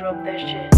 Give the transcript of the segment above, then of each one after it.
drop that shit.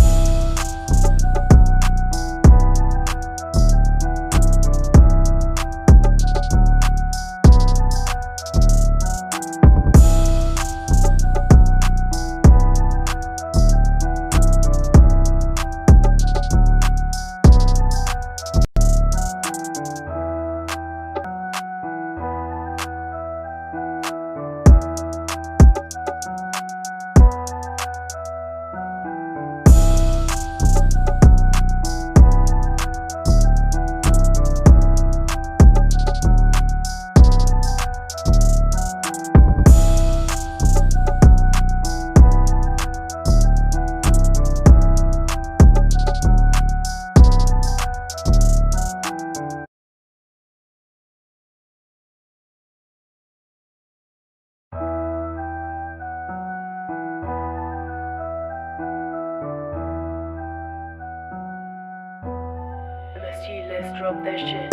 Let's drop that shit.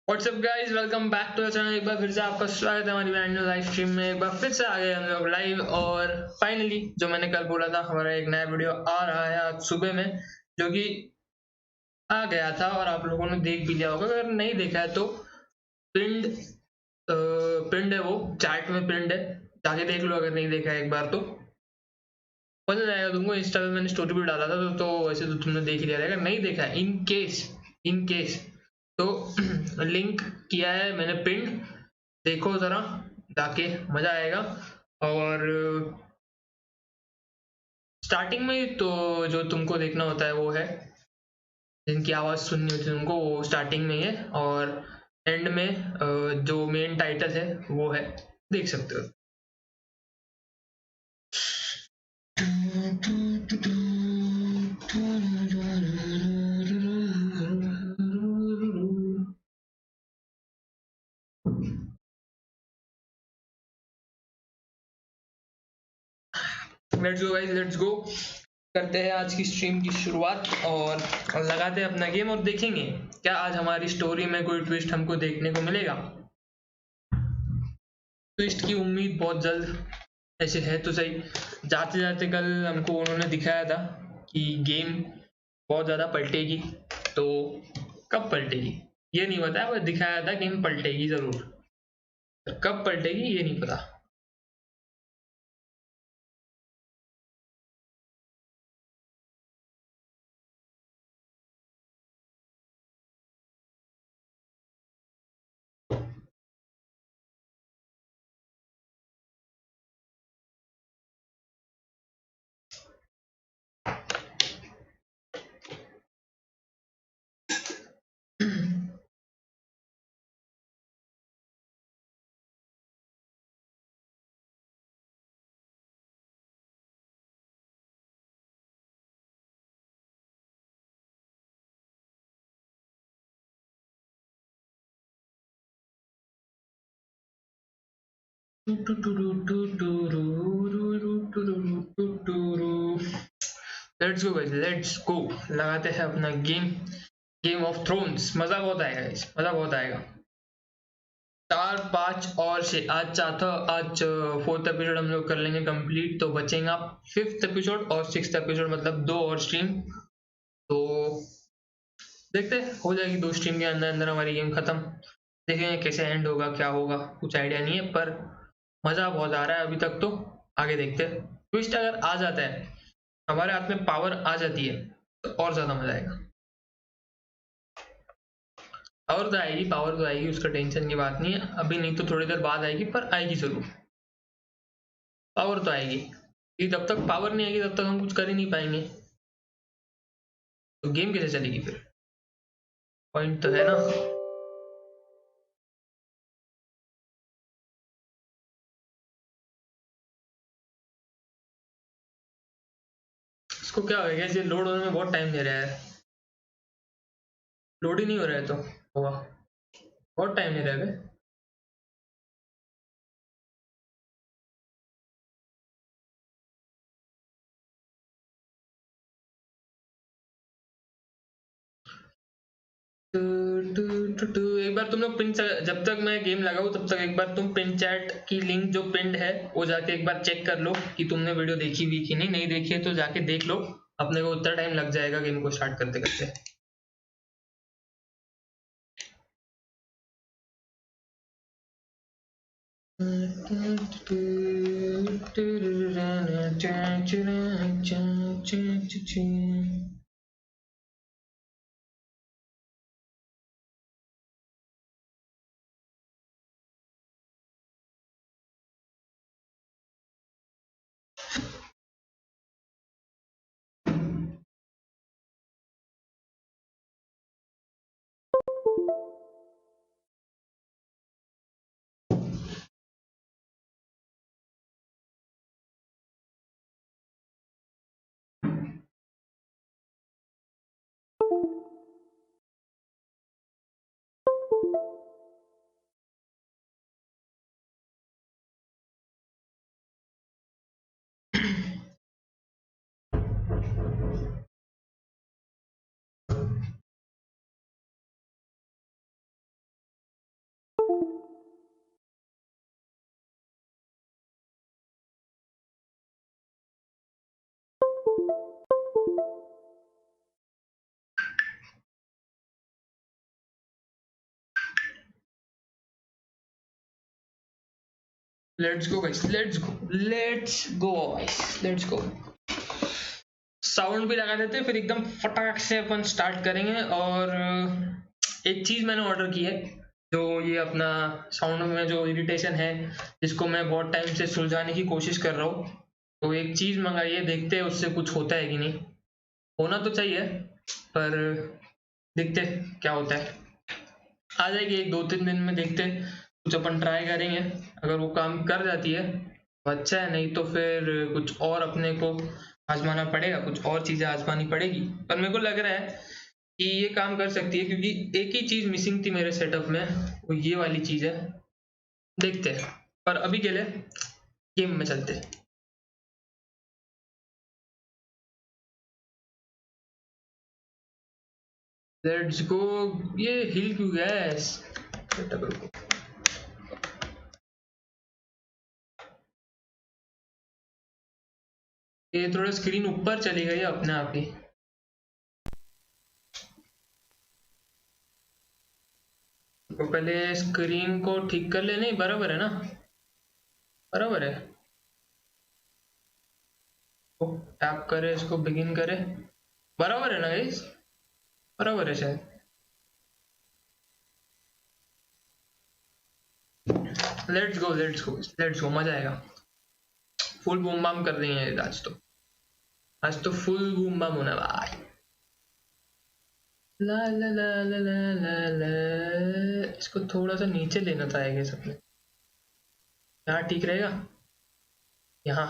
What's up guys, welcome back to the channel. एक बार फिर से आपका स्वागत है हमारी ब्रांड न्यू लाइव स्ट्रीम में। एक बार फिर से आ गए हम लोग लाइव, और फाइनली जो मैंने कल बोला था, हमारा एक नया वीडियो आ रहा है आज सुबह में, जो कि आ गया था और आप लोगों ने देख भी लिया होगा। अगर नहीं देखा है तो पिंड है, वो चैट में पिंड है, जाके देख लो अगर नहीं देखा है एक बार तो पता जाएगा तुमको। इंस्टा पे मैंने स्टोरी भी डाला था, तो वैसे तो तुमने देख लिया रहेगा। नहीं देखा है, इन केस तो लिंक किया है मैंने पिन, देखो जरा जाके, मजा आएगा। और स्टार्टिंग में तो जो तुमको देखना होता है वो है, जिनकी आवाज सुननी होती है तुमको, वो स्टार्टिंग में ही है, और एंड में जो मेन टाइटल है वो है, देख सकते हो। Let's go guys, let's go, करते हैं आज की स्ट्रीम की शुरुआत और लगाते हैं अपना गेम और देखेंगे क्या आज हमारी स्टोरी में कोई ट्विस्ट हमको देखने को मिलेगा। ट्विस्ट की उम्मीद बहुत जल्द ऐसे है तो सही। जाते जाते कल हमको उन्होंने दिखाया था कि गेम बहुत ज़्यादा पलटेगी, तो कब पलटेगी ये नहीं पता, बस दिखाया था गेम पलटेगी ज़रूर, कब पलटेगी ये नहीं पता। Let's go guys, let's go, लगाते हैं अपना गेम ऑफ थ्रोन्स। मजा बहुत आएगा गाइस, मजा बहुत आएगा। 4, 5 और 6, आज 4th एपिसोड हम लोग कर लेंगे कंप्लीट, तो बचेगा 5th एपिसोड और 6th एपिसोड, मतलब 2 और स्ट्रीम। तो देखते हो जाएगी 2 स्ट्रीम के अंदर अंदर हमारी गेम खत्म। देखेंगे कैसे एंड होगा, क्या होगा, कुछ आइडिया नहीं है, पर मजा बहुत आ रहा है अभी तक। तो आगे देखते हैं। ट्विस्ट अगर आ जाता है, हमारे हाथ में पावर आ जाती है, तो और ज्यादा मजा आएगा। पावर तो आएगी, पावर तो आएगी, उसका टेंशन की बात नहीं है। अभी नहीं तो थोड़ी देर बाद आएगी, पर आएगी जरूर, पावर तो आएगी। कि जब तक पावर नहीं आएगी तब तक हम कुछ कर ही नहीं पाएंगे, तो गेम कैसे चलेगी फिर? पॉइंट तो है ना। इसको क्या हो गया, ये लोड होने में बहुत टाइम ले रहा है, लोड ही नहीं हो रहा है तो होगा, बहुत टाइम ले रहा है। एक बार तुम लोग पिन, जब तक मैं गेम लगाऊं तब तक एक बार तुम पिन चैट की लिंक जो पिंड है वो जाके एक बार चेक कर लो कि तुमने वीडियो देखी हुई कि नहीं, नहीं देखी है तो जाके देख लो, अपने को उतना टाइम लग जाएगा गेम को स्टार्ट करते करते। Let's go guys, let's go, let's go guys, let's go. Sound भी लगा देते हैं फिर एकदम फटाक से अपन स्टार्ट करेंगे। और एक चीज मैंने ऑर्डर की है, जो ये अपना साउंड में जो इरिटेशन है जिसको मैं बहुत टाइम से सुलझाने की कोशिश कर रहा हूँ, तो एक चीज मंगाई है, देखते हैं उससे कुछ होता है कि नहीं, होना तो चाहिए पर देखते हैं क्या होता है। आ जाएगी एक 2-3 दिन में, देखते हैं कुछ अपन ट्राई करेंगे, अगर वो काम कर जाती है तो अच्छा है, नहीं तो फिर कुछ और अपने को आजमाना पड़ेगा, कुछ और चीजें आजमानी पड़ेगी। पर मेरे को लग रहा है कि ये काम कर सकती है, क्योंकि एक ही चीज मिसिंग थी मेरे सेटअप में, वो ये वाली चीज है। देखते हैं, पर अभी के लिए गेम में चलते हैं। Let's go. ये हिल क्यों गया है? ये थोड़ा स्क्रीन ऊपर चली गई अपने आप ही। तो पहले स्क्रीन को ठीक कर ले, नहीं बराबर है ना, बराबर है। तो टैप करे, इसको बिगिन करे, बराबर है ना गाइस, बराबर है शायद। Let's go, let's go, let's go, मजा आएगा। फुल बूम बाम कर रही है आज तो, आज तो फुल बूम बाम होना भाई। ला ला ला ला ला ला ला। इसको थोड़ा सा नीचे लेना था आएगा सबने, यहाँ ठीक रहेगा, यहाँ,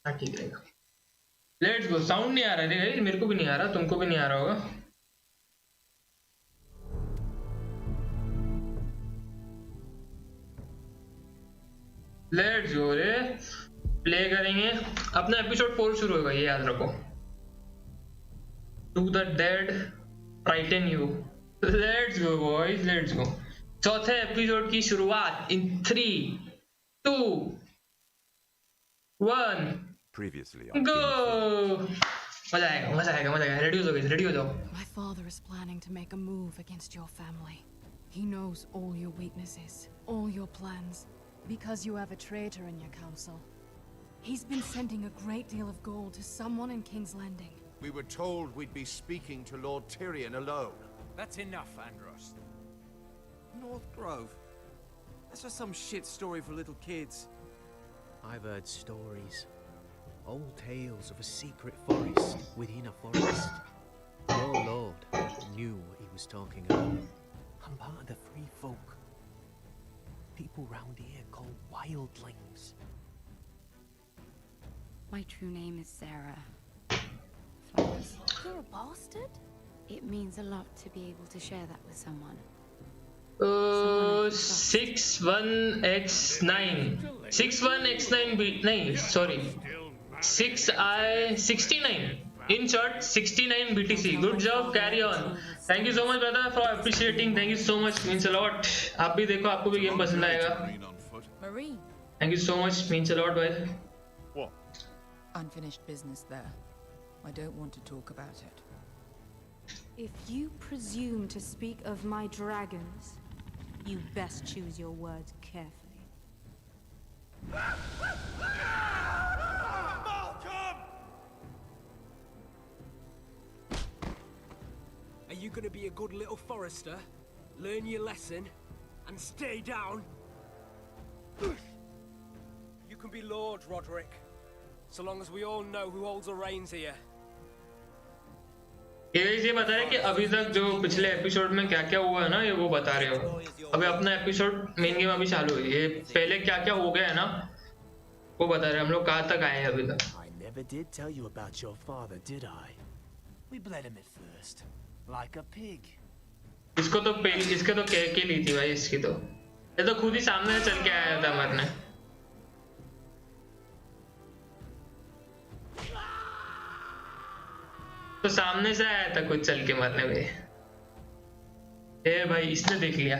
हाँ ठीक रहेगा। Let's go. साउंड नहीं आ रहा है गाइस, मेरे को भी नहीं आ रहा, तुमको भी नहीं आ रहा होगा। लेट्स गो रे, प्ले करेंगे। अपना एपिसोड 4 शुरू होगा, ये याद रखो। To the dead frighten you. Let's go boys, let's go. चौथे एपिसोड की शुरुआत इन 3, 2, 1, Previously on go. Game of Thrones. मजा आएगा, मजा आएगा, मजा आएगा। रेडी हो जाओ guys, रेडी हो जाओ। My father is planning to make a move against your family. He knows all your weaknesses, all your plans, because you have a traitor in your council. He's been sending a great deal of gold to someone in King's Landing. We were told we'd be speaking to Lord Tyrion alone. That's enough, Andros. North Grove? That's just some shit story for little kids. I've heard stories. Old tales of a secret forest within a forest. Your lord knew what he was talking about. I'm part of the free folk. People round here call wildlings. My true name is Sarah. Flowers. You're a bastard? It means a lot to be able to share that with someone. 61x9 61x9 नहीं sorry 69 in short 69 BTC. Good job, carry on. Thank you so much brother for appreciating. Thank you so much, means a lot. आप भी देखो, आपको भी game पसंद आएगा. Marine. Thank you so much, means a lot भाई. What? Unfinished business there. I don't want to talk about it. If you presume to speak of my dragons, you best choose your words carefully. Are you gonna be a good little forester? Learn your lesson and stay down? You can be Lord, Roderick. So long as we all know who holds the reins here. ये बता रहे कि अभी तक जो पिछले episode में क्या क्या हुआ है ना, ये वो बता रहे हो. अभी अपना एपिसोड मेन गेम अभी चालू है. ये पहले क्या क्या हो गया है ना, वो बता रहे हैं. हम लोग कहाँ तक आए हैं अभी तक. I never did tell you about your father, did I? We bled him at first, like a pig. इसको तो इसके तो कह के ली थी भाई. इसकी तो ये तो खुद ही सामने चल के आया था मरने. तो सामने से आया था कुछ चल के मरने में. ए भाई इसने देख लिया.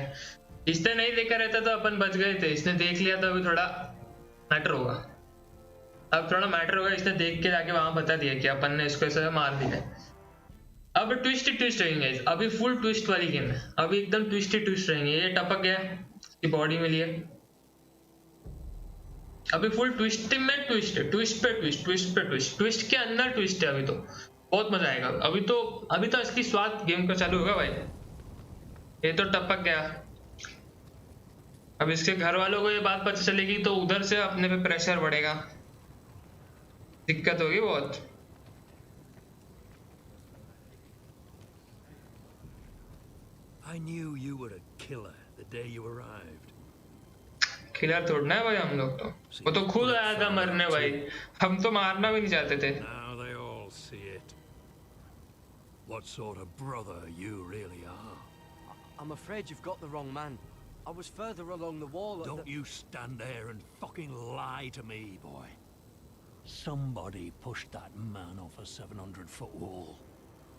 इसने नहीं देखा रहता तो अपन बच गए थे. इसने देख लिया तो अभी थोड़ा मैटर होगा. अब थोड़ा मैटर होगा. इसने देख के जाके वहां बता दिया कि अपन ने इसको ऐसे मार दिया. अब ट्विस्ट रहेंगे. अभी फुल ट्विस्ट वाली गेम है. अभी एकदम ट्विस्ट रहेंगे. ये टपक गया कि बॉडी मिली है. अभी फुल ट्विस्ट में ट्विस्ट के अंदर ट्विस्ट है. अभी तो बहुत मजा आएगा. अभी तो इसकी स्वाद गेम का चालू होगा भाई. ये तो टपक गया. अब इसके घर वालों को ये बात पता चलेगी तो उधर से अपने पे प्रेशर बढ़ेगा. दिक्कत होगी बहुत. I knew you were a killer the day you arrived. Khillar तोड़ना है भाई हम लोग तो. वो तो खुद आया था मरने भाई. हम तो मारना भी नहीं चाहते थे. Now they all see it. What sort of brother you really are. I'm afraid you've got the wrong man. I was further along the wall. Don't you stand there and fucking lie to me, boy. Somebody pushed that man off a 700-foot wall.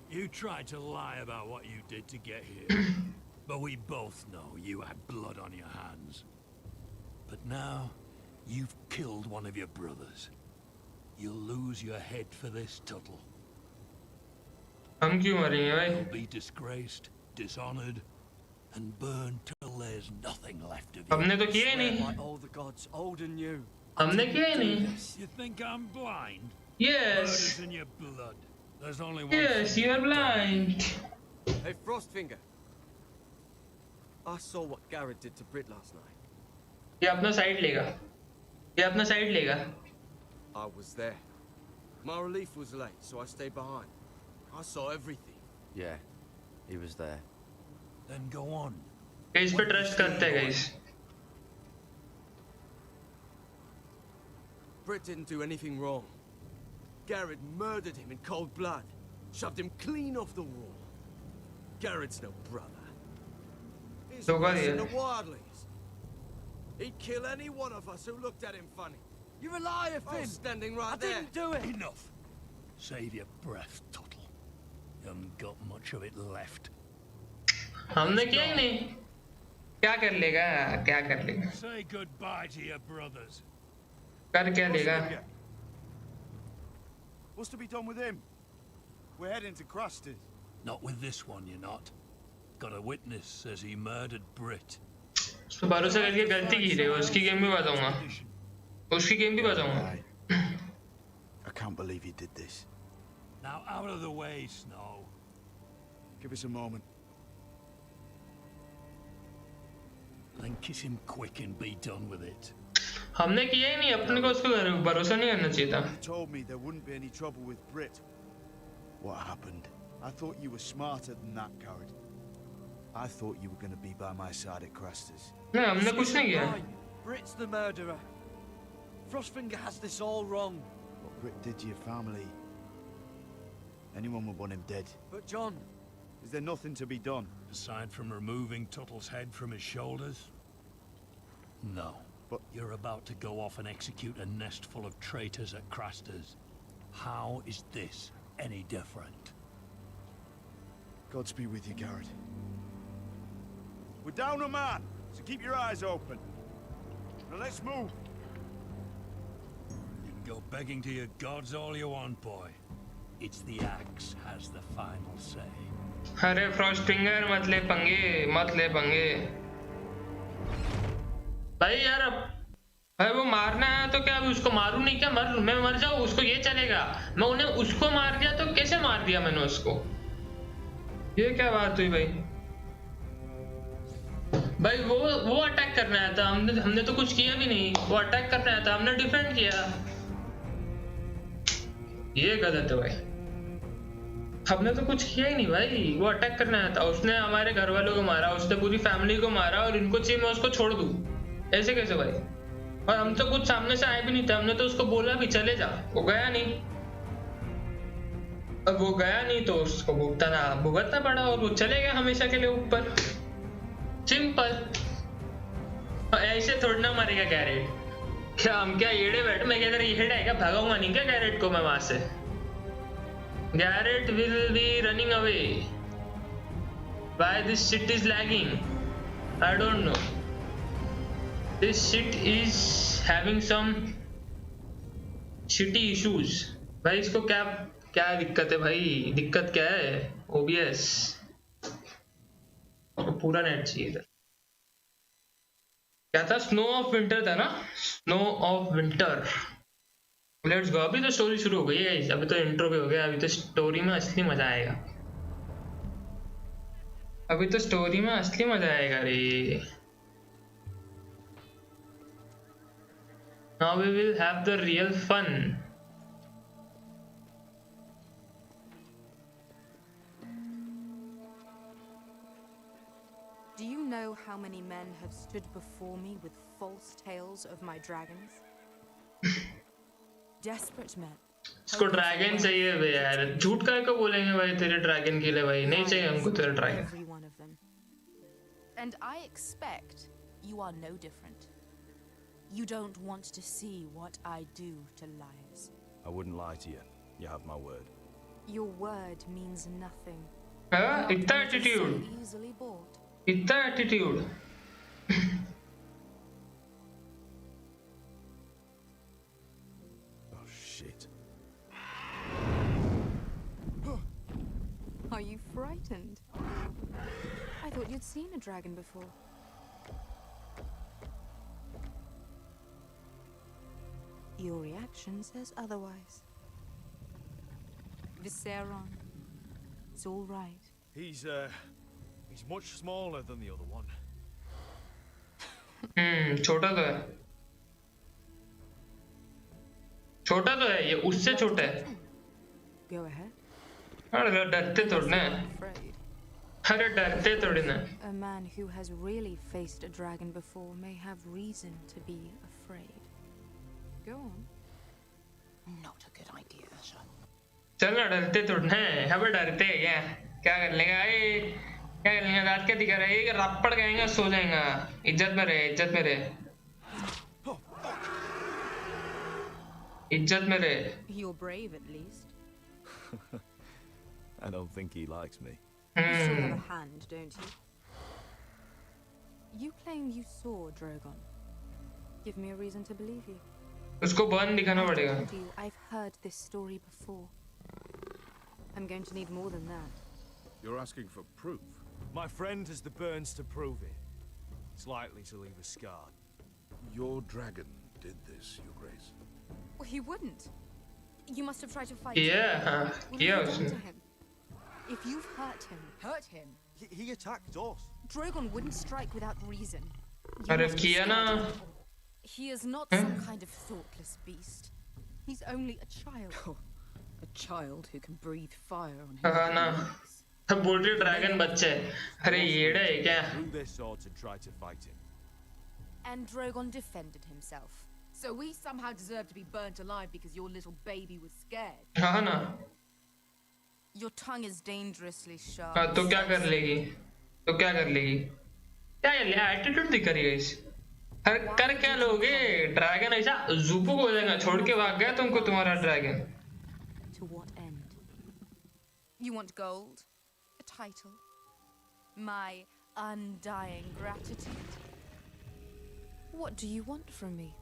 You tried to lie about what you did to get here, but we both know you had blood on your hands. But now, you've killed one of your brothers. You'll lose your head for this, Tuttle. हम क्यों मरेंगे भाई? You'll be disgraced, dishonored, and burned till there's nothing left of you. हमने तो किया ही नहीं. By all the gods, old and new. हमने किया ही नहीं. You think I'm blind? Yes. Murder's in your blood. There's only one. Yes, you are blind. Hey, Frostfinger. I saw what Garrett did to Brit last night. ये अपना side लेगा. ये अपना side लेगा. I was there. My relief was late, so I stayed behind. I saw everything. Yeah, he was there. Then go on. इस पे trust करते हैं guys. Brit didn't do anything wrong. Garrett murdered him in cold blood. Shoved him clean off the wall. Garrett's no brother. He's धोखा worse than दिया. the wildlings. He'd kill any one of us who looked at him funny. You're a liar, Finn! I was standing right there. I didn't do it! Enough. Save your breath, Tuttle. You haven't got much of it left. हमने किया ही नहीं. क्या कर लेगा? क्या कर लेगा? Say goodbye to your brothers. कर क्या लेगा? What's to be done with him? We're heading to Crusted. Not with this one, you're not. Got a witness says he murdered Brit. तो भरोसा करके गलती की रे. उसकी गेम भी बताऊंगा. उसकी गेम भी बताऊंगा. I can't believe he did this. Now out of the way, Snow. Give us a moment. Then kiss him quick and be done with it. हमने किया ही नहीं, अपने को उसको भरोसा नहीं करना चाहिए था. You told me there wouldn't be any trouble with Brit. What happened? I thought you were smarter than that, Garrett. I thought you were going to be by my side at Craster's. नहीं, हमने कुछ नहीं किया. Brit's the murderer. Frostfinger has this all wrong. What Brit did to your family, anyone would want him dead. But John... Is there nothing to be done? Aside from removing Tuttle's head from his shoulders? No. But you're about to go off and execute a nest full of traitors at Craster's. How is this any different? Godspeed with you, Garrett. We're down a man, so keep your eyes open. Now let's move. You can go begging to your gods all you want, boy. It's the axe has the final say. अरे फ्रॉस्टफिंगर मत ले पंगे भाई यार. भाई वो मारना है तो क्या अभी उसको मारूं नहीं क्या? मैं मर जाऊं उसको ये चलेगा. मैं उन्हें उसको मार दिया तो कैसे मार दिया मैंने उसको? ये क्या बात हुई भाई? भाई वो अटैक करना आया था, हमने तो कुछ किया भी नहीं. वो अटैक करना आया था, हमने डिफेंड किया. ये गलत है भाई. हमने तो कुछ किया ही नहीं भाई. वो अटैक करना आया था, उसने हमारे घर वालों को मारा, उसने पूरी फैमिली को मारा और इनको चाहिए मैं उसको छोड़ दूं. ऐसे कैसे भाई? और हम तो कुछ सामने से आए भी नहीं थे. हमने तो उसको बोला भी चले जा, वो गया नहीं. अब वो गया नहीं तो उसको भुगतना पड़ा और वो चले गया हमेशा के लिए ऊपर. सिंपल. ऐसे थोड़ा ना मरेगा कैरेट. क्या हम क्या येड़े बैठ? मैं क्या येड़ है क्या? भागाऊंगा नहीं क्या कैरेट को मैं वहां से? Garrett will be running away. Why this shit is lagging? I don't know. This shit is having some shitty issues. भाई इसको क्या दिक्कत है भाई? दिक्कत क्या है? OBS पूरा नेट चाहिए इधर. क्या था? स्नो ऑफ विंटर था ना? Snow of winter. Let's go. अभी तो स्टोरी शुरू हो गई है. अभी तो इंट्रो भी हो गया. अभी तो स्टोरी में असली मजा आएगा. रे. Now we will have the real fun. Do you know how many men have stood before me with false tales of my dragons? Desperate men. इसको ड्रैगन चाहिए बे यार. झूठ काय को बोलेंगे भाई तेरे ड्रैगन के लिए? भाई नहीं चाहिए हमको तेरा dragon. Every one of them. And I expect you are no different. You don't want to see what I do to liars. I wouldn't lie to you. You have my word. Your word means nothing. हाँ, इतना attitude. Easily bought. इतना attitude. Are you frightened? I thought you'd seen a dragon before. Your reaction says otherwise. Visceron, it's all right. He's much smaller than the other one. छोटा तो है. छोटा तो है ये, उससे छोटा है. Go ahead. अरे डरते थोड़ी ना. अरे डरते थोड़ी ना. A man who has really faced a dragon before may have reason to be afraid. Go on. Not a good idea, Asha. चल ना, डरते थोड़ी ना. अब डरते हैं क्या? क्या कर लेगा ये? क्या कर लेगा? रात क्या दिखा रहा है? ये रप्पड़ कहेंगा सो जाएगा. इज्जत में रहे, इज्जत में रहे. इज्जत में रहे. You're brave at least. I don't think he likes me. You still have a hand, don't you? You claim you saw Drogon. Give me a reason to believe you. उसको बर्न दिखाना पड़ेगा. I've heard this story before. I'm going to need more than that. You're asking for proof? My friend has the burns to prove it. It's likely to leave a scar. Your dragon did this, Your Grace. Well, he wouldn't. You must have tried to fight Yeah, him. What yeah. have you done to him? If you've hurt him. He attacked us. Drogon wouldn't strike without reason. अरे किया ना. He is not हैं? some kind of thoughtless beast. He's only a child. Oh, a child who can breathe fire on his हाँ ना, legs. अब बोल रही dragon बच्चे है। अरे येड़ा है क्या? Drew their swords and tried to fight him. And Drogon defended himself. So we somehow deserve to be burnt alive because your little baby was scared. हाँ ना, Your tongue is dangerously sharp. हाँ तो क्या कर लेगी? तो क्या कर लेगी? क्या कर लिया? एटीट्यूड दिखा रही है इस। कर क्या लोगे? ड्रैगन ऐसा ज़ुपुक हो जाएगा, छोड़ के भाग गया तुमको तुम्हारा dragon. To what end? You want gold? A title? My undying gratitude? What do you want from me,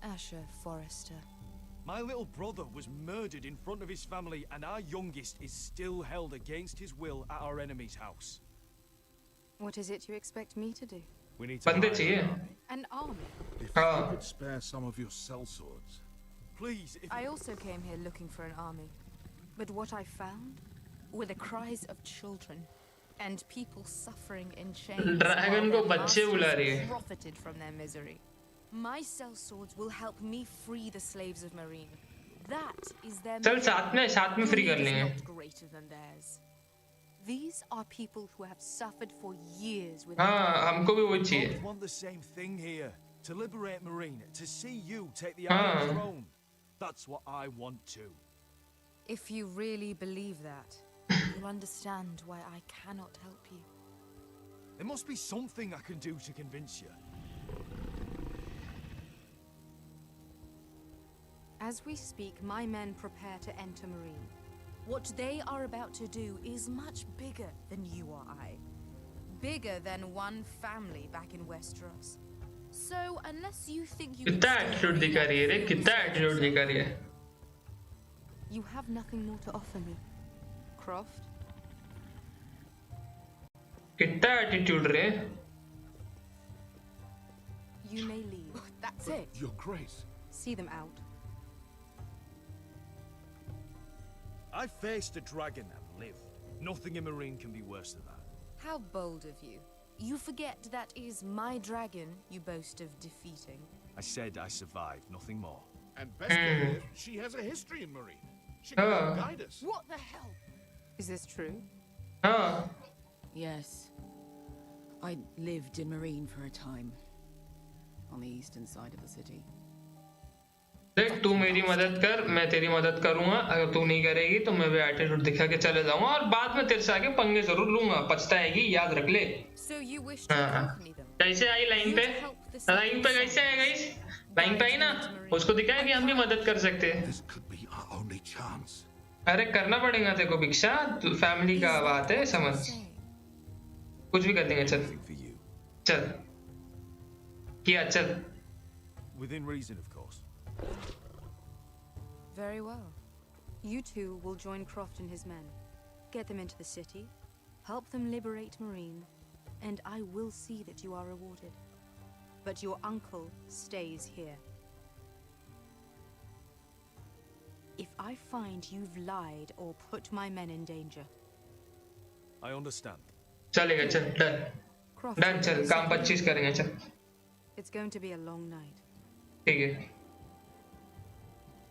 Asher Forrester? My little brother was murdered in front of his family, and our youngest is still held against his will at our enemy's house. What is it you expect me to do? We need to बंदे hire चाहिए। An army? If हाँ। you could spare some of your sellswords. Please, if I also came here looking for an army. But what I found were the cries of children and people suffering in chains. Dragon को while their बच्चे बुला रही masters है। profited from their misery. My sellswords will help me free the slaves of Marine. That is their चल mission. साथ में free Greed कर is लेंगे। not greater than theirs. These are people who have suffered for years with हाँ, हमको भी वो we चाहिए। both want the same thing here, to liberate Marine, to see you take the Ah. Iron Throne. That's what I want too. If you really believe that, you'll understand why I cannot help you. There must be something I can do to convince you. As we speak, my men prepare to enter Marine. What they are about to do is much bigger than you or I. Bigger than one family back in Westeros. So, unless you think you कितना attitude दिखा रही है रे, कितना attitude दिखा रही है। You have nothing more to offer me, Croft. कितना एटीट्यूड रे। You may leave. That's it. Your Grace. See them out. I faced a dragon and lived. Nothing in Marine can be worse than that. How bold of you. You forget that is my dragon you boast of defeating. I said I survived, nothing more. And best of all, she has a history in Marine. She can help guide us. What the hell? Is this true? हाँ, Yes. I lived in Marine for a time. On the eastern side of the city. देख तू मेरी मदद कर, मैं तेरी मदद करूंगा। अगर तू नहीं करेगी तो मैं भी एटीट्यूड दिखा के चले जाऊंगा और बाद में तेरे से आके पंगे जरूर लूंगा। पछताएगी, याद रख ले। So you wish to हाँ, accompany them? कैसे आई लाइन पे? लाइन पे कैसे है गाइस? लाइन पे आई ना? उसको दिखाया कि हम भी मदद कर सकते हैं। This could be our only chance. अरे करना पड़ेगा तेरे को भिक्षा, फैमिली का बात है, समझ। कुछ भी कर देंगे, चल Anything for you. चल किया, चल। Within reason, of course. Very well. You two will join Croft and his men. Get them into the city, help them liberate Marine, and I will see that you are rewarded. But your uncle stays here. If I find you've lied or put my men in danger, I understand. चलेगा, चल done Croft done, will चल be काम safe. 25 करेंगे, चल It's going to be a long night. ठीक है।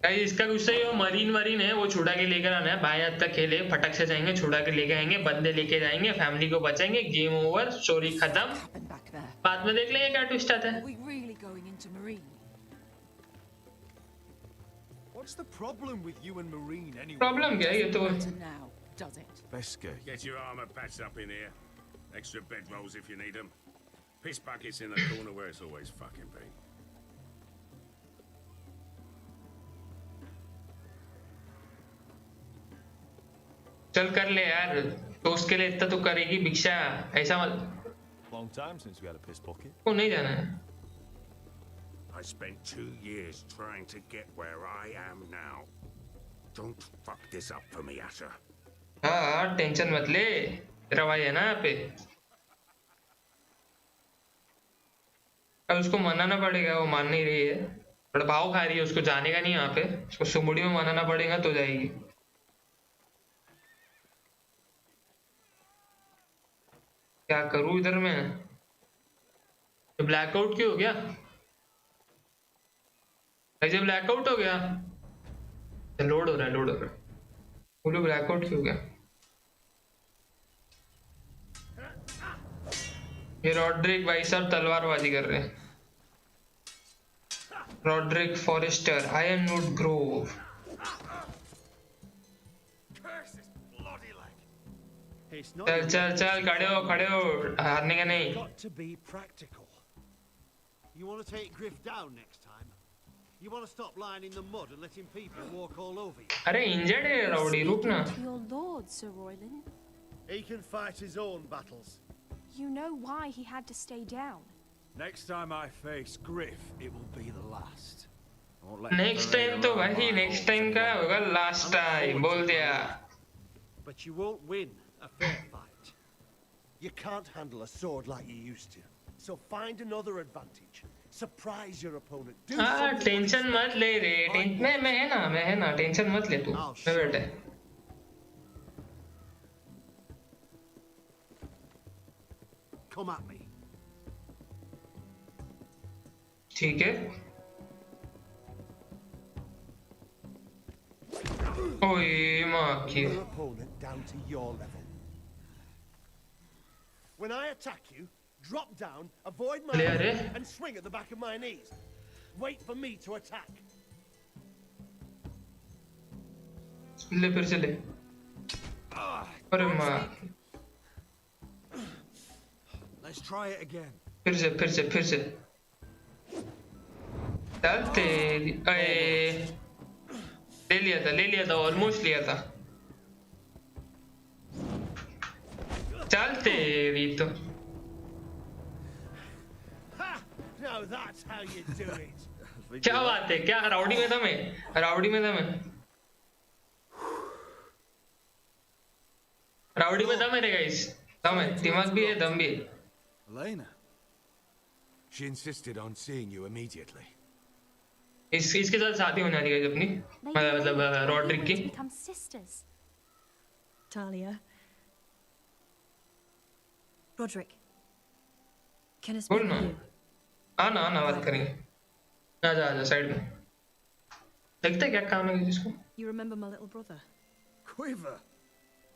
Guys इसका गुस्सा ही वो मरीन है, वो छुड़ा के लेकर आना है। बायात तक खेले, फटक से जाएंगे, छुड़ा के लेके आएंगे, बंदे लेके जाएंगे, फैमिली को बचाएंगे, गेम ओवर, स्टोरी खत्म। Happened back there. बाद में देख लेंगे क्या ट्विस्ट आता है। Are we really going into Marine? What's the problem with you and Marine anyway? Problem क्या है ये तो? Matter now, does it? Beskar. Get your armor patched up in here. Extra bedrolls if you need them. Piss buckets in the corner where it's always fucking been. चल कर ले यार, तो उसके लिए इतना तो करेगी भिक्षा, ऐसा मत। Long time since we had a piss bucket. को नहीं जाना है। I spent 2 years trying to get where I am now. Don't fuck this up for me, Asher. हाँ टेंशन मत ले, तेरा भाई है ना यहाँ पे। अब उसको मनाना पड़ेगा, वो मान नहीं रही है, बड़ा भाव खा रही है, उसको जाने का नहीं यहाँ पे। उसको सुमुड़ी में मनाना पड़ेगा तो जाएगी। क्या करूँ इधर में? ब्लैकआउट क्यों हो गया? ऐसे ब्लैकआउट हो गया। लोड हो रहा है, लोड हो रहा है। बोलो ब्लैकआउट क्यों हो गया? ये रॉड्रिक भाई साहब तलवारबाजी कर रहे हैं। Rodrik Forrester, Ironwood Grove. चल चल चल, खड़े हो, हारने का नहीं। Got to be practical. You want to take Griff down next time? You want to stop lying in the mud and letting people walk all over you? अरे injured है राउडी, रुक ना। Your lord, Sir Royland. He can fight his own battles. You know why he had to stay down. Next time I face Griff, it will be the last. Next time तो भाई next time का होगा last time, बोल दिया। But you won't win a fair fight. You can't handle a sword like you used to. So find another advantage. Surprise your opponent. Do हाँ, tension मत ले रे। मैं है ना, टेंशन मत ले तू। मैं बैठे। Come at me. ठीक है। ओए माँ की। Your opponent down to your level. When I attack you, drop down, avoid my and swing at the back of my knees. Wait for me to attack. ले फिर से ले। अरे माँ। Let's try it again. फिर से। चल तेरी, ले लिया था, ऑलमोस्ट लिया था। चल तेरी तो। Now that's how you do it. क्या बात है, क्या राउडी में था मैं, राउडी में था मेरे गाइस। दम है, दिमाग भी है, दम भी है। Elena. She insisted on seeing you immediately. इसके साथ शादी होने वाली है अपनी, मतलब रॉड्रिक की। Become sisters. Talia. Roderick. Can I speak बोल ना। to you? आना बात करेंगे। आजा साइड में। देखते क्या काम है जिसको। You remember my little brother? Quiver.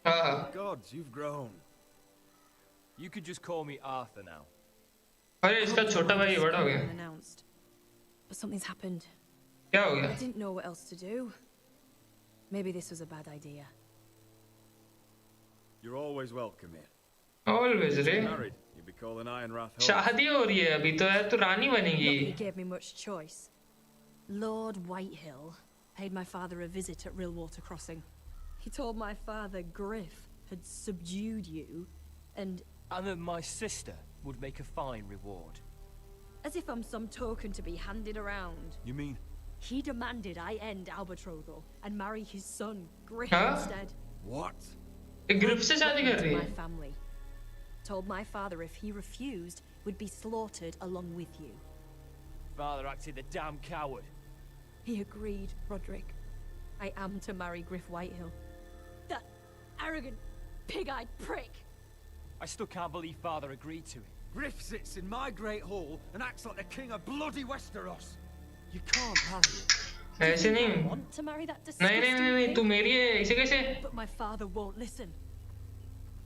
हाँ। Gods, you've grown. You could just call me Arthur now. अरे इसका छोटा भाई बड़ा हो गया। Unannounced. But something's happened. क्या हो गया? I didn't know what else to do. Maybe this was a bad idea. You're always welcome here. Always रे। Married, you'd be calling Ironrath home. शादी हो रही है अभी तो यार, तू रानी बनेगी। Nobody gave me much choice. Lord Whitehill paid my father a visit at Rillwater Crossing. He told my father Griff had subdued you, and that my sister would make a fine reward. As if I'm some token to be handed around. You mean? He demanded I end our betrothal and marry his son, Griff, Huh? instead. What? Group से शादी कर रही My है। family. Told my father if he refused, would be slaughtered along with you. Father acted a damn coward. He agreed, Roderick. I am to marry Griff Whitehill. That arrogant, pig-eyed prick. I still can't believe Father agreed to it. Griff sits in my great hall and acts like the king of bloody Westeros. You can't marry him. ऐसे नहीं। I want to marry that disgusting नहीं, तू मेरी है, ऐसे कैसे? But my father won't listen.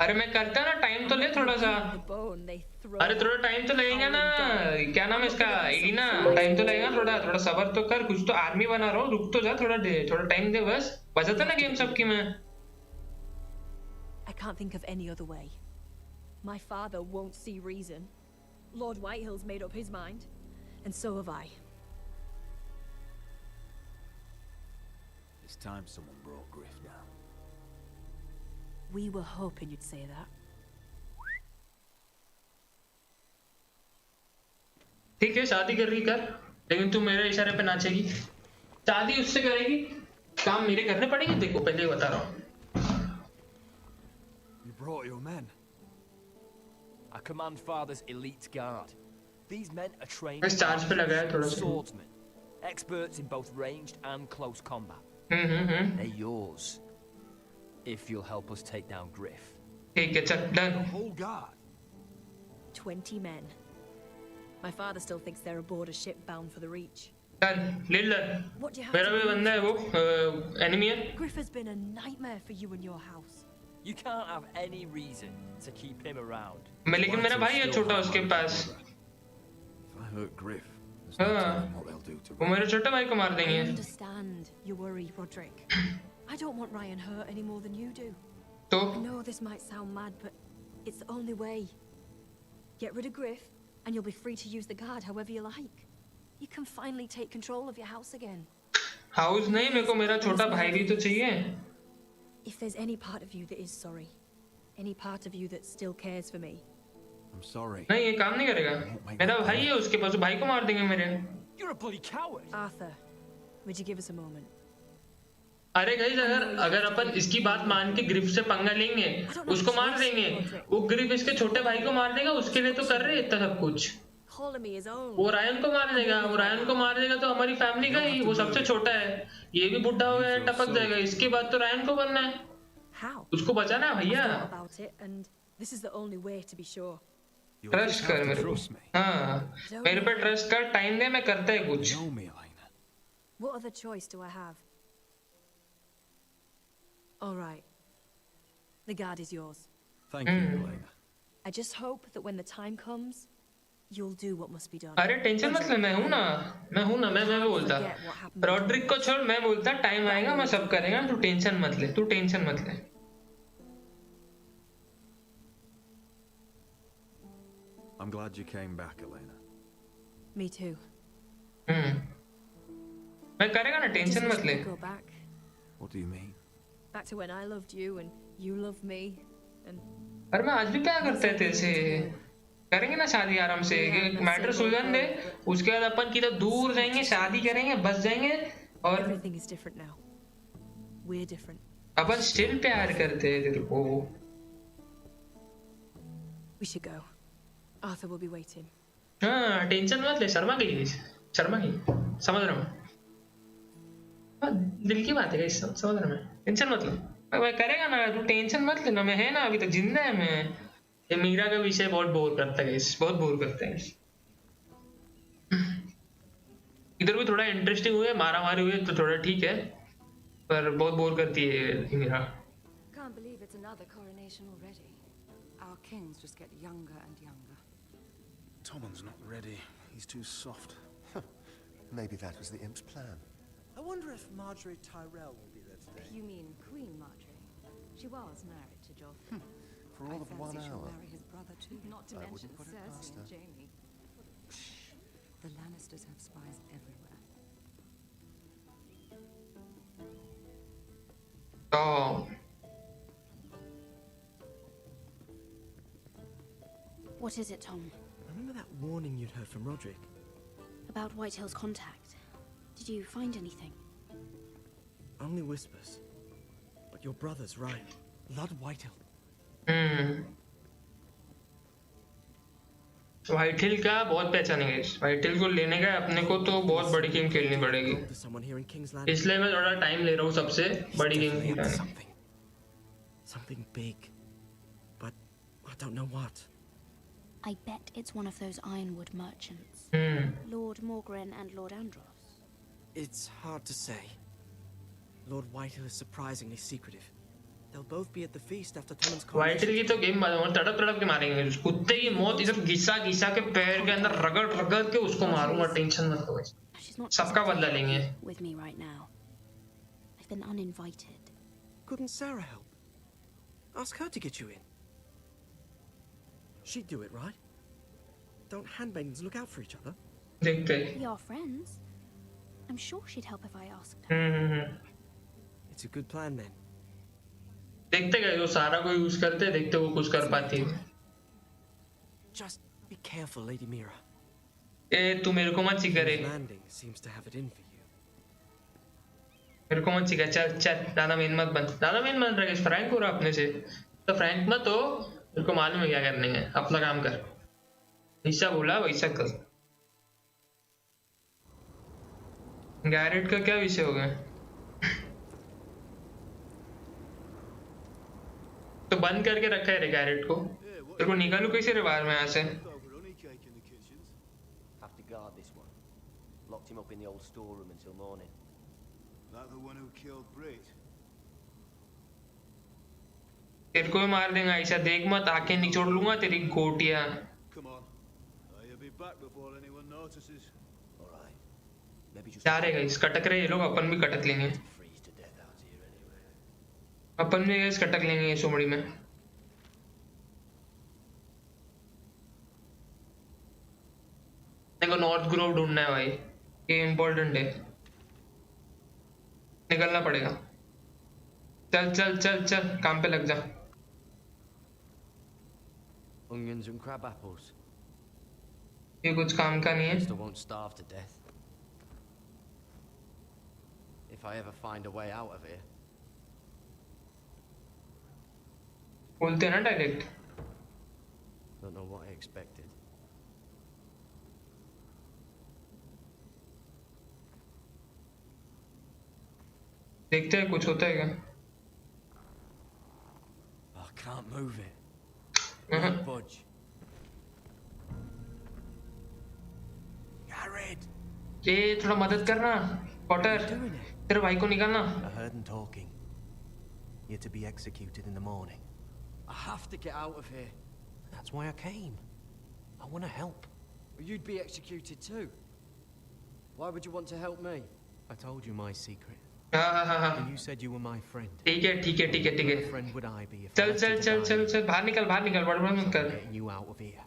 अरे मैं करता ना, टाइम तो ले थोड़ा सा। अरे थोड़ा टाइम तो लगेगा ना। क्या नाम है इसका, इलिना? टाइम तो लगेगा, थोड़ा सब्र तो कर। कुछ तो आर्मी बना रहा हूँ, रुक तो जा, थोड़ा टाइम दे बस। बजाता ना गेम सबकी मैं। I can't think of any other way. My father won't see reason. Lord Whitehill's made up his mind, and so have I. It's time someone brought Griff down. We were hoping you'd say that. ठीक है, शादी कर रही कर, लेकिन तू मेरे इशारे पे नाचेगी। शादी उससे करेगी, काम मेरे करने पड़ेंगे। देखो पहले बता रहा हूँ। You brought your men. I command Father's elite guard. These men are trained बस चार्ज पे लगा है थोड़ा सा। swordsmen, experts in both ranged and close combat. They're yours, if you'll help us take down Griff. ठीक है, चल done. The whole guard. 20 men. My father still thinks they're aboard a ship bound for the Reach. Done leader What do you have मेरा to भी lose? बंदा है वो enemy है Griff has been a nightmare for you and your house. You can't have any reason to keep him around. मैं लेकिन मेरा भाई है छोटा उसके पास If I hurt Griff, there's no हाँ telling what they'll do to वो मेरे छोटे भाई को मार I देंगे understand your worry, Roderick. I don't want Ryan hurt any more than you do. तो I know this might sound mad, but it's the only way. Get rid of Griff, and you'll be free to use the guard however you like. You can finally take control of your house again. House नहीं मेरे को मेरा छोटा भाई भी तो चाहिए If there's any part of you that is sorry, any part of you that still cares for me, I'm sorry. नहीं ये काम नहीं करेगा मेरा भाई है उसके पास भाई को मार देंगे मेरे You're a bloody coward. Arthur, would you give us a moment? अरे गाइस अगर अपन इसकी बात मान के ग्रिफ से पंगा लेंगे उसको मार देंगे वो ग्रिफ इसके छोटे भाई को मार देगा उसके लिए तो कर रहे इतना सब कुछ Calling me his own. वो रायन को मार देगा वो रायन को मार देगा तो हमारी फैमिली का ही वो सबसे छोटा है ये भी बुढ़ा हो गया टपक जाएगा इसके बाद तो रायन को बनना है How? उसको बचाना है भैया I've thought about it, and this is the only way to be sure. Trust कर मेरे को हाँ मेरे पे ट्रस्ट कर टाइम दे मैं करता है कुछ What other choice do I have? All right. The guard is yours. Thank you, Elena. I just hope that when the time comes, you'll do what must be done. अरे tension मत ले मैं हूँ ना मैं बोलता रॉड्रिक को छोड़ मैं बोलता टाइम आएगा मैं सब करेगा तू टेंशन मत ले I'm glad you came back, Elena. Me too. मैं करेगा ना टेंशन मत ले Go back. What do you mean? Back to when I loved you and you loved me and अरे मैं आज भी क्या करते थे ऐसे करेंगे ना शादी आराम से मैटर सुलझन दे उसके बाद अपन किधर दूर जाएंगे शादी करेंगे बस जाएंगे और everything is different now. We're different. Upon still प्यार करते हैं तेरे को We should go. Arthur will be waiting. हाँ टेंशन मत ले शर्मा गई समझ रहा हूँ दिल की बात है समझ रहा मैं टेंशन मत लो मैं करेगा ना तू टेंशन मत लेना मैं है ना अभी तक जिंदा है मैं ये मीरा का विषय बहुत बोर करता है बहुत बोर करता है इधर भी थोड़ा इंटरेस्टिंग हुए मारा मारी हुए तो थोड़ा ठीक है पर बहुत बोर करती है Meera Can't believe it's another coronation already. Our kings just get younger and younger. Tommen's not ready. He's too soft. Maybe that was the imp's plan. I wonder if Marjorie Tyrell will be there today. You mean Queen Marjorie? She was married to Joffrey. For all of 1 she'll hour. marry his brother too. Not to I mention wouldn't put it past Cersei her. and Jaime. The Lannisters have spies everywhere. Oh. What is it, Tom? Remember that warning you'd heard from Roderick? About Whitehill's contact. Did you find anything? Only whispers. But your brother's right. Lord Whitehill. Whitehill का बहुत पहचानेंगे white हिल को लेने का अपने को तो बहुत बड़ी गेम खेलनी पड़ेगी इसलिए मैं थोड़ा टाइम ले रहा हूँ सबसे बड़ी गेम खेलने Something big. But I don't know what. I bet it's one of those ironwood merchants. Lord Morgren and Lord Andros. It's hard to say. Lord Whitehill is surprisingly secretive. They'll both be at the feast after Tommen's Whitehill की तो game तड़प तड़प के मारेंगे कुत्ते की मौत इधर घिसा घिसा के पैर के अंदर रगड़ रगड़ के उसको मारूंगा टेंशन मत लो सबका बदला लेंगे With me right now. I've been uninvited. Couldn't Sarah help? Ask her to get you in. She'd do it, right? Don't handmaidens look out for each other? We are friends. I'm sure she'd help if I asked her. It's a good plan then. देखते गए वो सारा को use करते देखते वो कुछ कर पाती है Just be careful, Lady Mira. ए तू मेरे को मत सिखारे Landing seems to have it in for you. मेरे को मत सिखा चल चल ज्यादा मेन मत बन रहा है फ्रैंक हो रहा अपने से तो फ्रैंक मत हो मेरे को मालूम है क्या करने है अपना काम कर जैसा बोला वैसा कर गैरेट का क्या विषय हो गया तो बंद करके रखा है रे गैरेट को तेरे को निकालू कैसे रे बाहर में यहाँ से Have to guard this one. Locked him up in the old storeroom until morning. That the one who killed Brit? तेरे को भी मार देगा ऐसा देख मत आंखें निचोड़ लूंगा तेरी गोटियां. Come on. You'll be back before anyone notices. All right. Maybe just. जा रहे गाइस कटक रहे ये लोग अपन भी कटक लेंगे. अपन भी गाइस कटक लेंगे ये सोमड़ी में. देखो नॉर्थ ग्रोव ढूंढना है भाई ये इम्पोर्टेंट है. निकलना पड़ेगा. चल चल चल चल काम पे लग जा. Onions and crab apples. ये कुछ काम का नहीं है. Still won't starve to death. If I ever find a way out of here. बोलते हैं ना direct. Don't know what I expected. देखते हैं कुछ होता है क्या. I can't move it. Can't budge. Garrett! ये थोड़ा मदद करना पॉटर. तेरे भाई को निकालना. I heard them talking. You're to be executed in the morning. I have to get out of here. That's why I came. I want to help. Well, you'd be executed too. Why would you want to help me? I told you my secret. हाँ. And you said you were my friend. ठीक है ठीक है ठीक है ठीक है. Friend would I be if चल चल चल चल चल बाहर निकल बड़बड़ मत कर. Getting you out of here.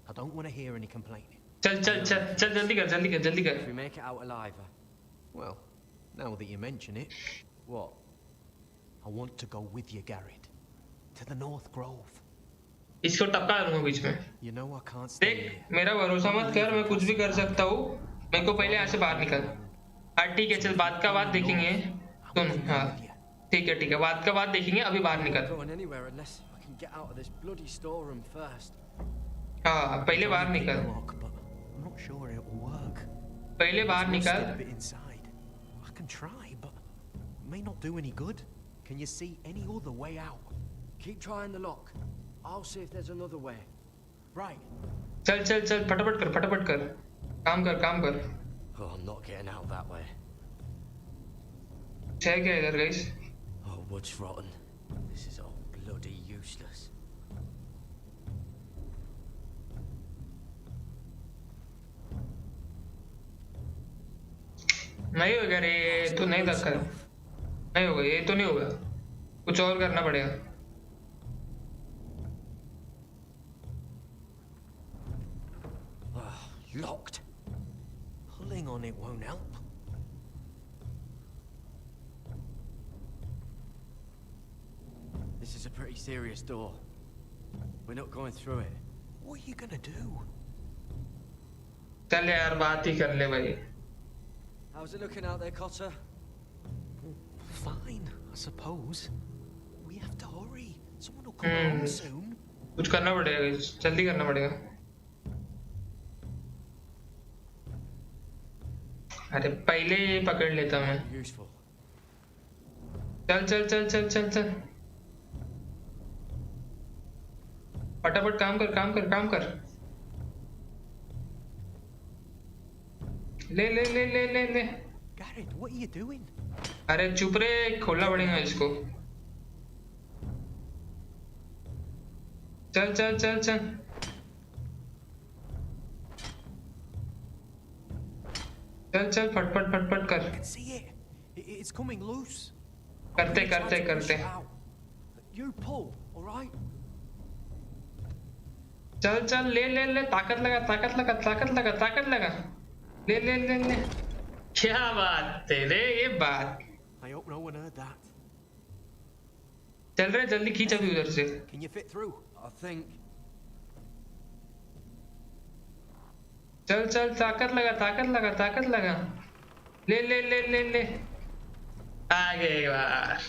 I don't want to hear any complaining. चल चल चल चल जल्दी कर जल्दी कर जल्दी कर. If we make it out alive. Well, now that you mention it. What? I want to go with you, Garrett. To the North Grove. इसको टपका दूंगा बीच में. You know I can't stay here. देख मेरा भरोसा मत कर मैं कुछ भी कर सकता हूँ. मेरे को पहले यहाँ से बाहर निकल. हाँ ठीक है चल बात का बात देखेंगे. सुन हाँ ठीक है बात का बात देखेंगे अभी बाहर निकल. Going anywhere unless I can get out of this bloody storeroom first. हाँ पहले बाहर निकल. I'm not sure it will work. पहले बाहर निकल. Inside. I can try, but it may not do any good. Can you see any other way out? Keep trying the lock. I'll see if there's another way. Right. चल चल चल फटाफट कर. काम कर. Oh, I'm not getting out that way. है क्या इधर guys? Oh, wood's rotten. This is all bloody useless. नहीं होगा रे तो नहीं धक्का. नहीं होगा ये तो नहीं होगा. कुछ और करना पड़ेगा. Locked. Pulling on it won't help. This is a pretty serious door. We're not going through it. What are you gonna do? चल यार बात ही कर ले भाई. How's it looking out there, Cotter? Fine, I suppose. We have to hurry. Someone will come along soon. कुछ करना पड़ेगा guys. जल्दी करना पड़ेगा. अरे पहले ये पकड़ लेता मैं. चल फटाफट काम कर. ले. Garrett, what are you doing? अरे चुप रे खोलना पड़ेगा इसको. चल. चल फटफट कर. I can see it. It's coming loose. करते. You pull, all right? चल ले ताकत लगा. ले. क्या बात है रे ये बात. I hope no one heard that. चल रहे जल्दी खींच अभी उधर से. Can you fit through? I think. चल ताकत लगा. ले. आगे बार.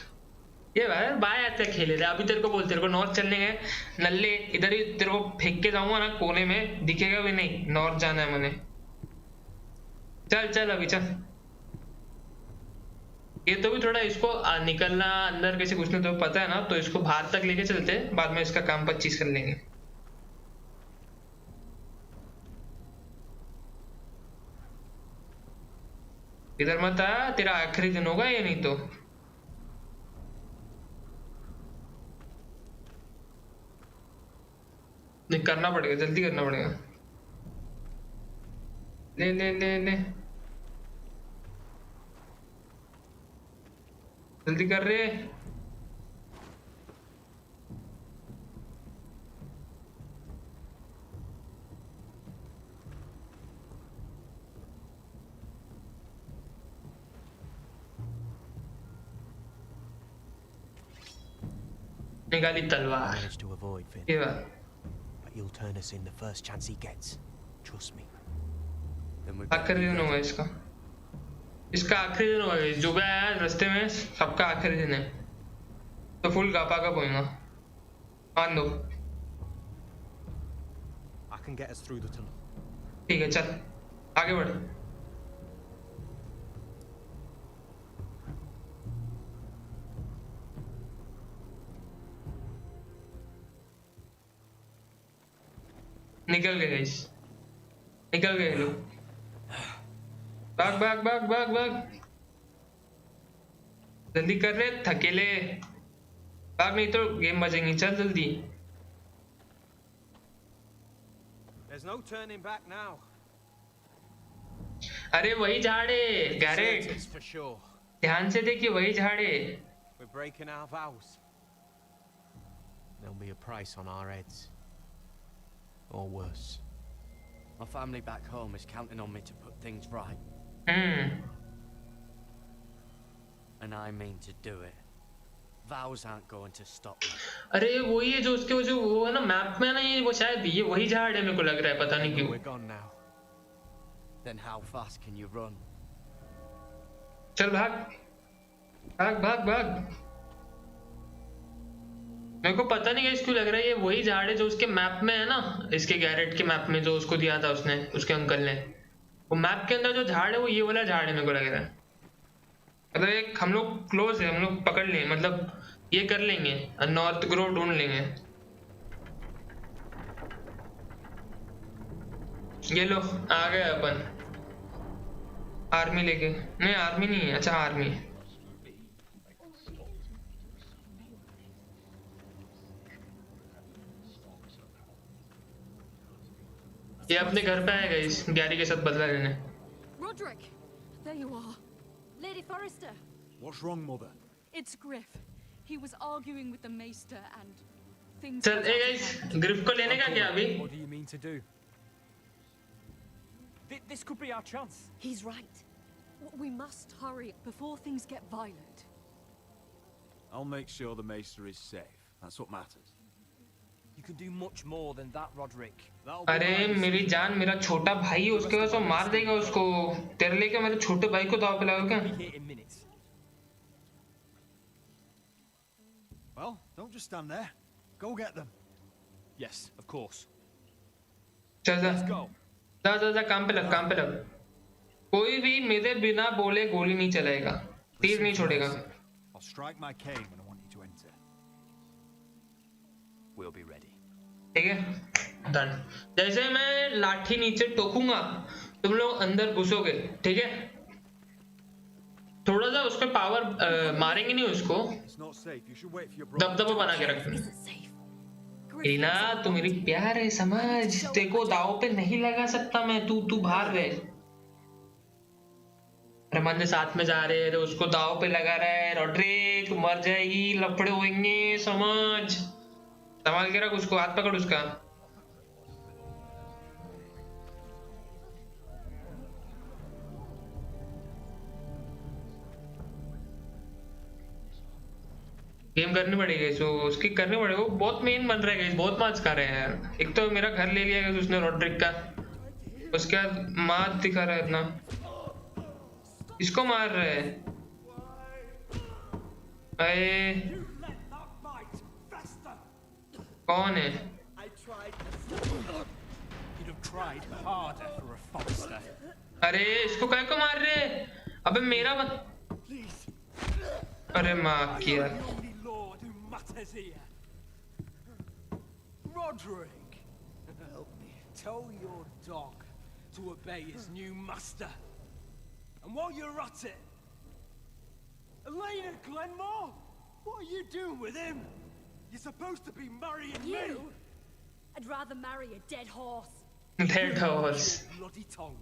ये बार बाय आते खेले थे अभी तेरे को बोल तेरे को नॉर्थ चलने गए नल्ले इधर ही तेरे को फेंक के जाऊंगा ना कोने में दिखेगा भी नहीं. नॉर्थ जाना है मैंने. चल अभी चल. ये तो भी थोड़ा इसको निकलना अंदर कैसे घुसना तो पता है ना तो इसको बाहर तक लेके चलते बाद में इसका काम 25 कर लेंगे. इधर मत आ, तेरा आखिरी दिन होगा ये, नहीं तो नहीं, करना पड़ेगा, जल्दी करना पड़ेगा। ले ले ले ले, जल्दी कर रहे। निकाली तलवार। Managed to avoid Finn. ये बात। But he'll turn us in the first chance he gets. Trust me. आखिरी दिन होगा इसका, इसका आखिरी दिन होगा। जो भी आया रास्ते में सबका आखिरी दिन है, तो फुल गापा का पोएगा। मान दो। I can get us through the tunnel. ठीक है, चल आगे बढ़। निकल गए गाइस, निकल गए लोग। भाग भाग भाग भाग भाग, जल्दी कर रहे, थकेले भाग, नहीं तो गेम बजेंगी। चल जल्दी। There's no turning back now. अरे वही झाड़ है गैरेट, It's for sure. ध्यान से देखिए, वही झाड़ है। We're breaking our vows. There'll be a price on our heads. Or worse. My family back home is counting on me to put things right. And I mean to do it. Vows aren't going to stop me. अरे वही है जो उसके जो वो है ना map में ना, ये वो शायद ये वही झाड़ है, मेरे को लग रहा है, पता नहीं क्यों। We're gone now. Then how fast can you run? चल भाग भाग भाग भाग। मेरे को पता नहीं कैसे क्यों लग रहा है ये वही झाड़ है जो उसके मैप में है ना, इसके गैरेट के मैप में जो उसको दिया था उसने, उसके अंकल ने। वो मैप के अंदर जो झाड़ है वो ये वाला झाड़ है, मेरे को लग रहा है। मतलब एक हम लोग क्लोज है, हम लोग पकड़ लेंगे, मतलब ये कर लेंगे, नॉर्थ ग्रोव ढूंढ लेंगे। ये लो आ गए अपन, आर्मी लेके। नहीं आर्मी नहीं है, अच्छा आर्मी। ये अपने घर पे आएगा इस गैरी के साथ बदला लेने। Roderick, there you are. Lady Forrester. What's wrong, Mother? It's Griff. He was arguing with the maester and things. चल ए गाइस, ग्रिफ को लेने का क्या अभी? What do you mean to do? This could be our chance. He's right. We must hurry before things get violent. I'll make sure the Maester is safe. That's what matters. You can do much more than that, Roderick. अरे मेरी जान, मेरा छोटा भाई है, उसके वजह से मार देगा उसको। तेरे लेके मेरे छोटे भाई को दाव पे लगाओ क्या? Well, don't just stand there. Go get them. Yes, of course. चल जा जा जा जा, काम पे लग, काम पे लग। कोई भी मेरे बिना बोले गोली नहीं चलाएगा, तीर नहीं छोड़ेगा। I'll strike my cane when I want you to enter. We'll be ready. ठीक है, डन। जैसे मैं लाठी नीचे टोकूंगा, तुम लोग अंदर घुसोगे, ठीक है? थोड़ा सा उसके पावर मारेंगे नहीं उसको, दबदबा बना के रखना। रीना तू मेरी प्यार है, समझ, तेको दाव पे नहीं लगा सकता मैं, तू बाहर रहे। रमन साथ में जा रहे हैं, उसको दाव पे लगा रहा है। रॉड्रिक मर जाएगी, लफड़े होंगे, समझ, संभाल के रख उसको, हाथ पकड़ उसका। गेम करनी पड़ेगी इसको, उसकी करनी पड़ेगी, वो बहुत मेन बन रहा है, बहुत मार्क्स खा रहे हैं यार। एक तो मेरा घर ले लिया उसने रॉड्रिक का, उसके बाद मार दिखा रहा है इतना, इसको मार रहे हैं। अरे कौन है? अरे इसको काय को मार रहे हैं? अबे मेरा अरे माँ किया। Roderick, help me. Tell your dog to obey his new master. And while you're at it, Elena Glenmore, what are you doing with him? You're supposed to be marrying me. I'd rather marry a dead horse. Dead horse. Your bloody tongue,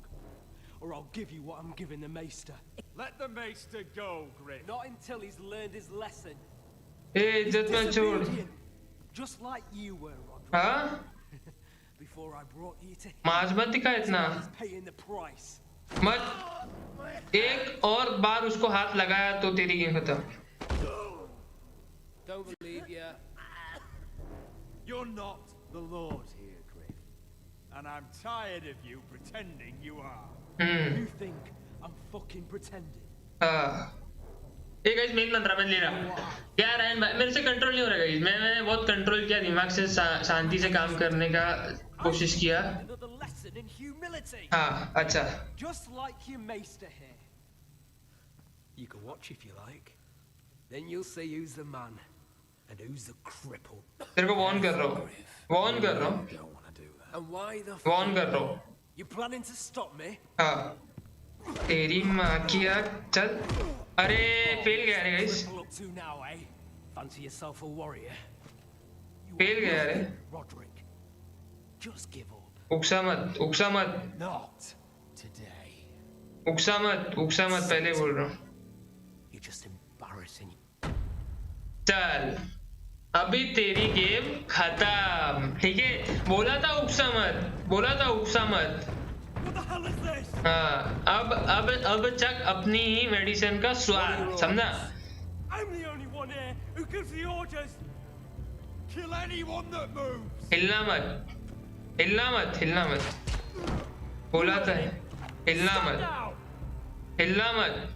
or I'll give you what I'm giving the Maester. Let the Maester go, Griff. Not until he's learned his lesson. Hey, He's इज्जत मत छोड़. disobedient, just like you were, Roderick. हाँ? Before I brought you to him, माज मत दिखा इतना. he's paying the price. मत एक और बार उसको हाथ लगाया तो तेरी गेम खत्म. Don't believe ya. You're not the Lord here, Griff. And I'm tired of you pretending you are. You think I'm fucking pretending? ये गाइस मेन मंत्रा में ले रहा क्या रायन भाई मेरे से कंट्रोल नहीं हो रहा गाइस मैंने बहुत कंट्रोल किया दिमाग से शांति से काम करने का कोशिश किया हाँ अच्छा Just like your Maester here. You can watch if you like. Then you'll see who's the man and who's the cripple. तेरे को वॉर्न कर रहा हूँ वॉर्न कर रहा हूँ And why the वॉर्न कर रहा हूँ You planning to stop me? हाँ तेरी माँ की आग चल अरे फेल गया रे guys Up to now, eh? Fancy yourself a warrior? Fail गया रे Roderick, just give up. उकसा मत उकसा मत Not today. उकसा मत पहले बोल रहा हूँ You're just embarrassing. चल अभी तेरी गेम खत्म ठीक है बोला था उकसा मत हाँ अब चक अपनी ही मेडिसिन का स्वाद समझा I'm the only one here who gives the orders. Kill anyone that moves. हिलना मत बोला था हिलना मत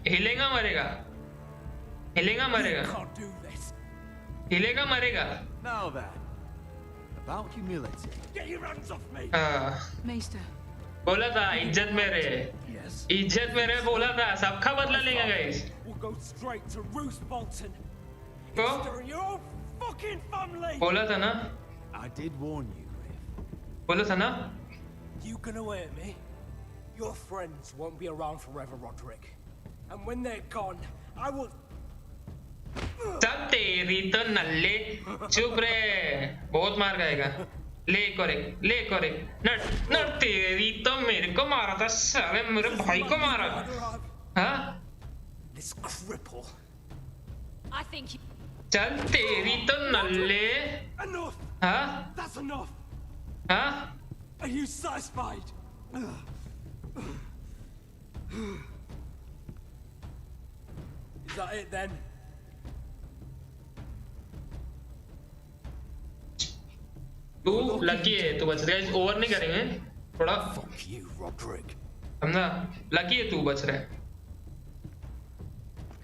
हिलेगा मरेगा Now then, about humility. Get your hands off me. Maester. बोला था इज्जत में रहे बोला था सबका बदला लेगा guys We'll go straight to Roose Bolton. को Destroy your own fucking family. बोला था ना I did warn you, Griff. बोला था ना You gonna hurt me? Your friends won't be around forever, Roderick. And when they're gone, I will. सब तेरी तो नल्ले चुप रे बहुत मार खाएगा ले करेक्ट नट तेरी तो मेरे को मारा था साले मेरे भाई को मारा हाँ This cripple. I think you... चल तेरी तो नल्ले Enough. हाँ That's enough. हाँ Are you satisfied? Is that it then? तू लकी है तू बच रहा है ओवर नहीं करेंगे थोड़ा Fuck you, Roderick. समझा लकी है तू बच रहा है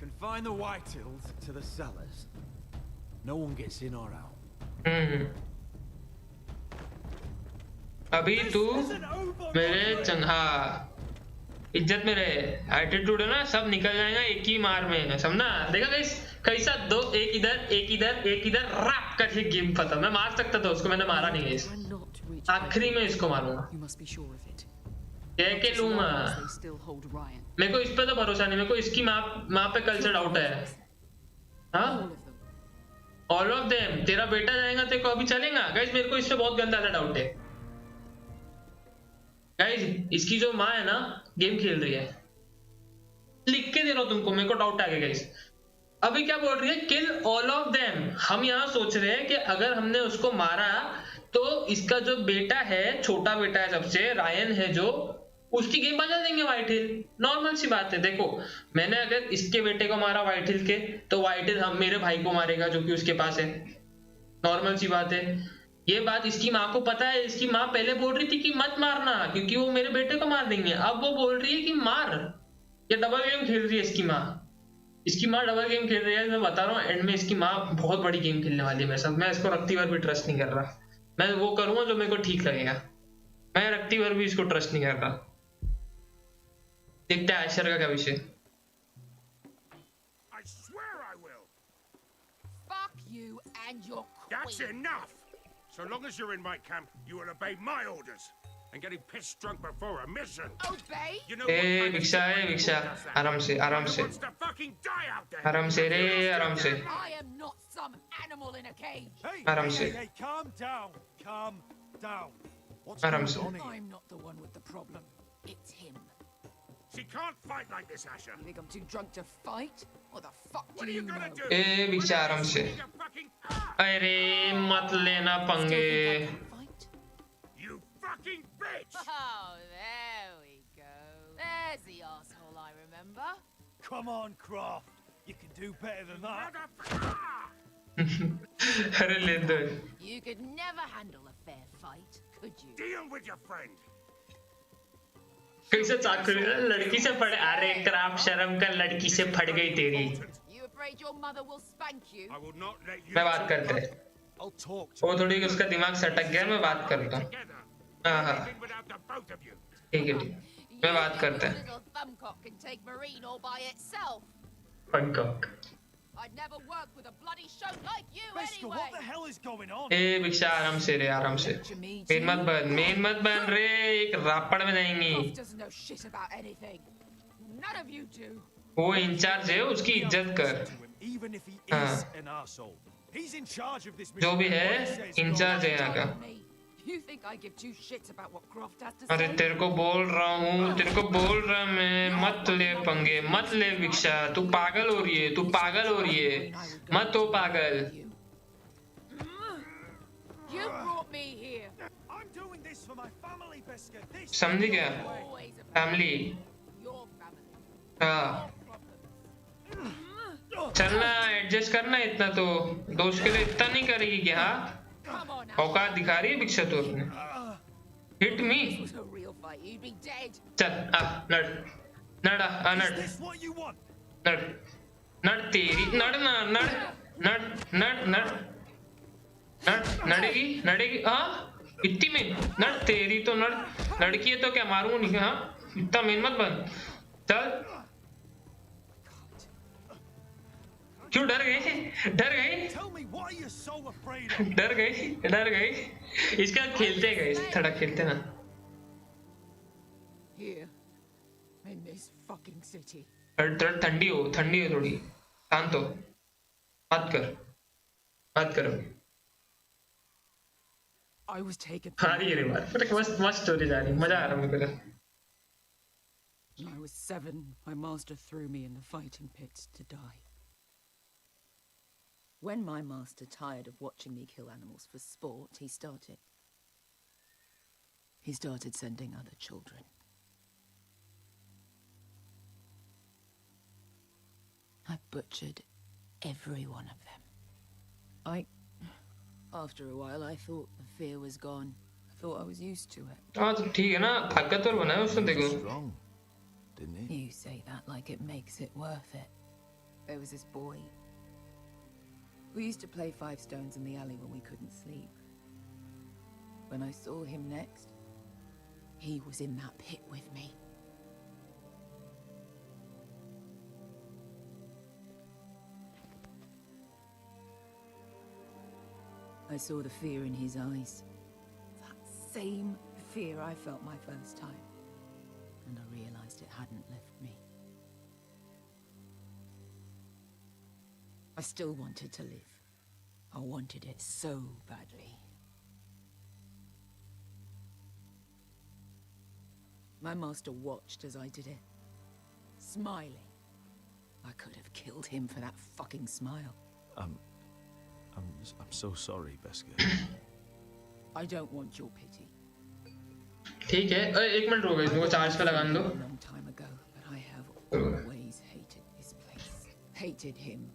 Confine the Whitehills to the cellars. No one gets in or out. अभी तू मेरे चंगा इज्जत में रहे एटीट्यूड है ना सब निकल जाएगा एक ही मार में समझना देखा कैसा दो एक इधर रैप करके गेम खत्म मैं मार सकता था उसको मैंने मारा नहीं है आखिरी में इसको मारूंगा कह के लूंगा मेरे को इस पे तो भरोसा नहीं मेरे को इसकी माँ पे कल से डाउट है हाँ ऑल ऑफ देम तेरा बेटा जाएगा तेरे को अभी चलेगा गाइस मेरे को इस पे बहुत गंदा डाउट है गाइस इसकी जो माँ है ना गेम खेल रही है लिख के दे रहा हूं तुमको मेरे को डाउट आ गया गाइस अभी क्या बोल रही है किल ऑल ऑफ देम हम यहाँ सोच रहे हैं कि अगर हमने उसको मारा तो इसका जो बेटा है छोटा बेटा है सबसे रायन है जो उसकी गेम बजा देंगे व्हाइट हिल नॉर्मल सी बात है देखो मैंने अगर इसके बेटे को मारा व्हाइट हिल के तो व्हाइट हिल हम मेरे भाई को मारेगा जो कि उसके पास है नॉर्मल सी बात है ये बात इसकी माँ को पता है इसकी माँ पहले बोल रही थी कि मत मारना क्योंकि वो मेरे बेटे को मार देंगे अब वो बोल रही है कि मार ये डबल गेम खेल रही है इसकी माँ डबल गेम खेल रही है मैं बता रहा हूँ एंड में इसकी माँ बहुत बड़ी गेम खेलने वाली है मेरे साथ मैं इसको रखती बार भी ट्रस्ट नहीं कर रहा मैं वो करूंगा जो मेरे को ठीक लगेगा मैं रखती बार भी इसको ट्रस्ट नहीं कर रहा देखते हैं आयशर का क्या विषय I swear I will. Fuck you and your queen. That's enough. So long as you're in my camp, you will obey my orders. and getting pissed drunk before a mission. Obey? You know ए भिक्षा आराम से wants to fucking die out there. आराम से रे आराम से I am not some animal in a cage. Hey, आराम से hey, calm down. Calm down. What's आराम going से on here? I'm not the one with the problem. It's him. She can't fight like this, Asha. You think I'm too drunk to fight? What the fuck What do are you you gonna know? do? ए भिक्षा आराम से अरे मत लेना पंगे You fucking bitch! Oh, there we go. There's the asshole I remember. Come on, Croft. You can do better than that. अरे ले दो You could never handle a fair fight, could you? Deal with your friend. कैसे चाकू लड़की से फट अरे craft शर्म कर लड़की से फट गई तेरी You afraid your mother will spank you? I will not let you. मैं बात करते हैं I'll talk to वो थोड़ी उसका दिमाग सटक गया मैं बात करता हूँ हाँ हाँ without the both of you. ठीक है ठीक मैं बात करते हैं Little thumbcock can take Marine all by itself. पंकॉक I'd never work with a bloody show like you Beska, anyway. what the hell is going on? ए भिक्षा आराम से रे आराम से मेन मत बन रे एक रापड़ में जाएंगी Croft doesn't know shit about anything. None of you do. वो इंचार्ज है उसकी इज्जत कर Even if he हाँ is an asshole. He's in charge of this जो mission. भी है इंचार्ज है यहाँ का You think I give two shits about what Croft has to अरे say? तेरे को बोल रहा हूँ तेरे को बोल रहा मैं मत ले पंगे मत ले भिक्षा तू पागल हो रही है तू पागल हो रही है मत हो पागल You brought me here. I'm doing this for my family, Beska. This समझी क्या फैमिली हाँ चलना एडजस्ट करना इतना तो दोस्त के लिए इतना नहीं करेगी क्या हाँ औकात दिखा रही है भिक्षा तो अपने hit me A real fight, you'd be dead. चल आ नड़ नड़ आ नड़ नड़ नड़ तेरी नड़ ना नड़ नड़ नड़ नड़ नड़ नड़ेगी नड़ेगी हाँ इतनी में नड़ तेरी तो नड़ लड़की है तो क्या मारूं नहीं हाँ इतना मेन मत बन चल क्यों डर गई डर गई Tell me, what are you so afraid of? डर गई इसका खेलते गए थोड़ा खेलते ना Here. In this fucking city. ठंडी हो थोड़ी शांत हो बात कर I was taken. हाँ ये रे बात मस्त स्टोरी जा रही मजा आ रहा मुझे तो When I was 7, my master threw me in the fighting pits to die. When my master tired of watching me kill animals for sport, he started sending other children. I butchered every one of them. After a while, I thought the fear was gone. I thought I was used to it. हाँ तो ठीक है ना ताकतवर बनाया उसने देखो Strong, didn't he? You say that like it makes it worth it. There was this boy. We used to play 5 stones in the alley when we couldn't sleep. When I saw him next, he was in that pit with me. I saw the fear in his eyes. That same fear I felt my first time. And I realized it hadn't left me. I still wanted to live. I wanted it so badly. My master watched as I did it, smiling. I could have killed him for that fucking smile. I'm so sorry, Beska. I don't want your pity. ठीक है एक minute रुको इसको charge पे लगाने दो A long time ago, but I have always hated this place. Hated him.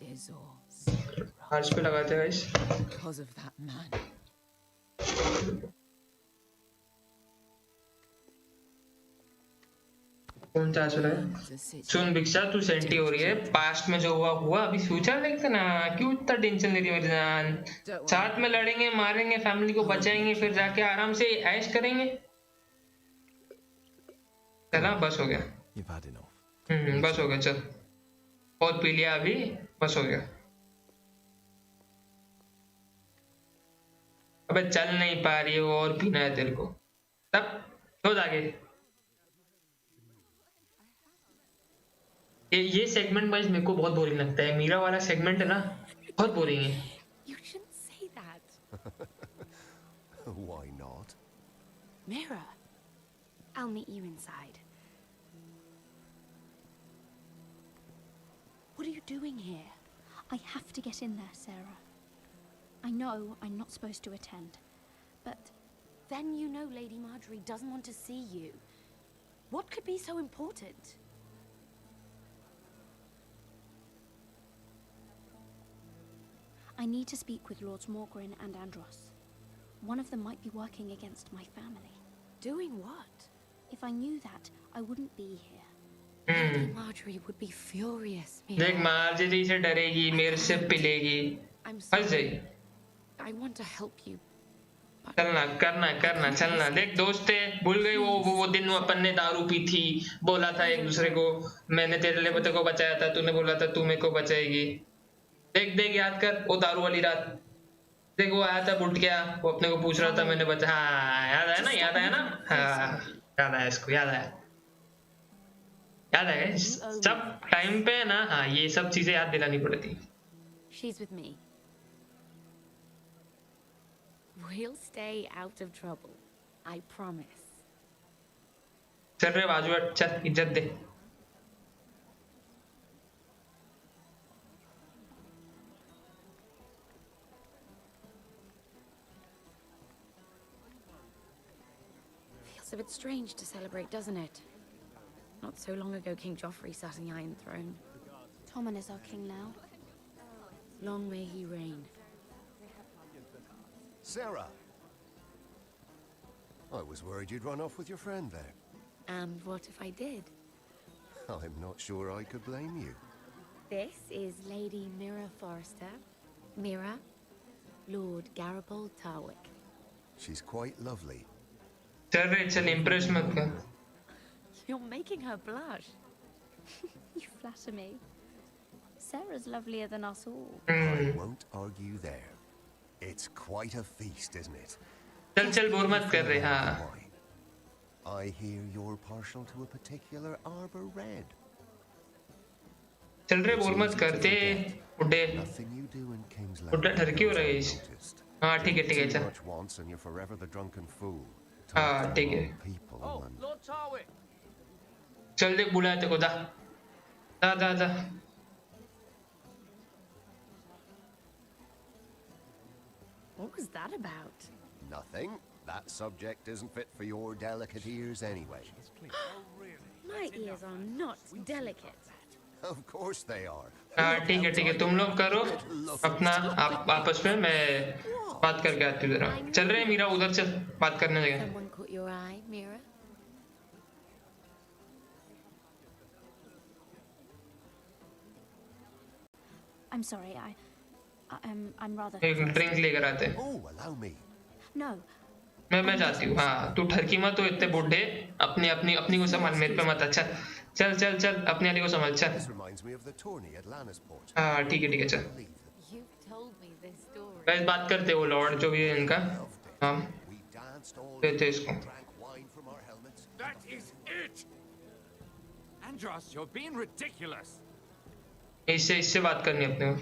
Charge पे लगाते हैं guys Because of that man. कौन चार्ज पे लगा सुन भिक्षा तू सेंटी हो रही है पास्ट में जो हुआ अभी फ्यूचर देखते ना क्यों इतना टेंशन ले रही है मेरी जान साथ में लड़ेंगे मारेंगे फैमिली को बचाएंगे फिर जाके आराम से ऐश करेंगे चला बस हो गया You've had enough. बस हो गया चल बहुत पी लिया अभी बस हो गया अबे चल नहीं पा रही हो और पीना है तेरे को, तब छोड़ आगे। ये सेगमेंट वाइज मेरे को बहुत बोरिंग लगता है, मीरा वाला सेगमेंट है ना, बहुत बोरिंग है। You shouldn't say that. Why not? Mira, I'll meet you inside. What are you doing here? I have to get in there, Sarah. I know I'm not supposed to attend, but Then you know Lady Marjorie doesn't want to see you. What could be so important? I need to speak with Lords Morgren and Andros. One of them might be working against my family. Doing what? If I knew that, I wouldn't be here. Lady Marjorie would be furious. देख Marjorie से डरेगी, मेरे से पिलेगी, फंस जाएगी। I want to help you. चलना करना करना चलना। देख दोस्त है, भूल गई वो दिन अपन ने दारू पी थी, बोला था एक दूसरे को, मैंने तेरे लिए तेरे को बचाया था, तूने बोला था तू मेरे को बचाएगी। देख देख याद कर वो दारू वाली रात, देख वो आया था बुट गया, वो अपने को पूछ रहा था, मैंने बचा, हाँ याद है ना, याद है ना, हाँ याद है, इसको याद है, याद है, सब टाइम पे है ना, हाँ ये सब चीजें याद दिलानी पड़ती। She's with me. We'll stay out of trouble. I promise. चल रे बाजू हट, चल इज्जत दे। Feels a bit strange to celebrate, doesn't it? Not so long ago, King Joffrey sat on the Iron Throne. Tommen is our king now. Long may he reign. Sarah! I was worried you'd run off with your friend there. And what if I did? I'm not sure I could blame you. This is Lady Mira Forrester. Mira, Lord Garibaldi Tarwick. She's quite lovely. चल रे चल, impress मत कर। You're making her blush. You flatter me. Sarah's lovelier than us all. I won't argue there. It's quite a feast, isn't it? चल चल bore मत कर रहे, हाँ। I hear you're partial to a particular arbor red. चल रहे bore मत करते, बुड्ढे, बुड्ढा ठरकी हो रहा है इस। हाँ ठीक है चल। Once and you're forever the drunken fool. हाँ ठीक है। Oh, Lord Tarwick. चल देख बुलाया तेरे को, जा जा जा जा। What was that about? Nothing. That subject isn't fit for your delicate ears anyway. My ears are not delicate. Of course they are. हाँ ठीक है, तुम लोग करो अपना आपस में, मैं बात करके आती हूँ जरा। चल रहे मीरा, उधर चल, बात करने लगे। Someone caught your eye, Mira? I'm sorry, I'm rather. एक ड्रिंक लेकर आते हैं। Oh, allow me. No. मैं जाती हूँ, हाँ तू ठरकी मत, तो इतने बुड्ढे, अपनी अपनी अपनी को संभाल, मेरे पे मत। अच्छा चल चल चल, अपने वाली को संभाल, चल। हाँ ठीक है चल। बस बात करते वो लॉर्ड जो भी है इनका, हाँ देते इसको। That is it. Andros, you're being ridiculous. इससे बात करनी अपने को।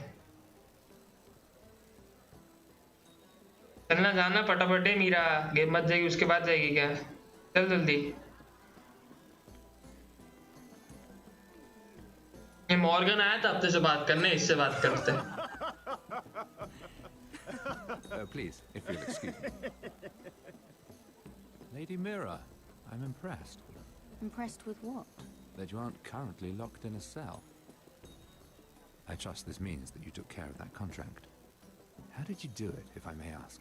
चलना जाना फटाफट है मीरा, गेम मत जाएगी, उसके बाद जाएगी क्या? चल जल्दी। ये मॉर्गन आया था अब से बात करने, इससे बात करते हैं। Please, if you'll excuse me. Lady Mira, I'm impressed. Impressed with what? That you aren't currently locked in a cell. I trust this means that you took care of that contract. How did you do it, if I may ask?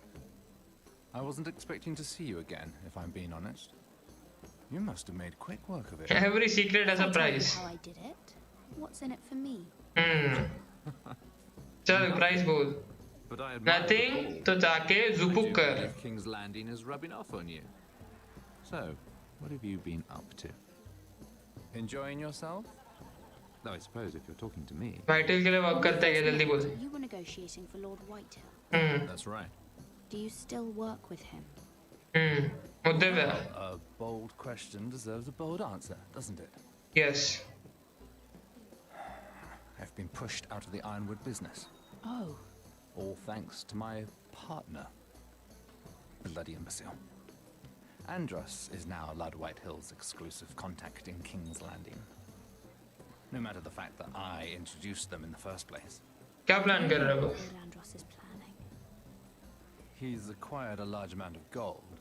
I wasn't expecting to see you again, if I'm being honest. You must have made quick work of it. Every secret has a price. How I did it? What's in it for me? चल price बोल। But I Nothing, तो जाके ज़ुपुक कर। King's Landing is rubbing off on you. So, what have you been up to? Enjoying yourself? Though I suppose if you're talking to me. Vital के लिए work करता है क्या? जल्दी बोल। You were negotiating for Lord Whitehill. That's right. Do you still work with him? मुद्दे पे A bold question deserves a bold answer, doesn't it? Yes. I've been pushed out of the ironwood business. Oh. All thanks to my partner. Bloody imbecile. Andros is now Lud Whitehill's exclusive contact in King's Landing. No matter the fact that I introduced them in the first place. क्या plan कर रहे हो? What Andros is planning. He's acquired a large amount of gold,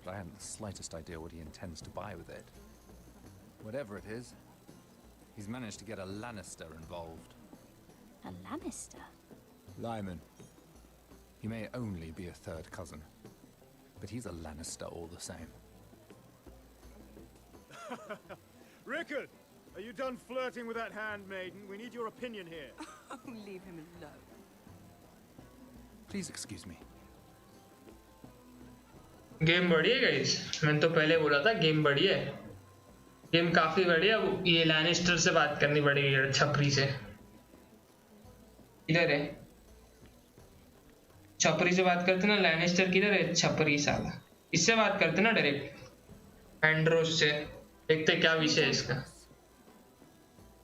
but I haven't the slightest idea what he intends to buy with it. Whatever it is, he's managed to get a Lannister involved. A Lannister? Lyman. He may only be a third cousin, but he's a Lannister all the same. Rickard, are you done flirting with that handmaiden? We need your opinion here. Oh, leave him alone. Please excuse me. Game बढ़िया guys, मैंने तो पहले बोला था game बढ़िया है, game काफी बढ़िया। ये लैनिस्टर से बात करनी पड़ेगी छपरी से। किधर है छपरी से बात करते ना, लैनिस्टर किधर है छपरी साला, इससे बात करते ना डायरेक्ट एंड्रोस से, देखते क्या विषय है इसका।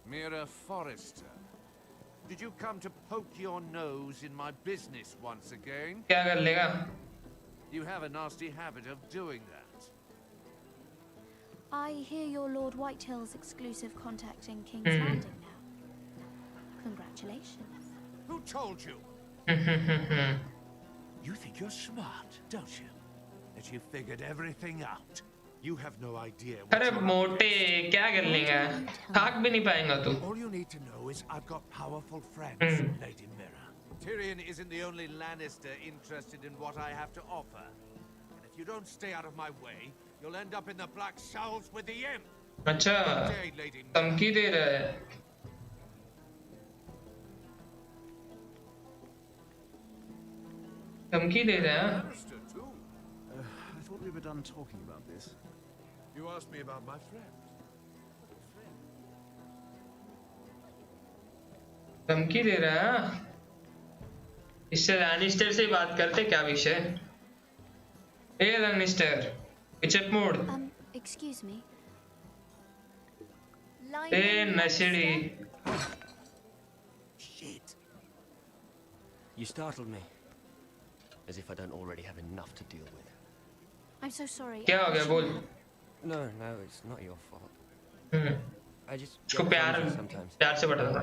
Mira Forrester, did you come to poke your nose in my business once again? क्या कर लेगा? You have a nasty habit of doing that. I hear you're Lord Whitehill's exclusive contact in King's Landing now. Congratulations. Who told you? You think you're smart, don't you? That you figured everything out. You have no idea what अरे मोटे क्या कर लेगा, खाक भी नहीं पाएगा तू। All you need to know is I've got powerful friends, Lady Mira. Tyrion isn't the only Lannister interested in what I have to offer. And if you don't stay out of my way, you'll end up in the Black Showls with the Imp. अच्छा, धमकी दे रहा है। धमकी दे रहा है। I thought we were done talking about this. You asked me about my friend. धमकी दे रहा है। इससे लैनिस्टर से बात करते, क्या विषय? ए लैनिस्टर, पिचअप मोड। Excuse me. ए नशेड़ी। Shit. You startled me. As if I don't already have enough to deal with. I'm so sorry. क्या हो गया बोल? No, it's not your fault. I just इसको get प्यार clumsy sometimes. प्यार से बता दो।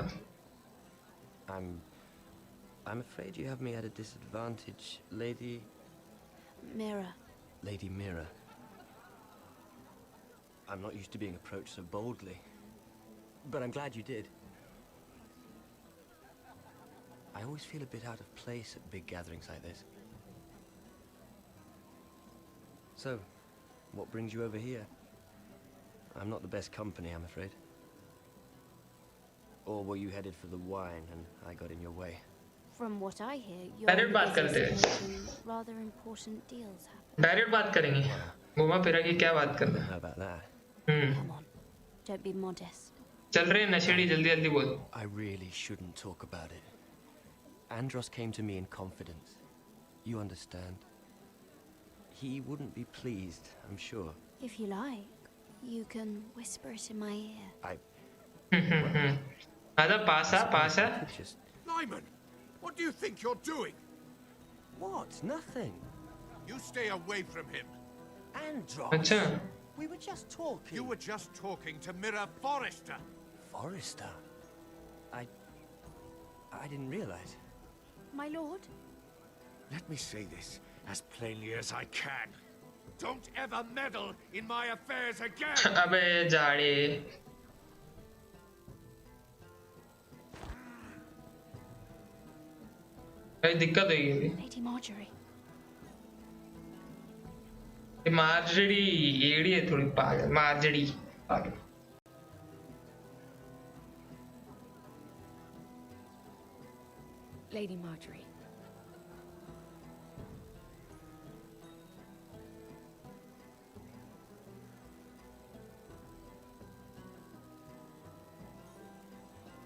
I'm afraid you have me at a disadvantage, Lady Mira. Lady Mira. I'm not used to being approached so boldly, but I'm glad you did. I always feel a bit out of place at big gatherings like this. So, what brings you over here? I'm not the best company, I'm afraid. Or were you headed for the wine and I got in your way? From what I hear, direct बात करते हैं। rather important deals happen. Direct बात करेंगे। घुमा फिरा के क्या बात करना? How about that? Come on, don't be modest. चल रहे हैं नशेड़ी, जल्दी जल्दी बोल। I really shouldn't talk about it. Andros came to me in confidence. You understand? He wouldn't be pleased, I'm sure. If you like, you can whisper it in my ear. आधा पासा पासा। Lyman, what do you think you're doing? What? Nothing. You stay away from him. Andros. अच्छा। We were just talking. You were just talking to Mira Forrester. Forrester? I didn't realize. My lord? Let me say this as plainly as I can. Don't ever meddle in my affairs again. अबे जाड़े। भाई दिक्कत होगी। Lady Marjorie. Marjorie एड़ी है थोड़ी पागल, Marjorie पागल। Lady Marjorie.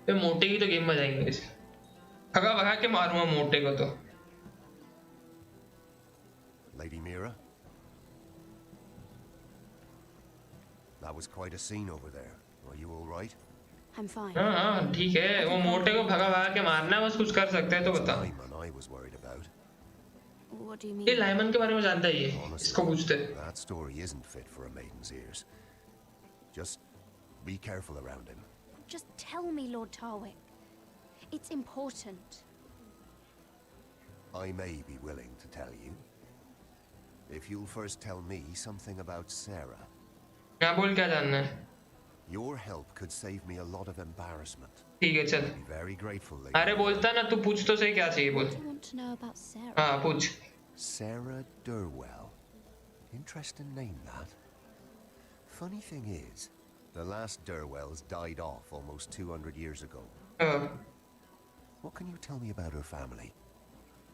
ये मोटे की तो गेम बजाएंगे इसे। भगा भगा के मारूंगा मोटे को तो। That was quite a scene over there. Are you all right? I'm fine. हाँ ठीक है, वो मोटे को भगा के मारना है, बस कुछ कर सकते हैं तो बता. Lyman I was worried about. What do you mean? ये लाइमन के बारे में जानता है ये. इसको पूछते. That story isn't fit for a maiden's ears. Just be careful around him. Just tell me, Lord Tarwick. It's important. I may be willing to tell you. If you'll first tell me something about Sarah. क्या बोल क्या जानना है? Your help could save me a lot of embarrassment. ठीक है चल. I'd be very grateful. अरे बोलता ना, तू पूछ तो सही क्या चाहिए बोल. I want to know about Sarah. हाँ पूछ. Sarah Durwell. Interesting name that. Funny thing is, the last Durwells died off almost 200 years ago. What can you tell me about her family?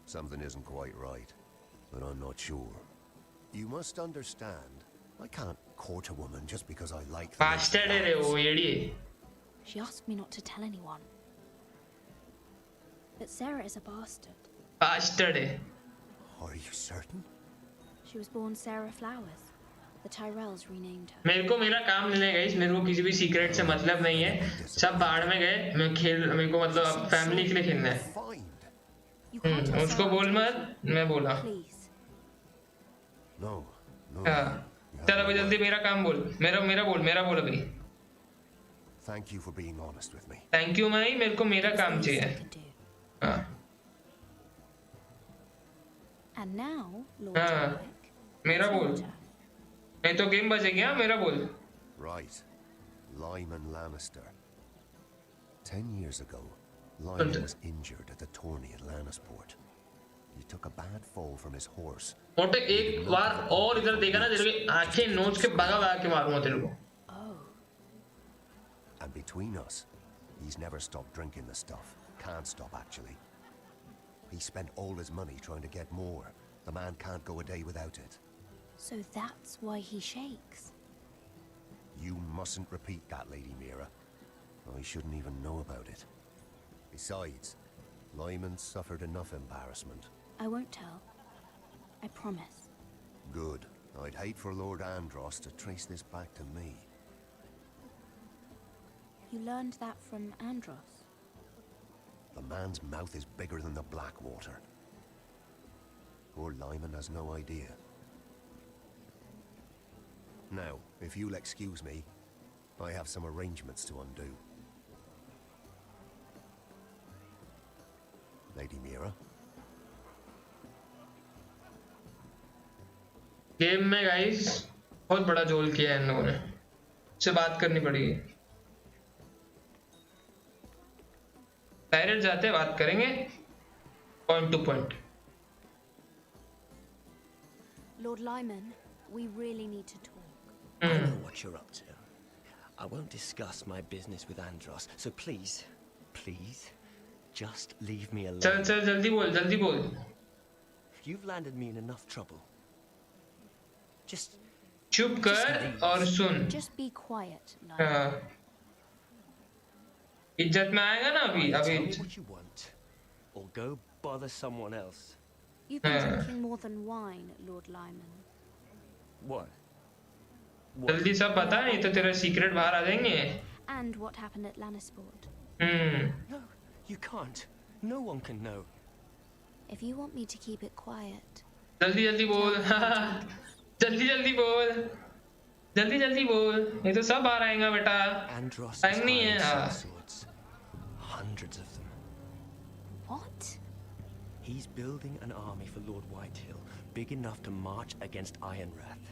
Something isn't quite right, but I'm not sure. You must understand, I can't court a woman just because I like them. Bastard है रे वो येड़ी. She asked me not to tell anyone. But Sarah is a bastard. Bastard है. Are you certain? She was born Sarah Flowers. The Tyrells renamed her. मेरे को मेरा काम मिलेगा इस, मेरे को किसी भी सीक्रेट से मतलब नहीं है. सब बाहर में गए, मेरे को मतलब फैमिली के लिए खेलना है. उसको बोल मत, मैं बोला. No. हाँ. चल अभी जल्दी मेरा काम बोल. मेरा बोल अभी. Thank you for being honest with me. Thank you माई, मेरे को मेरा काम चाहिए. हाँ. And now, Lord हाँ. मेरा बोल. नहीं तो गेम बजेगी. हाँ मेरा बोल. Right. Lyman Lannister. 10 years ago, Lyman was injured at the tourney at Lannisport. He took a bad fall from his horse. मोटे एक बार और इधर देखा ना, तेरे को आंखें नोच के भगा के मारूंगा तेरे को. And between us, he's never stopped drinking the stuff. Can't stop, actually. He spent all his money trying to get more. The man can't go a day without it. So that's why he shakes. You mustn't repeat that, Lady Mira. I shouldn't even know about it. Besides, Lyman suffered enough embarrassment. I won't tell. I promise. Good. I'd hate for Lord Andros to trace this back to me. You learned that from Andros? The man's mouth is bigger than the Blackwater. Poor Lyman has no idea. Now, if you'll excuse me, I have some arrangements to undo. Lady Mira? Game में guys बहुत बड़ा जोल किया है इन लोगों ने. से बात करनी पड़ेगी. डायरेक्ट जाते बात करेंगे point two point. Lord Lyman, we really need to talk. I know what you're up to. I won't discuss my business with Andros, so please, just leave me alone. चल जल्दी बोल. You've landed me in enough trouble. Just चुप कर और सुन. Just be quiet, Lyman. इज्जत में आएगा ना अभी. Tell me what you want, or go bother someone else. You've been drinking more than wine, Lord Lyman. What? जल्दी सब बता, नहीं तो तेरा सीक्रेट बाहर आ जाएंगे. And what happened at Lannisport? No, you can't. No one can know. If you want me to keep it quiet. जल्दी बोल. जल्दी बोल. जल्दी बोल. नहीं तो सब बाहर आएगा बेटा. Andros टाइम नहीं है. swords. Hundreds of them. What? He's building an army for Lord Whitehill, big enough to march against Ironrath.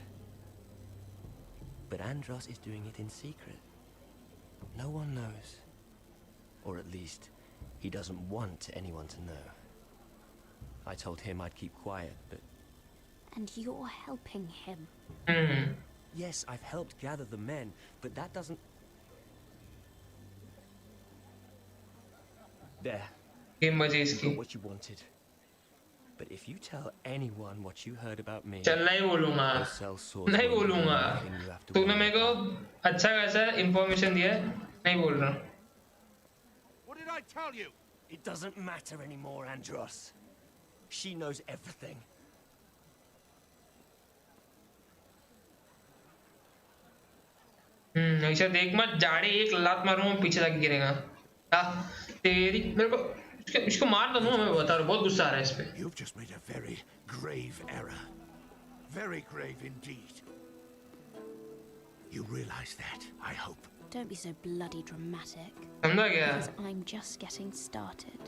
But Andros is doing it in secret. No one knows. Or at least, he doesn't want anyone to know. I told him I'd keep quiet, but... And you're helping him. Yes, I've helped gather the men, but that doesn't... There. You got what you wanted. But if you tell anyone what you heard about me... चल नहीं बोलूँगा. तूने मेरे को अच्छा खासा information दिया है. नहीं बोल रहा. What did I tell you? It doesn't matter anymore, Andros. She knows everything. ऐसा देख मत, जाड़े एक लात मारूंगा पीछे जाके गिरेगा। तेरी मेरे को इसको मार दो, मैं बता रहा हूँ, बहुत गुस्सा आ रहा है इस पे। You've just made a very grave error. Very grave indeed. You realize that, I hope. Don't be so bloody dramatic. समझा क्या? Because I'm just getting started.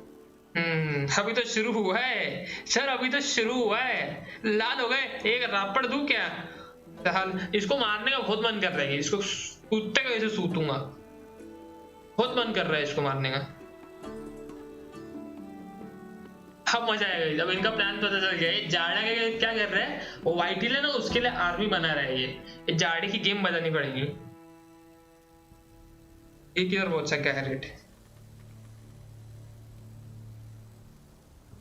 अभी तो शुरू हुआ है सर, अभी तो शुरू हुआ है। लाल हो गए, एक रापड़ दूं क्या? हाल इसको मारने का बहुत मन कर रहा है, इसको सूतते कैसे सूतूंगा, बहुत मन कर रहा है इसको मारने का। अब मजा आएगा जब इनका प्लान पता चल गया। ये जाड़ा के क्या कर रहा है, वो वाइट हिल है ना, उसके लिए आर्मी बना रहा है। ये जाड़े की गेम बजानी पड़ेगी। एक इधर बहुत सा carat.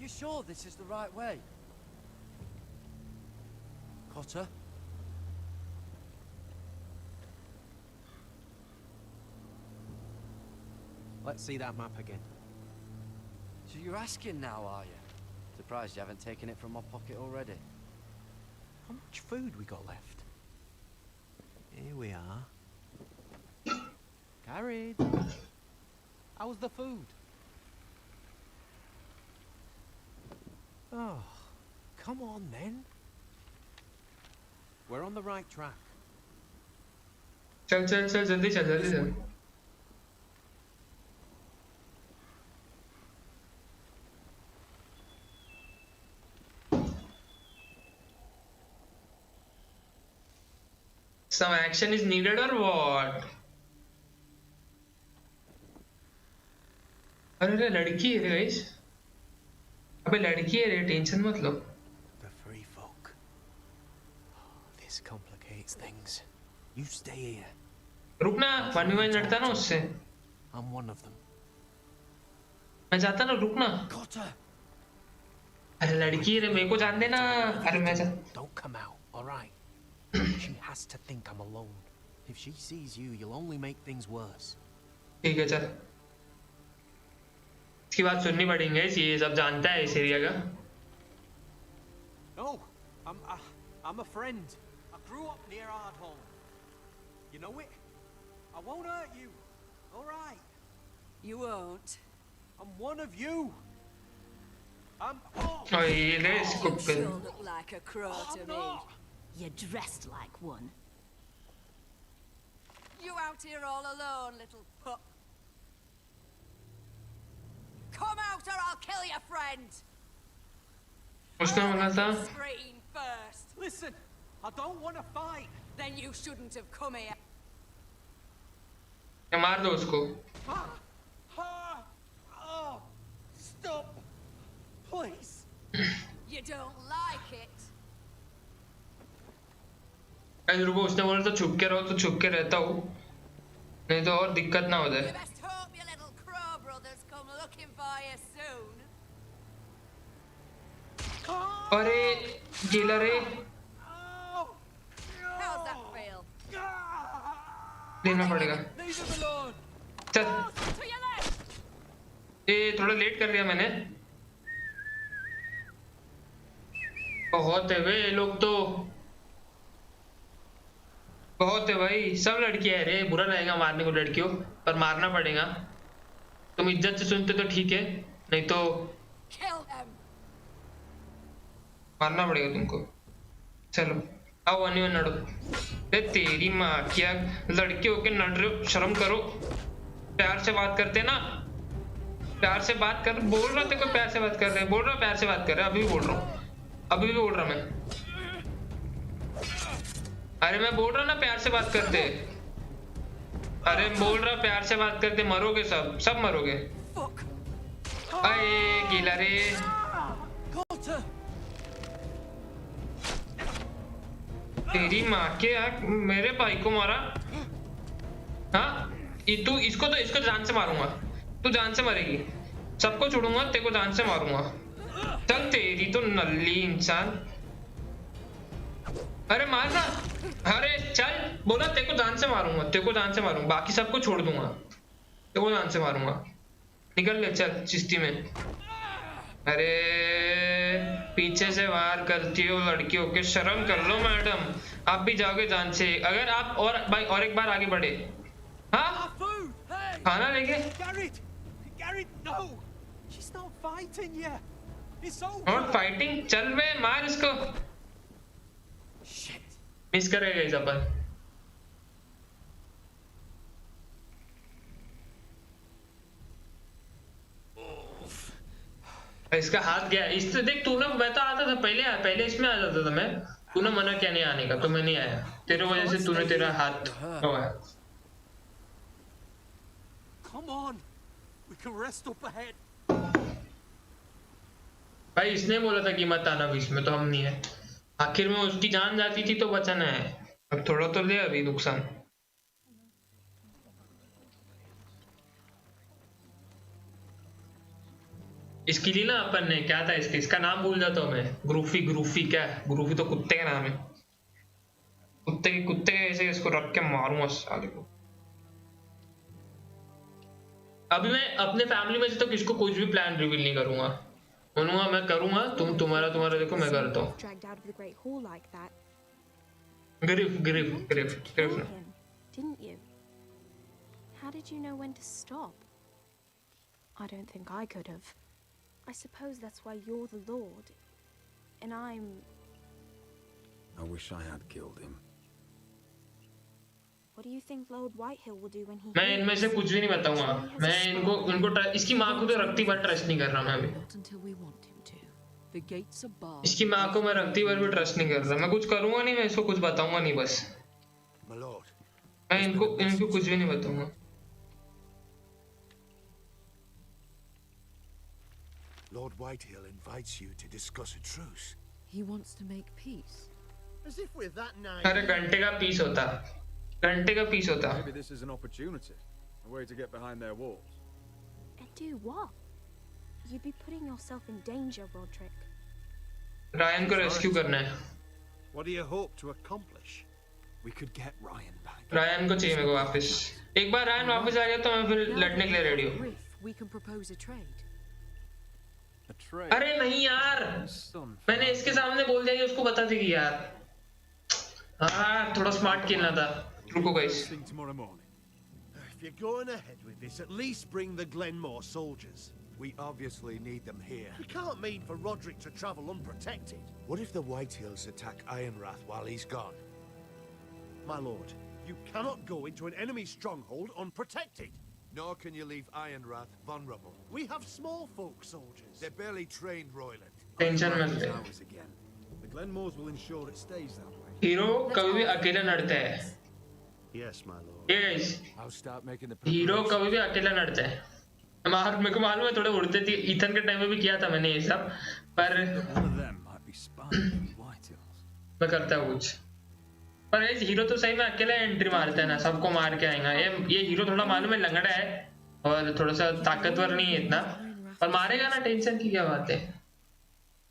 You sure this is the right way? Cotter? Let's see that map again. So you're asking now, are you? Surprised you haven't taken it from my pocket already. How much food we got left? Here we are. Carried. How's the food? Oh, come on then. We're on the right track. चल चल चल जल्दी चल जल्दी चल। Some action is needed or what? अरे लड़की है गाइस, अबे लड़की है रे, टेंशन मत लो। The free folk. This complicates things. You stay here. रुक ना, 1v1 लड़ता ना उससे। I'm one of them. मैं जाता ना, रुक ना। अरे लड़की है रे, मेरे को जान देना। अरे मैं जा। Don't come out, all right? She has to think I'm alone. If she sees you, you'll only make things worse. ठीक है चल, इसकी बात सुननी पड़ेगी, ये सब जानता है इस एरिया का। No, I'm a friend. I grew up near Ardholm. You know it? I won't hurt you. All right. You won't. I'm one of you. I'm. Oh, ये इसको You sure look like a crow to me. You're dressed like one. You out here all alone, little pup. Come out or I'll kill your friend. उसने बोला था। Scream first. Listen, I don't want to fight. Then you shouldn't have come here. मार दो उसको। Oh, stop, please. You don't like it. ऐसे रुको, उसने बोला तो छुप के रहो, तो छुप के रहता हूँ, नहीं तो और दिक्कत ना हो जाए। अरे गीला रे, लेना पड़ेगा। चल, ये थोड़ा लेट कर लिया मैंने। बहुत है वे लोग तो, बहुत है भाई, सब लड़कियां है रे। बुरा लगेगा मारने को लड़कियों, पर मारना पड़ेगा। तुम इज्जत से सुनते तो ठीक है, नहीं तो मारना पड़ेगा तुमको। चलो आओ, अनिवा लड़ो। अरे तेरी माँ, क्या लड़की होके लड़ रहे हो, शर्म करो। प्यार से बात करते ना, प्यार से बात कर। बोल रहा तेरे को प्यार से बात कर रहे, बोल रहा प्यार से बात कर रहे, अभी भी बोल रहा हूँ, अभी भी बोल रहा मैं। अरे मैं बोल रहा ना प्यार से बात करते, अरे बोल रहा प्यार से बात करते, मरोगे सब, सब मरोगे। अरे गीला रे, तेरी माँ के यार, मेरे भाई को मारा। हाँ तू इसको तो, इसको जान से मारूंगा, तू जान से मरेगी। सबको छोड़ूंगा, तेरे को जान से मारूंगा। चल तेरी तो नल्ली इंसान। अरे मारना, अरे चल, बोला तेरे को जान से मारूंगा, तेरे को जान से मारूंगा, बाकी सबको छोड़ दूंगा, तेरे को जान से मारूंगा। निकल ले चल चिश्ती में। अरे पीछे से वार करती हो लड़कियों के, शर्म कर लो मैडम, आप भी जाओगे जान से अगर आप और भाई और एक बार आगे बढ़े। हाँ खाना लेके नॉट फाइटिंग, चल बे मार इसको, मिस करेगा इस अपन। इसका हाथ गया, इससे देख तूने, मैं तो आता था पहले इसमें आ जाता था मैं, तूने मना क्या नहीं आने का, तो मैं नहीं आया तेरे वजह से, तूने तेरा हाथ हुआ। भाई इसने बोला था कि मत आना बीच में, तो हम नहीं है, आखिर में उसकी जान जाती थी तो बचाना है, अब थोड़ा तो ले अभी नुकसान। इसके लिए ना अपन ने क्या था इसका नाम भूल जाता हूँ मैं, ग्रूफी क्या है, ग्रूफी तो कुत्ते का नाम है, कुत्ते के ऐसे इसको रख के मारूंगा साले को। अभी मैं अपने फैमिली में से तो किसको कुछ भी प्लान रिवील नहीं करूंगा, मैं करूंगा, तुम्हारा देखो मैं करता हूँ। Grief Didn't you? How did you know when to stop? I don't think I could have. I suppose that's why you're the Lord, and I'm... I wish I had killed him. What do you think Lord Whitehill will do when he... मैं इनमें से कुछ भी नहीं बताऊंगा, मैं इनको इसकी माँ को तो रखती बार ट्रस्ट नहीं कर रहा मैं अभी, इसकी माँ को मैं रखती बार भी ट्रस्ट नहीं कर रहा, मैं कुछ करूंगा नहीं, मैं इसको कुछ बताऊंगा नहीं, बस मैं इनको कुछ भी नहीं बताऊंगा। Lord Whitehill invites you to discuss a truce. He wants to make peace. As if we're that naive. अरे घंटे का पीस होता, घंटे का पीस होता। Maybe this is an opportunity, a way to get behind their walls. And do what? You'd be putting yourself in danger, Roderick. Ryan को rescue करना है। What do you hope to accomplish? We could get Ryan back. Ryan को चाहिए मेरे को वापस, एक बार Ryan वापस आ गया तो मैं फिर लड़ने के लिए रेडी हूँ। We can propose a trade. अरे नहीं यार, मैंने इसके सामने बोल दिया कि उसको बता देगी यार, हाँ थोड़ा स्मार्ट खेलना था। रुको guys, If you're going ahead with this, at least bring the Glenmore soldiers. We obviously need them here. You can't mean for Roderick to travel unprotected. What if the Whitehills attack Ironrath while he's gone? My lord, you cannot go into an enemy stronghold unprotected. Nor can you leave Ironrath vulnerable. We have small folk soldiers. They're barely trained, Royland. Tension मत ले, The Glenmores will ensure it stays that way. Hero कभी भी अकेला लड़ता है। Yes, my lord. ये guys, I'll start making the hero कभी भी अकेला लड़ता है। मेरे को मालूम है थोड़े उड़ते थे, ईथन के टाइम में भी किया था मैंने ये सब, पर मैं करता हूँ कुछ, पर ये हीरो तो सही में अकेला एंट्री मारता है ना, सबको मार के आएगा। ये हीरो थोड़ा मालूम है लंगड़ा है और थोड़ा सा ताकतवर नहीं है इतना, पर मारेगा ना, टेंशन की क्या बात है।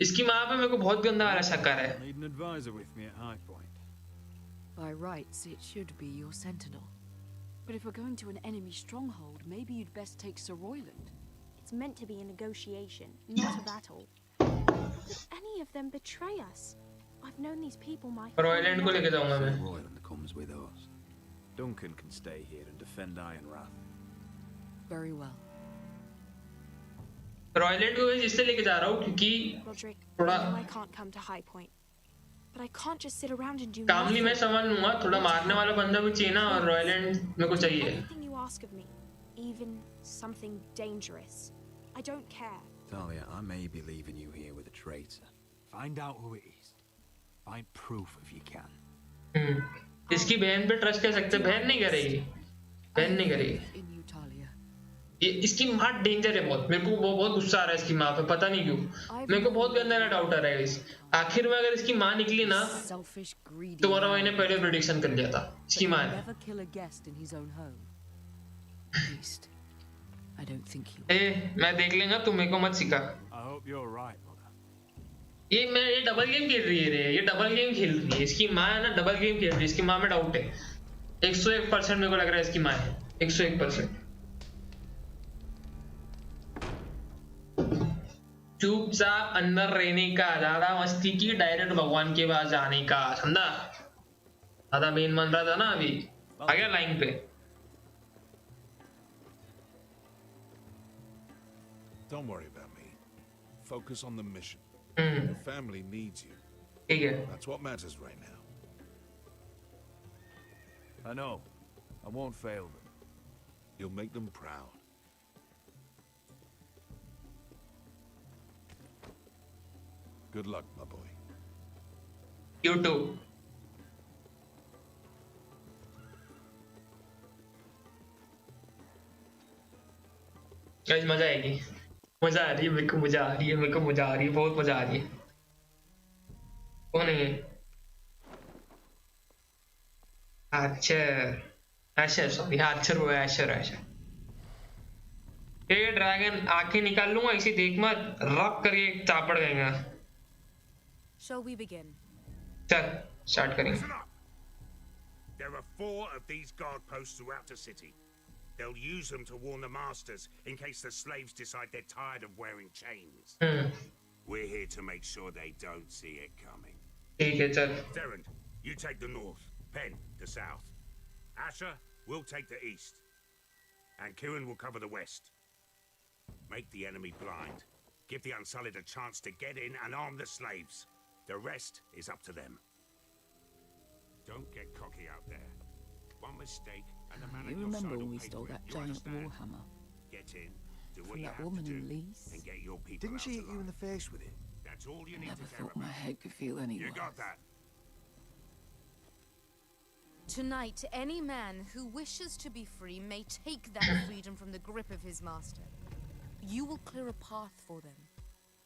इसकी माँ पे मेरे को बहुत गंदा वाला शक आ रहा है। Need an advisor with me at High Point. By rights, it should be your sentinel. But if we're going to an enemy stronghold, maybe you'd best take Sir Royland. It's meant to be a negotiation, not a battle. Did any of them betray us? I've known these people my whole रॉयलैंड को लेके जाऊंगा मैं। Royland comes with us. Duncan can stay here and defend Ironrath. Very well. रॉयलैंड को इससे लेके जा रहा हूँ क्योंकि थोड़ा I can't come to High Point. But I can't just sit around and do कामली मैं संभाल लूंगा, थोड़ा मारने वाला बंदा भी चाहिए ना, और रॉयलैंड मेरे को चाहिए। Anything you ask of me, even something dangerous. I don't care. Talia, I may be leaving you here with a traitor. Find out who it is. Find proof if you can. इसकी बहन पे trust कर सकते, बहन नहीं करेगी, बहन नहीं करेगी। ये इसकी माँ डेंजर है बहुत, मेरे को बहुत गुस्सा आ रहा है इसकी माँ पे, पता नहीं क्यों, मेरे को बहुत गंदा डाउट आ रहा है इस। आखिर में अगर इसकी माँ निकली ना, तुम्हारा मैंने पहले प्रेडिक्शन कर लिया था, इसकी माँ है। मैं देख लेगा, तुम मेरे को मत सिखा। ये डबल गेम खेल रही है रे, ये डबल गेम खेल रही है, इसकी माँ है ना डबल गेम खेल रही है, इसकी माँ में डाउट है 101% मेरे को लग रहा है इसकी माँ है 101%। चुपचाप अंदर रहने का, ज्यादा मस्ती की डायरेक्ट भगवान के पास जाने का, समझा? ज्यादा मेन बन रहा था ना अभी, आ गया लाइन पे। Don't worry about me. Focus on the mission. Hmm. Your family needs you. ठीक है। That's what matters right now. I know. I won't fail them. You'll make them proud. Good luck, my boy. You too. Guys मजा आएगी, मजा आ रही है मेरे को, मजा आ रही है मेरे को, मजा आ रही है, बहुत मजा आ रही है। कौन है ये? आचर, एशर, सॉरी आचर वो एशर, एशर। ये ड्रैगन आंखें निकाल लूंगा इसी, देख मत, रब करके चापड़ देगा। Shall we begin? चल स्टार्ट करेंगे। Listen up. There are 4 of these guard posts throughout the city. They'll use them to warn the masters in case the slaves decide they're tired of wearing chains. We're here to make sure they don't see it coming. ठीक है चल। Theron, you take the north. Penn, the south. Asher, we'll take the east. And Kieran will cover the west. Make the enemy blind. Give the Unsullied a chance to get in and arm the slaves. The rest is up to them. Don't get cocky out there. One mistake and the man You at your side remember will when we pay stole for it. that You giant understand? warhammer? Get in, do what From you that have woman to do, in Leeds? and get your people Didn't out she hit you alive. in the face with it? That's all you I need never to care thought my about. head could feel any You worse. got that? Tonight, any man who wishes to be free may take that freedom from the grip of his master. You will clear a path for them,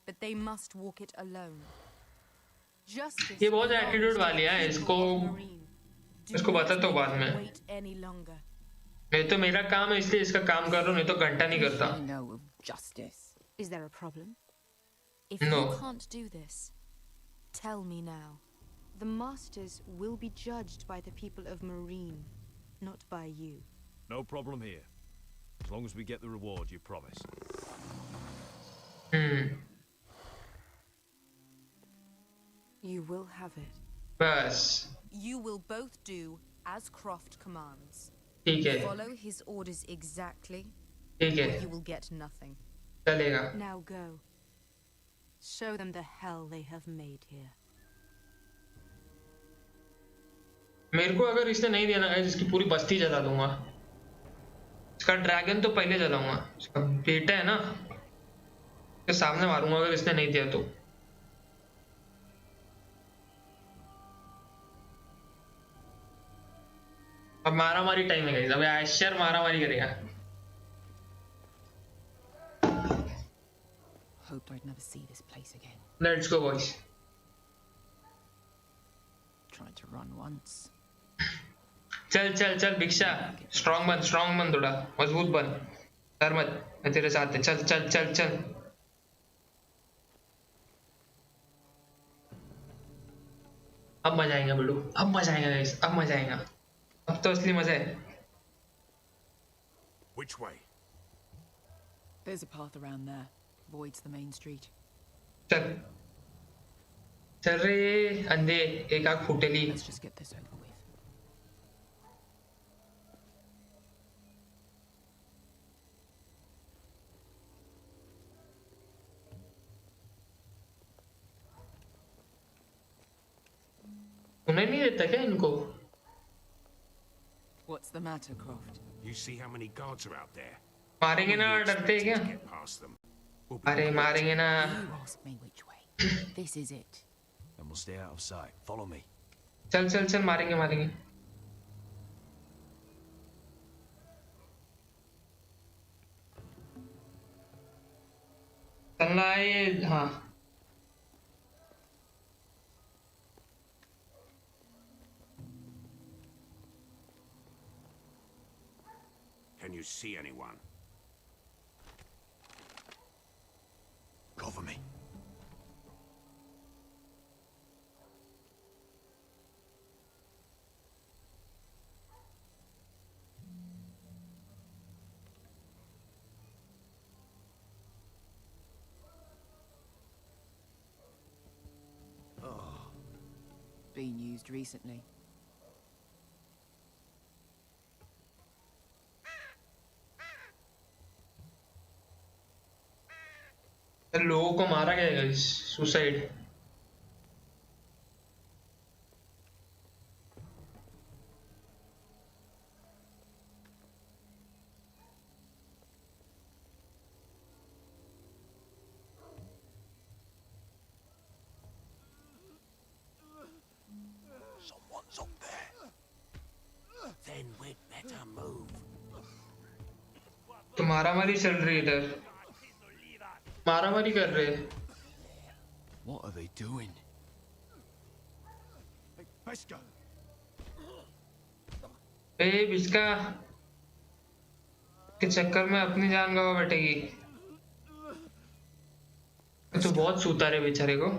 but they must walk it alone. Justice ये बहुत belongs attitude to वाली the है, people इसको of Marine. Do इसको बता not तो make बाद them में। wait any longer. नहीं तो मेरा काम है इसलिए इसका काम कर रहा हूँ, नहीं तो घंटा नहीं करता। I know of justice. Is there a problem? If No. you can't do this, tell me now. The Masters will be judged by the people of Marine, not by you. No problem here. As long as we get the reward you promised. You will have it. बस You will both do as Croft commands. ठीक है, Follow his orders exactly, ठीक or है, you will get nothing. चलेगा। Now go. Show them the hell they have made here. मेरे को अगर इसने नहीं दिया ना गाइस, इसकी पूरी बस्ती जला दूंगा। इसका ड्रैगन तो पहले जलाऊंगा, इसका बेटा है ना, इसके सामने मारूंगा अगर इसने नहीं दिया तो। अब मारामारी टाइम है गाइस, अब ऐशर मारामारी करेगा। Hoped I'd never see this place again. Let's go boys. Tried to run once. चल चल चल भिक्षा, स्ट्रांग बन थोड़ा, मजबूत बन, डर मत, मैं तेरे साथ है, चल चल चल चल। अब मजा आएगा बिल्डू, अब मजा आएगा गाइस, अब मजा आएगा, अब तो असली मजा है। Which way? There's a path around there. Voids the main street. चल चल रे अंधे, एक आँख फूटेली। Let's just get this over with. उन्हें नहीं देता क्या इनको? What's the matter, Croft? You see how many guards are out there? मारेंगे ना, डरते हैं क्या? Get past them. अरे मारेंगे ना। You ask me which way. This is it. And we'll stay out of sight. Follow me. चल चल चल, मारेंगे मारेंगे। चलना है ये, हाँ। Can you see anyone? Cover me. Been used recently. लोगों को मारा गया है, suicide. Someone's up there. Then we'd better move. तो मारामारी चल रही है इधर, मारामारी कर रहे हैं। What are they doing? Pesca. ए बिस्का के चक्कर में अपनी जान गवा बैठेगी। तो बहुत सूता रे बेचारे को।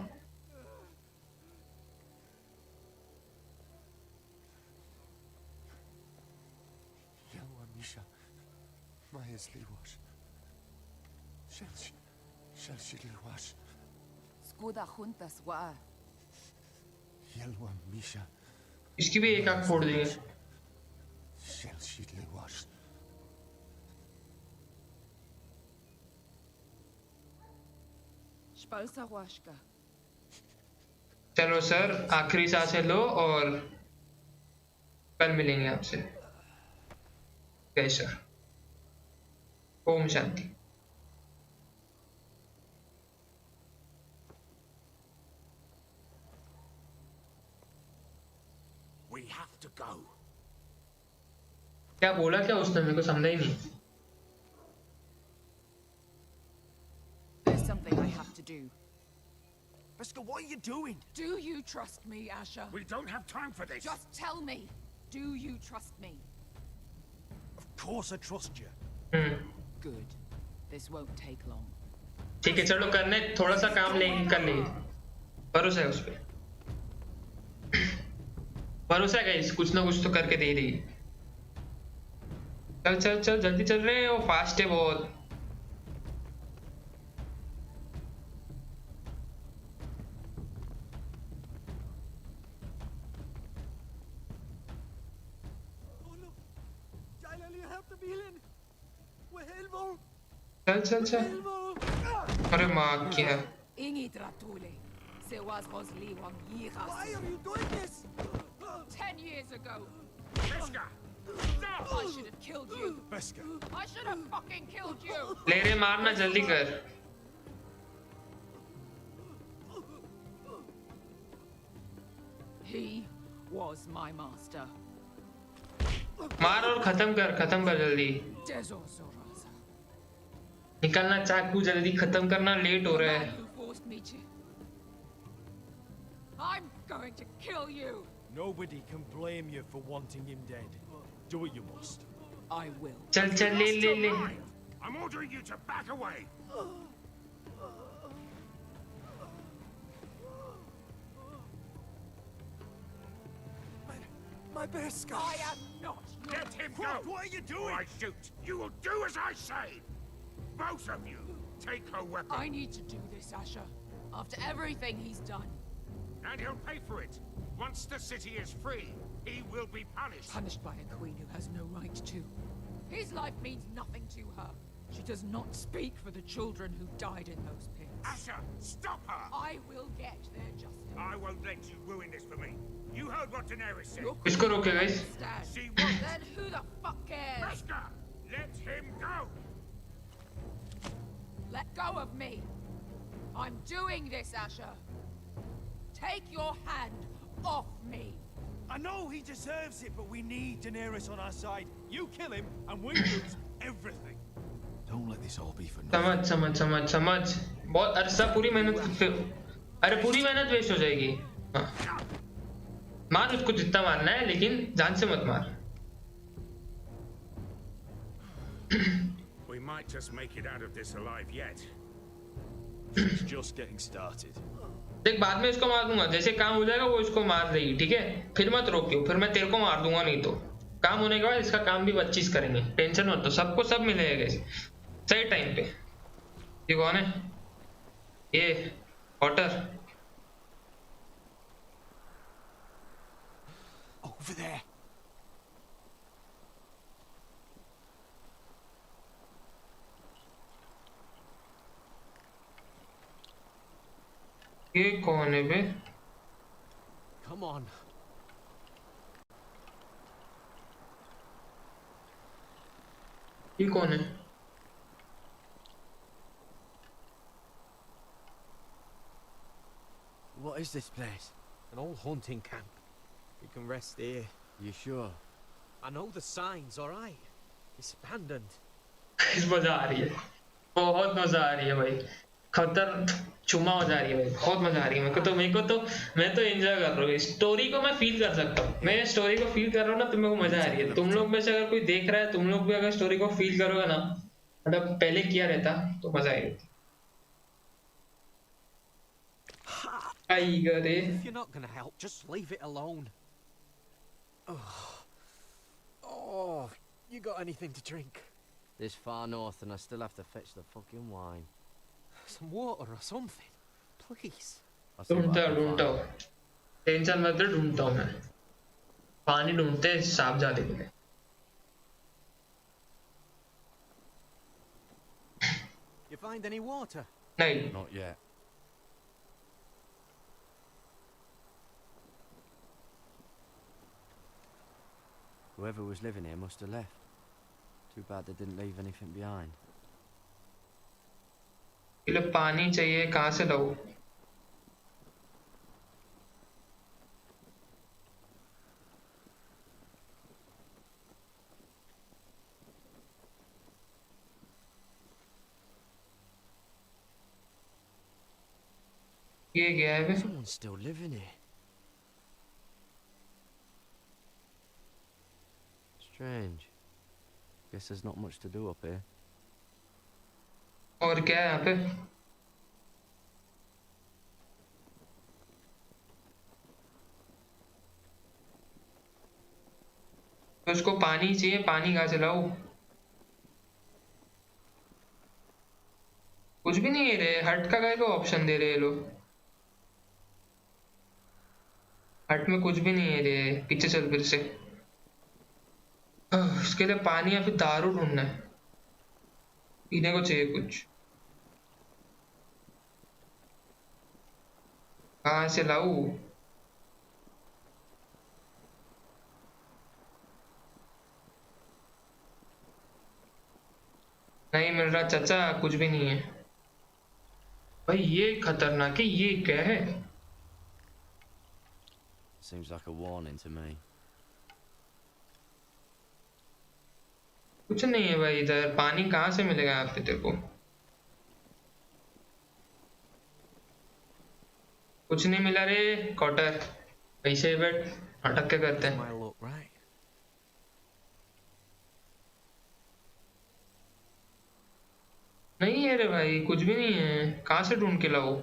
Skuda juntas wa. इसकी भी एक आंख फोड़ देंगे। Spalsa washka. चलो सर, आखिरी सांसें लो और कल मिलेंगे आपसे। जय सर, ओम शांति। We have to go. क्या बोला क्या उसने, मेरे को समझा ही नहीं। There's something I have to do. Pesca, what are you doing? Do you trust me, Asha? We don't have time for this. Just tell me. Do you trust me? Of course I trust you. Good. This won't take long. ठीक है, चलो करने थोड़ा सा काम लेंगे, कर लेंगे। भरोसा है उस पे, भरोसा है गाइस, कुछ ना कुछ तो करके दे देगी। चल चल चल, जल्दी चल रहे हैं, वो फास्ट है बहुत। चल चल चल। अरे माँ क्या? Ingi Dratule. Se was Rosli Wang Yiras. Why are you doing this? 10 years ago. Pesca! I should have killed you. Pesca. I should have fucking killed you. ले रे, मारना जल्दी कर। He was my master. मार और खत्म कर जल्दी। Dezozoraza. निकलना चाकू, जल्दी खत्म करना, लेट हो रहा है। Who forced me to? I'm going to kill you. Nobody can blame you for wanting him dead. Do what you must. I will. चल चल, ले ले ले। I'm ordering you to back away. My best guy. I am not. Let him go. What are you doing? Or I shoot. You will do as I say. Both of you, take her weapon. I need to do this, Asha. After everything he's done. And he'll pay for it. Once the city is free, he will be punished. Punished by a queen who has no right to. His life means nothing to her. She does not speak for the children who died in those pits. Asha, stop her! I will get their justice. I won't let you ruin this for me. You heard what Daenerys said. इसको रोके guys. She won't. Then who the fuck cares? Pesca, let him go. Let go of me. I'm doing this, Asha. Take your hand off me. I know he deserves it, but we need Daenerys on our side. You kill him, and we lose everything. Don't let this all be for समझ समझ समझ समझ। बहुत अरसा पूरी मेहनत, अरे पूरी मेहनत वेस्ट हो जाएगी। हाँ। मार उसको जितना मारना है, लेकिन जान से मत मार। We might just make it out of this alive yet. She's just getting started. देख, बाद में इसको मार दूंगा, जैसे काम हो जाएगा वो इसको मार देगी, ठीक है? फिर मत रोकियो, फिर मैं तेरे को मार दूंगा, नहीं तो काम होने के बाद इसका काम भी 25 करेंगे। टेंशन मत लो, सबको सब मिलेगा सही टाइम पे। ये कौन है? ये वाटर। ये कौन है बे? Come on. ये कौन है? What is this place? An old hunting camp. We can rest here. You sure? I know the signs, alright? It's abandoned. इस मजा आ रही है, बहुत मजा आ रही है भाई, खतर चुमा मजा आ रही है भाई, बहुत मजा आ रही है मेरे को तो मैं तो एंजॉय कर रहा हूँ स्टोरी को, मैं फील कर सकता हूँ, मैं स्टोरी को फील कर रहा हूँ ना, तो मेरे को मजा आ रही है। तुम लोग में से अगर कोई देख रहा है, तुम लोग भी अगर स्टोरी को फील करोगे ना, मतलब पहले किया रहता तो मजा आएगा। आएगा रे। If you're not gonna help, just leave it alone. Oh, you got anything to drink? This far north and I still have to fetch the fucking wine. Some water or something, please. ढूंढता हूँ, tension मत लो, ढूंढता हूँ मैं, पानी ढूंढते हैं सांप जाने के लिए। You find any water? नहीं। Not yet. Whoever was living here must have left. Too bad they didn't leave anything behind. ये पानी चाहिए, कहाँ से लाऊं? ये गया है? Someone's still living here. Strange. Guess there's not much to do up here. और क्या है यहाँ पे? उसको पानी चाहिए, पानी कहाँ से लाऊं? कुछ भी नहीं है रे, हट का काय को ऑप्शन दे रहे हैं लोग, हट में कुछ भी नहीं है रे, पीछे चल फिर से। इसके लिए पानी या फिर दारू ढूंढना है, पीने को चाहिए कुछ, कहाँ से लाऊं? नहीं मिल रहा चाचा, कुछ भी नहीं है भाई। ये खतरनाक है, ये क्या है? Seems like a warning to me. कुछ नहीं है भाई इधर, पानी कहाँ से मिलेगा यहाँ पे तेरे को? कुछ नहीं मिला रे कॉटर, ऐसे ही बैठ, नाटक क्या करते हैं? नहीं है रे भाई, कुछ भी नहीं है, कहाँ से ढूंढ के लाओ?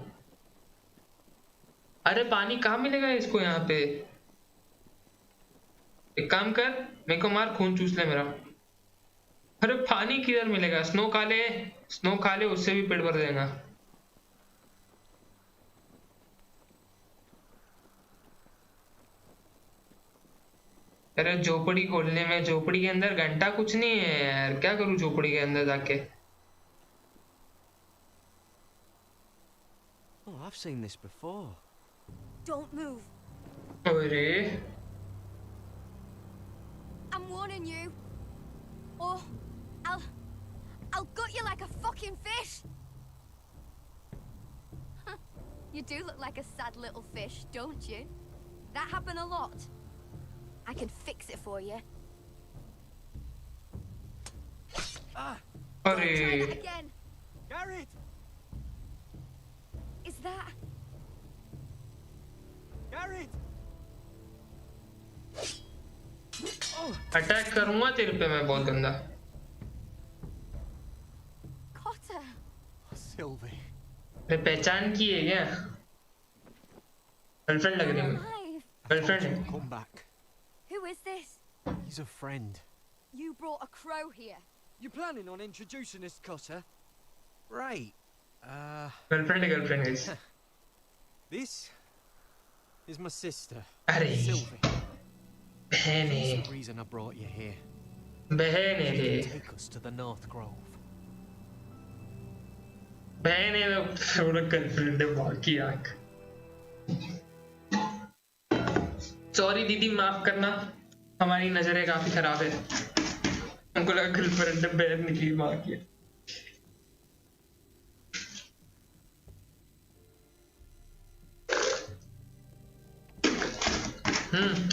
अरे पानी कहाँ मिलेगा इसको यहाँ पे? एक काम कर, मेरे को मार, खून चूस ले मेरा। अरे पानी किधर मिलेगा? स्नो खा ले, स्नो खा ले, उससे भी पेट भर देगा। अरे झोपड़ी खोलने में, झोपड़ी के अंदर घंटा कुछ नहीं है यार, क्या करूं झोपड़ी के अंदर जाके? Oh, I've seen this before. Don't move. अरे I'm warning you. Or I'll gut you like a fucking fish. You do look like a sad little fish, don't you? That happen a lot. I can fix it for you. Don't try that again. Garrett! Is that... Garrett! Attack करूंगा तेरे पे मैं बहुत गंदा। Cotter. Sylvie. मैं पहचान की है क्या? गर्लफ्रेंड लग रही है, गर्लफ्रेंड है। Come back. Who is this? He's a friend. You brought a crow here. You planning on introducing this Cotter? Right. Girlfriend है, girlfriend guys. This is my sister, अरे Sylvie. बहन है, That's the reason I brought you here. बहन है रे, Take us to the North Grove. बहन है तो थोड़ा गर्लफ्रेंड है, बाकी आँख। सॉरी दीदी, माफ करना, हमारी नजरें काफी खराब है। हमको लगा गर्लफ्रेंड बहन निकली मार की।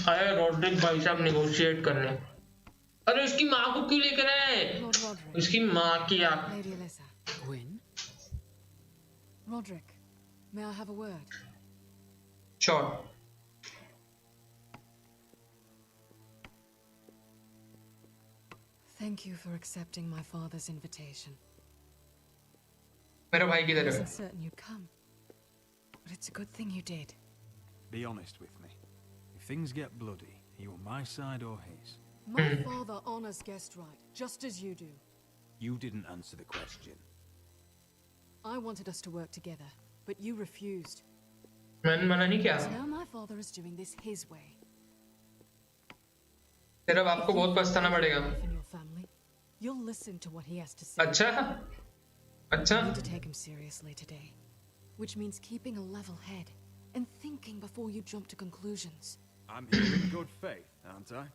आया रॉड्रिक भाई साहब नेगोशिएट करने। अरे इसकी माँ को क्यों लेकर आए? इसकी माँ की आँख। Lady Alyssa. Gwyn? Roderick, may I have a word? Sure. Thank you for accepting my father's invitation. मेरा भाई I किधर है? wasn't certain you'd come, but it's a good thing you did. Be honest with me. If things get bloody, are you on my side or his? My father honors guest right, just as you do. You didn't answer the question. I wanted us to work together, but you refused. मैंने मना नहीं किया। So now my father is doing this his way. तेरा बाप को बहुत पछताना पड़ेगा। In your family, you'll listen to what he has to say. अच्छा, अच्छा। You need to take him seriously today, which means keeping a level head and thinking before you jump to conclusions. I'm here in good faith, aren't I?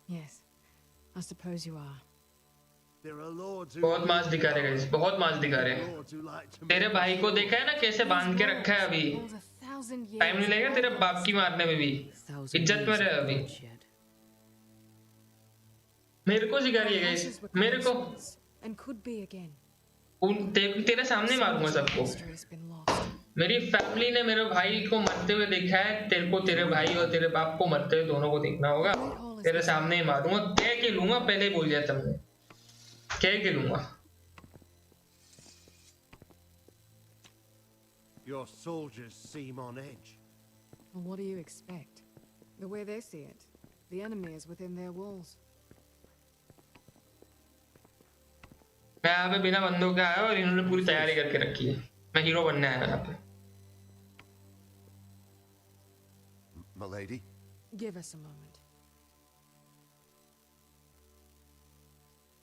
Yes, I suppose you are. There are lords who बहुत मांस दिखा रहे हैं, बहुत मांस दिखा रहे हैं। तेरे भाई को देखा है ना कैसे बांध के रखा है अभी? टाइम नहीं लगेगा तेरे बाप की मारने में भी। इज्जत में रहे अभी। मेरे को सिखा रही है गाइस, मेरे को। And could be again. तेरे सामने मारूंगा सबको। मेरी फैमिली ने मेरे भाई को मरते हुए देखा है, तेरे को तेरे भाई और तेरे बाप को मरते हुए दोनों को देखना होगा। तेरे सामने ही मारूंगा, कह के लूंगा, पहले ही बोल दिया तुमने, कह के लूंगा। Your soldiers seem on edge. Well, what do you expect? The way they see it, the enemy is within their walls. मैं यहाँ पे बिना बंदूक के आया और इन्होंने पूरी तैयारी करके रखी है। मैं हीरो बनने आया यहाँ पे। My lady? Give us a moment.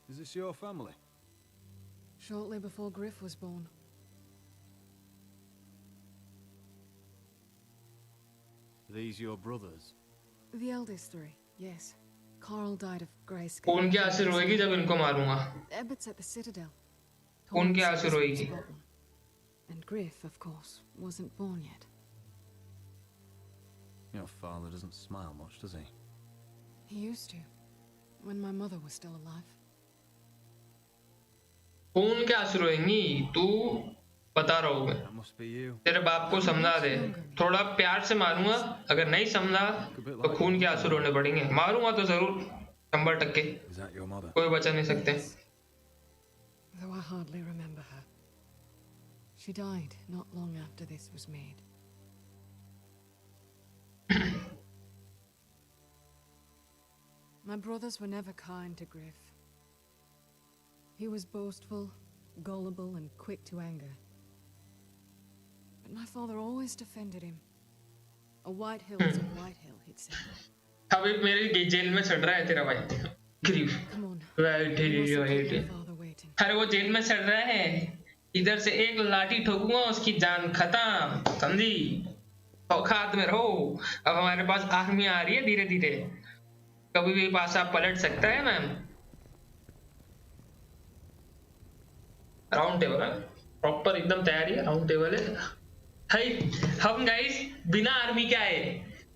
Is this your family? Shortly before Griff was born. These your brothers? The eldest three, yes. Carl died of grayscale. खून की आंसू रोएगी जब इनको मारूंगा। Abbott's at the Citadel. खून की आंसू रोएगी। And Griff, of course, wasn't born yet. Your father doesn't smile much, does he? He used to, when my mother was still alive. खून के आंसू रोएंगी, तू बता रहा हूँ मैं। तेरे बाप को समझा दे, थोड़ा प्यार से मारूंगा, अगर नहीं समझा तो खून के आंसू रोने पड़ेंगे। मारूंगा तो जरूर 100%, कोई बचा नहीं सकते। Though I hardly remember her. She died not long after this was made. My brothers were never kind to Griff. He was boastful, gullible, and quick to anger. But my father always defended him. A white hill is a white hill, he'd say. अभी मेरे jail में सड़ रहा है तेरा भाई। Grief. अरे वो जेल में सड़ रहा है, इधर से एक लाठी ठोकूंगा उसकी जान खत्म, समझी? औकात में रहो। अब हमारे पास आर्मी आ रही है धीरे धीरे, कभी भी पासा पलट सकता है मैम। राउंड टेबल है, प्रॉपर एकदम तैयारी है, राउंड टेबल है। हाय, हम गाइस बिना आर्मी के आए।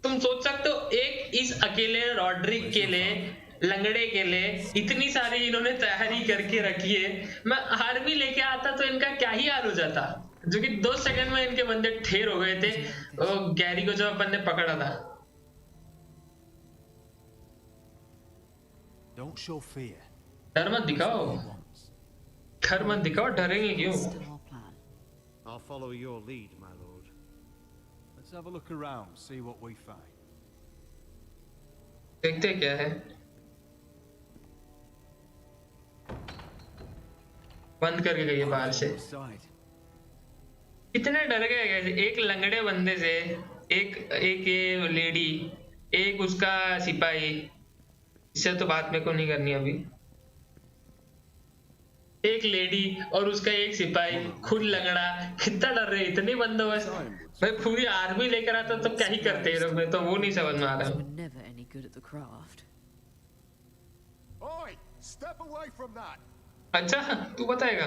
तुम सोच सकते हो एक इस अकेले रॉड्रिक के लिए, लंगड़े के लिए इतनी सारी इन्होंने तैयारी करके रखी है। मैं आर्मी लेके आता तो इनका क्या ही हाल हो जाता, जो कि 2 सेकंड में इनके बंदे ठेर हो गए थे। वो गैरी को जब अपन ने पकड़ा था। Don't show fear. डर मत दिखाओ, डर मत दिखाओ, डरेंगे क्यों? I'll follow your lead, my lord. Let's have a look around, see what we find. देखते क्या है। बंद करके गई है बाहर से। कितने डर गए गए, एक लंगड़े बंदे से, एक ये लेडी, एक उसका सिपाही। इससे तो बात मेरे को नहीं करनी अभी। एक लेडी और उसका एक सिपाही, खुद लंगड़ा, कितना डर रहे, इतनी बंदोबस्त। भाई पूरी आर्मी लेकर आता तो क्या ही करते हैं लोग, मैं तो वो नहीं समझ में आ रहा were है। never any good at the craft. Oi! Step away from that! अच्छा तू बताएगा?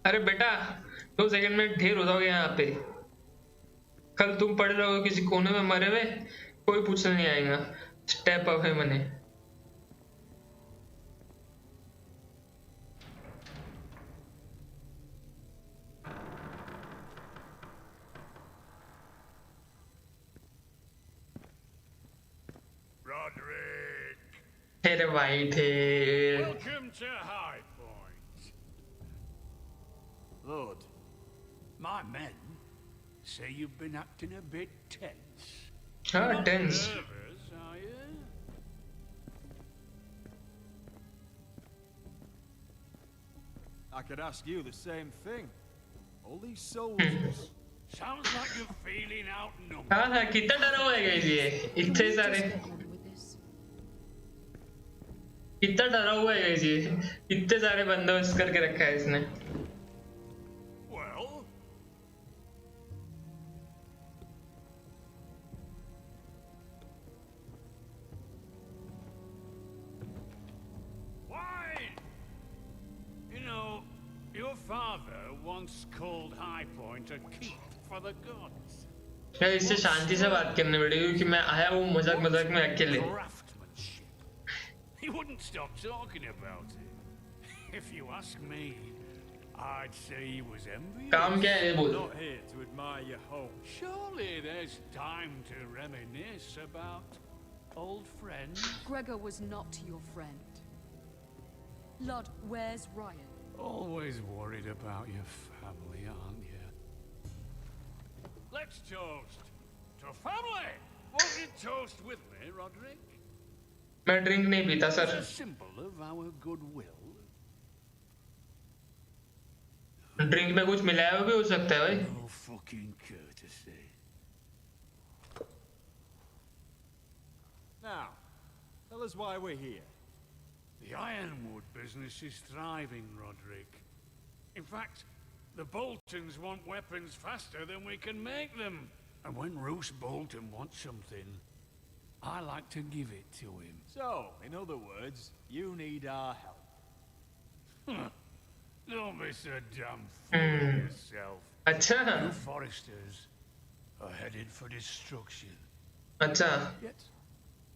अरे बेटा 2 सेकंड में ढेर हो जाओगे यहाँ पे। कल तुम पड़े रहोगे किसी कोने में मरे हुए, कोई पूछने नहीं आएगा। स्टेप अप है मने। Roderick! तेरे भाई थे। Welcome to High Point. Lord, my men say you've been acting a bit tense. हाँ Not tense. nervous, are you? I could ask you the same thing. All these soldiers. Sounds like you're feeling outnumbered. हाँ हाँ कितना डरा हुआ है guys ये, इतने सारे, कितना डरा हुआ है गाइस ये, इतने सारे बंदोबस्त करके रखा है इसने। Well, why? You know, your father once called High Point a keep for the gods. यार इससे शांति से बात करने पड़ेगी क्योंकि मैं आया हूँ मजाक मजाक में अकेले। He wouldn't stop talking about it. If you ask me, I'd say he was envious. काम क्या है ये बोल। Not here to admire your home. Surely there's time to reminisce about old friends. Gregor was not your friend. Lord, where's Ryan? Always worried about your family, aren't you? Let's toast to family. Won't you toast with me, Roderick? मैं drink नहीं पीता It's sir. a symbol of our goodwill. Drink में कुछ मिलाया हुआ भी हो सकता है भाई। No fucking courtesy. Now, tell us why we're here. The ironwood business is thriving, Roderick. In fact, the Boltons want weapons faster than we can make them. And when Roose Bolton wants something, I like to give it to him. So, in other words, you need our help. Don't be so damn full of yourself. अच्छा। You foresters are headed for destruction. अच्छा। Yet,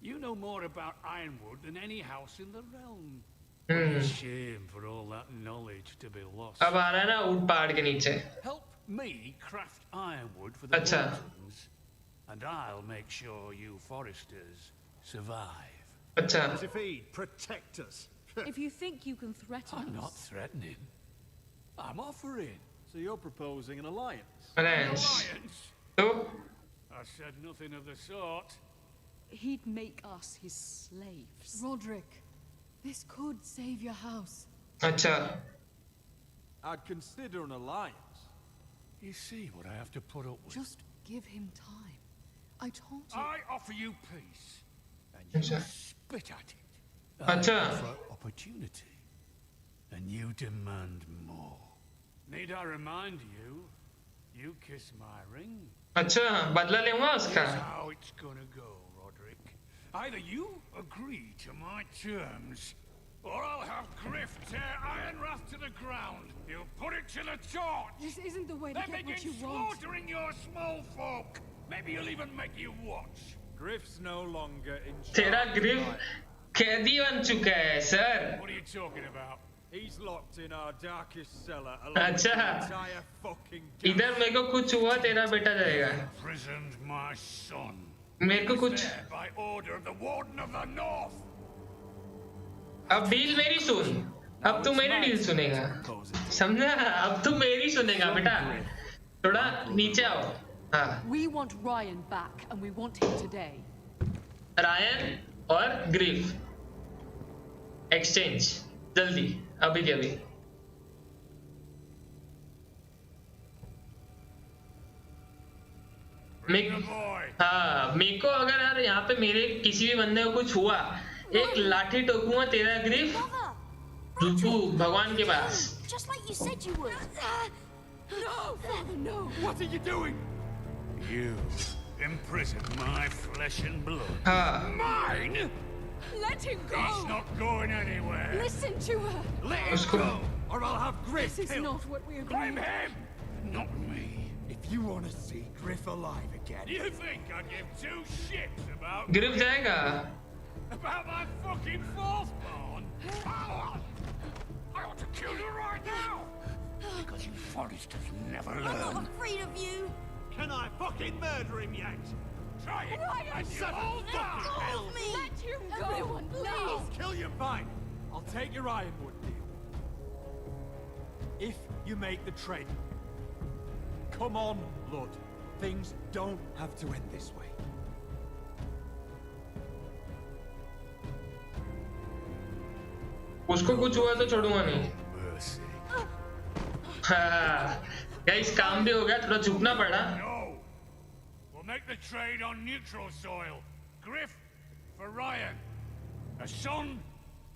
you know more about ironwood than any house in the realm. What a shame for all that knowledge to be lost. अब आ रहा है ना ऊंट पहाड़ के नीचे। Help me craft ironwood for the अच्छा। Boltons, and I'll make sure you foresters survive. अच्छा। As if he'd protect us. If you think you can threaten I'm us... not threatening. I'm offering. So you're proposing an alliance? Alliance. तो? I said nothing of the sort. He'd make us his slaves. Roderick, this could save your house. अच्छा। I'd consider an alliance. You see what I have to put up with? Just give him time. I told you. I offer you peace, and you spit at it. I अच्छा। offer opportunity, and you demand more. Need I remind you? You kiss my ring. अच्छा बदला लूंगा उसका। Here's how it's gonna go, Roderick. Either you agree to my terms, or I'll have Griff tear Ironrath to the ground. He'll put it to the torch. This isn't the way to Then get what begin you want. slaughtering your small folk. Maybe he'll even make you watch. Griff's no longer in charge. तेरा grief कैदी बन चुका है sir. What are you talking about? He's locked in our darkest cellar along with अच्छा। the entire fucking इधर मेरे को कुछ हुआ तेरा बेटा जाएगा। Imprisoned my son. मेरे को कुछ। There by order of the Warden of the North. अब डील मेरी सुन। अब तू मेरी डील सुनेगा। समझा? अब तू मेरी सुनेगा बेटा। थोड़ा नीचे आओ। हाँ। We want Ryan back, and we want him today. Ryan और ग्रिफ एक्सचेंज जल्दी अभी के अभी। हाँ मेरे को अगर यार यहाँ पे मेरे किसी भी बंदे को कुछ हुआ एक लाठी ठोकूंगा तेरा ग्रिफ रुकू भगवान के पास. Just like you said you would. No! Father, no! What are you doing? You imprisoned my flesh and blood. हाँ. Mine? Let him go! He's not going anywhere. Listen to her! Let him go, or I'll have Griff This is killed. not what we agreed. Blame him, not me. If you want to see Griff alive again... You think I give two shits about... गिरफ्त जाएगा. About my fucking fourthborn? I ought to kill you right now! Because you Foresters never I'm not learn. afraid of you. Can I fucking murder him yet? Try it, Ryan, and you seven all die! fucking hells! me. Let him go! Everyone, please. I'll kill you, fine. I'll take your ironwood deal. If you make the trade. Come on, Lord. Things don't have to end this way. उसको कुछ हुआ तो छोड़ूंगा नहीं. हाँ. Guys काम भी हो गया, थोड़ा झुकना पड़ा. No! We'll make the trade on neutral soil. Griff for Ryan. A son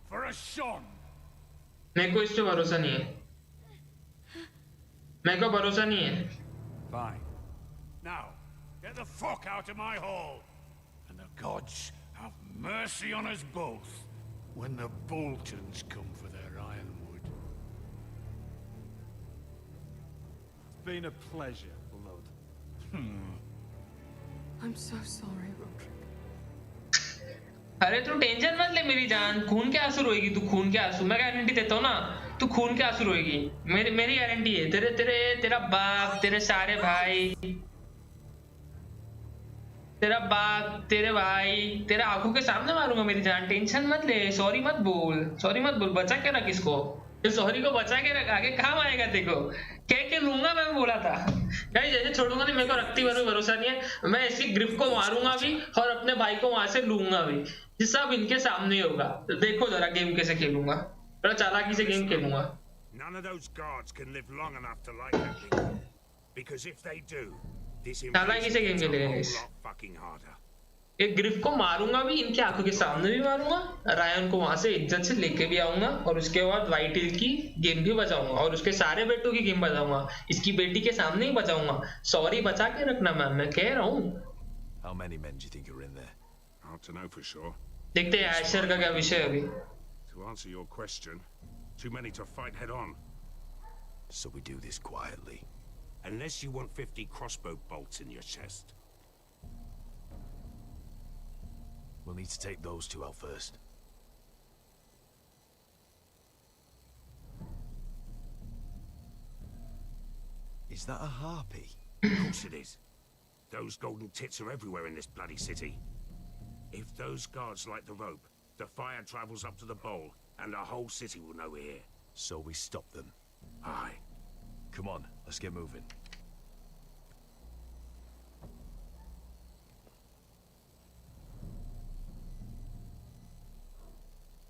for a son. मेरे को इस पे भरोसा नहीं है. मेरे को भरोसा नहीं है. Fine. Now, get the fuck out of my hall. And the gods have mercy on us both when the Boltons come for their ironwood. It's been a pleasure, Lord. I'm so sorry, Roderick. अरे तू tension मत ले मेरी जान. खून के आंसू रोएगी तू. खून के आंसू मैं गारंटी देता हूँ ना. तू खून के आंसू रोएगी. मेरी गारंटी है. तेरा बाप, तेरे सारे भाई, तेरा बाप, तेरे भाई, तेरे आंखों के सामने मारूंगा मेरी जान. टेंशन मत ले. सॉरी मत बोल. बचा के रख इसको. सॉरी को बचा के रख. आगे काम आएगा देखो. कह के लूंगा मैं बोला था. गाइस जैसे छोड़ूंगा नहीं. मेरे को रखती भरोसा नहीं है. मैं इसी ग्रिफ को मारूंगा भी और अपने भाई को वहां से लूंगा भी. ये सब इनके सामने होगा. देखो जरा गेम कैसे खेलूंगा. थोड़ा चालाकी से गेम खेलूंगा. None of those guards can live long enough to like that king. Because if they do, this चालाकी से गेम invasion gets a खेलेगा whole guys. lot fucking harder. एक ग्रिफ को मारूंगा भी. इनके आंखों के सामने भी मारूंगा. रायन को वहां से इज्जत से लेके भी आऊंगा. और उसके बाद व्हाइट हिल की गेम भी बचाऊंगा. और उसके सारे बेटों की गेम बचाऊंगा. इसकी बेटी के सामने ही बचाऊंगा. सॉरी बचा के रखना मैं कह रहा हूँ. How many men do you think are in there? Hard to know for sure. देखते हैं एशर का क्या विषय है अभी. To answer your question, too many to fight head on. So we do this quietly. Unless you want 50 crossbow bolts in your chest. We'll need to take those two out first. Is that a harpy? Of course it is. Those golden tits are everywhere in this bloody city. If those guards light the rope, the fire travels up to the bowl, and the whole city will know we're here. So we stop them. Aye. Come on, let's get moving.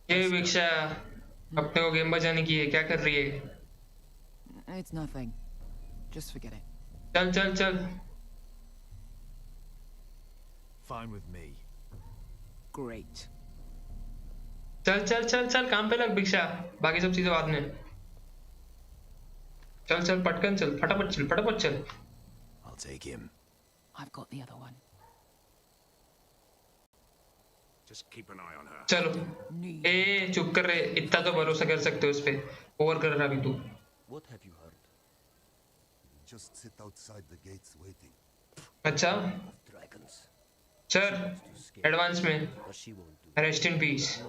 ये भिक्षा अपने को game बजाने की है. क्या कर रही है? It's nothing. Just forget it. चल. Fine with me. Great. चल काम पे लग भिक्षा. बाकी सब चीजें बाद में. चल पटकन चल. फटाफट चल. I'll take him. I've got the other one. Just keep an eye on her. चलो. ए चुप कर रहे. इतना तो भरोसा कर सकते हो उस पे. ओवर कर रहा भी तू. What have you heard? Just sit outside the gates waiting. अच्छा. Dragons. चल. एडवांस में. Rest in peace.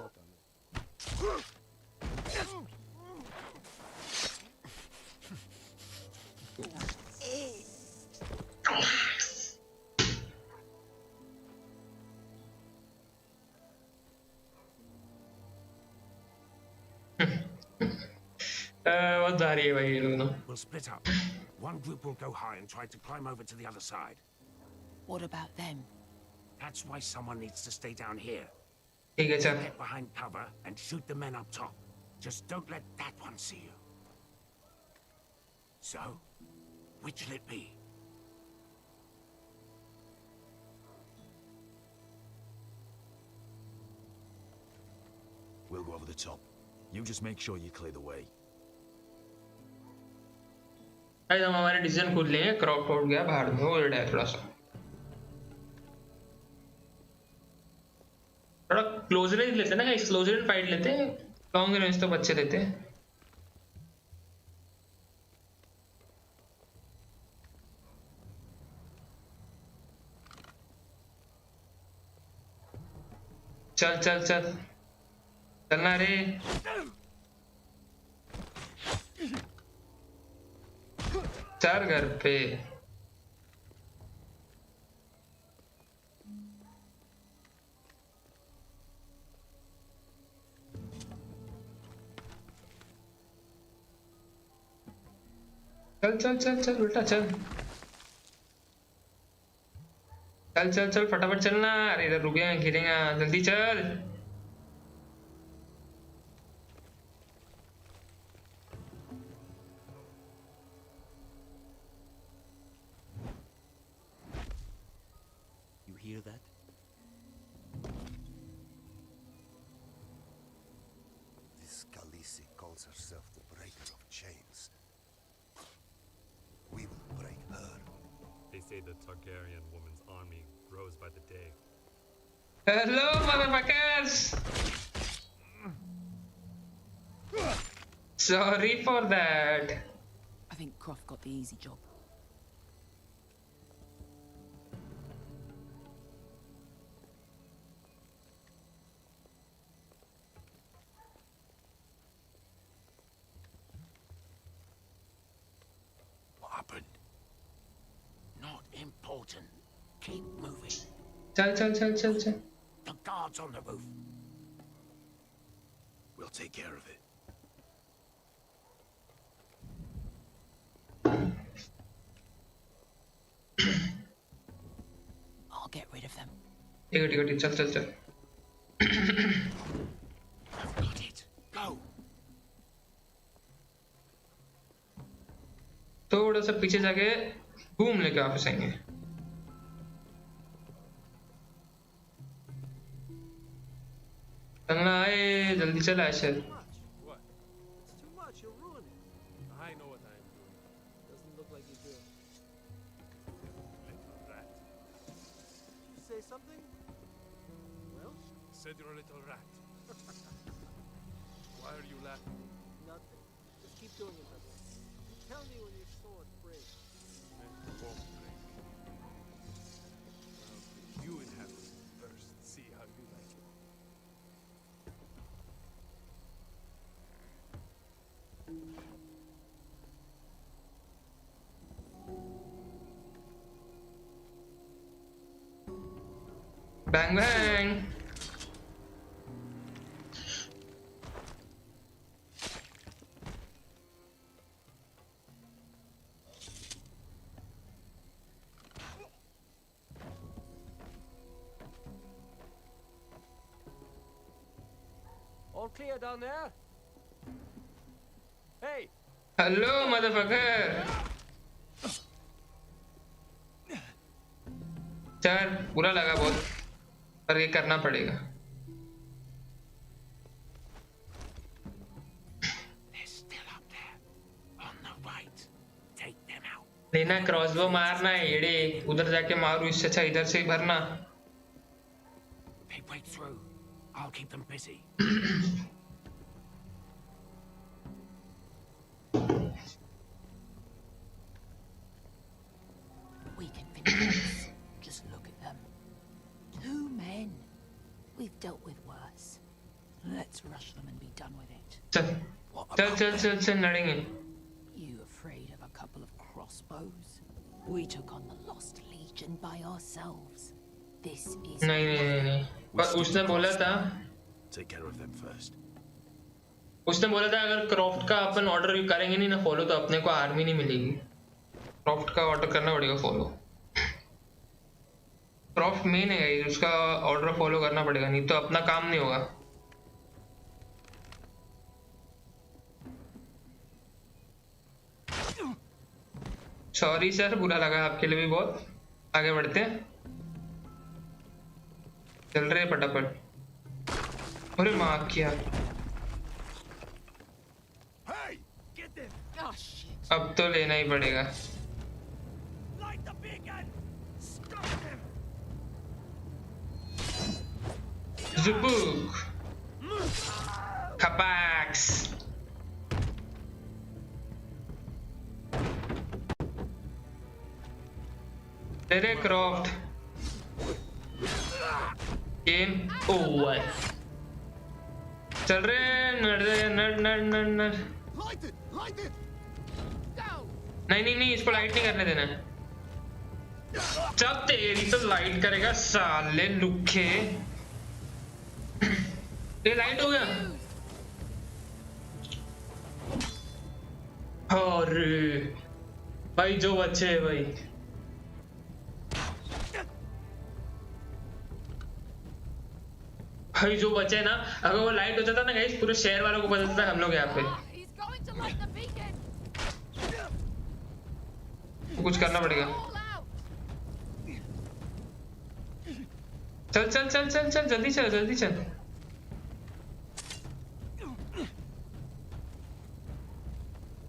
बहुत भारी है भाई ये लोग ना. We'll split up. One group will go high and try to climb over to the other side. What about them? That's why someone needs to stay down here. ठीक है चल. Get behind cover and shoot the men up top. Just don't let that one see you. So, which'll it be? We'll go over the top. You just make sure you clear the way. भाई हम हमारे decision खुद लेंगे. Craft उठ गया बाहर में, वो है थोड़ा सा थोड़ा क्लोज रेंज लेते हैं ना गाइस, क्लोज रेंज फाइट लेते हैं. लॉन्ग रेंज तो बच्चे देते हैं. चल चल चल चलना रे. चल घर पे. चल चल चल चल बेटा चल. चल चल चल फटाफट चलना. अरे इधर रुक गया, गिरेगा. जल्दी चल. You hear that? This Khaleesi calls herself the breaker of chains. We will break her. They say the Targaryen woman's army grows by the day. Hello, motherfuckers! Sorry for that. I think Croft got the easy job. What happened? Not important. Keep moving. चल चल चल चल चल. The guards on the roof. We'll take care of it. I'll get rid of them. ठीक है चल चल चल. Got it. Go. थोड़ा सा पीछे जाके घूम लेके वापस आएंगे. चलना है, जल्दी चल Ashar. What? It's too much. You'll ruin it. I know what I'm doing. Doesn't look like you do. Little rat. You say something? Well? Said you're a little rat. Why are you laughing? Nothing. Just keep doing it, brother. You tell me when your sword breaks. It won't break. Well, you inhabit it first. See how you like it. Bang bang. All clear down there? Hey! Hello, motherfucker. यार बुरा लगा बहुत, पर ये करना पड़ेगा. They're still up there. On the right. Take them out. लेना crossbow मारना है येड़े. उधर जाके मारू, इससे अच्छा इधर से ही भरना. They break through. I'll keep them busy. We can finish this. Just look at them. 2 men. We've dealt with worse. Let's rush them and be done with it. चल लड़ेंगे. You afraid of a couple of crossbows? We took on the Lost Legion by ourselves. This is... नहीं. पर उसने बोला था, Take care of them first. उसने बोला था अगर क्रॉफ्ट का अपन ऑर्डर करेंगे नहीं ना फॉलो, तो अपने को आर्मी नहीं मिलेगी. क्रॉफ्ट का ऑर्डर करना पड़ेगा फॉलो. क्रॉफ्ट मेन है, उसका ऑर्डर फॉलो करना पड़ेगा, नहीं तो अपना काम नहीं होगा. सॉरी सर, बुरा लगा आपके लिए भी बहुत. आगे बढ़ते हैं. चल रहे फटाफट. अरे माँ क्या Oh shit. अब तो लेना ही पड़ेगा. Light the beacon! Stop him! Zubuk. Kapax. तेरे क्रॉफ्ट. Game over. चल रहे नर. नहीं इसको लाइट नहीं करने देना. जब तेरी तो लाइट करेगा साले लुखे. ये लाइट हो गया. अरे भाई जो बच्चे है भाई. भाई जो बचे ना, अगर वो लाइट हो जाता ना गाइस, पूरे शहर वालों को पता चलता हम लोग यहाँ पे. कुछ करना पड़ेगा. चल जल्दी चल.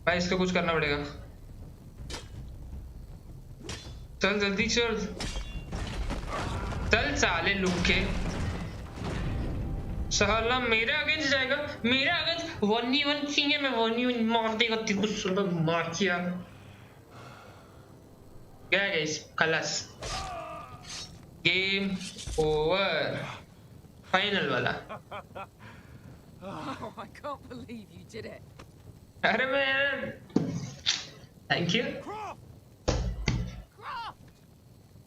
भाई इसको कुछ करना पड़ेगा. चल जल्दी चल साले लुक्के. साला मेरे अगेंस्ट जाएगा. मेरे अगेंस्ट 1v1 चाहिए. मैं 1v1 मार देगा तेरे को. सुबह मार किया गया गाइस. खलास. Game over. फाइनल वाला. Oh, I can't believe you did it. अरे मैं थैंक यू.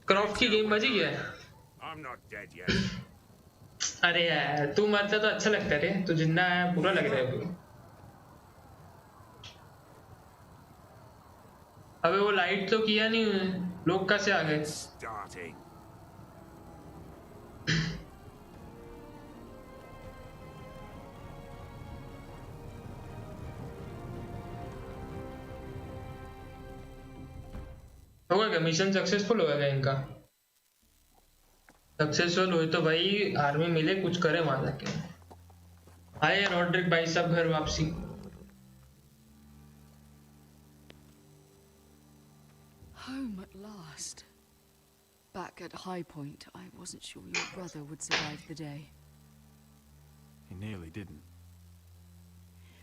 क्रॉफ्ट की गेम मजी है. I'm not dead yet. अरे यार तू मरता तो अच्छा लगता है रे. तू जिंदा है बुरा लग रहा है अभी. अबे वो लाइट तो किया नहीं. लोग कैसे आ गए. Starting. होगा क्या मिशन सक्सेसफुल होगा क्या इनका. सक्सेसफुल हुई तो भाई आर्मी मिले कुछ करे वहां जाके. आए रॉड्रिक भाई सब घर वापसी. Home at last. Back at High Point, I wasn't sure your brother would survive the day. He nearly didn't.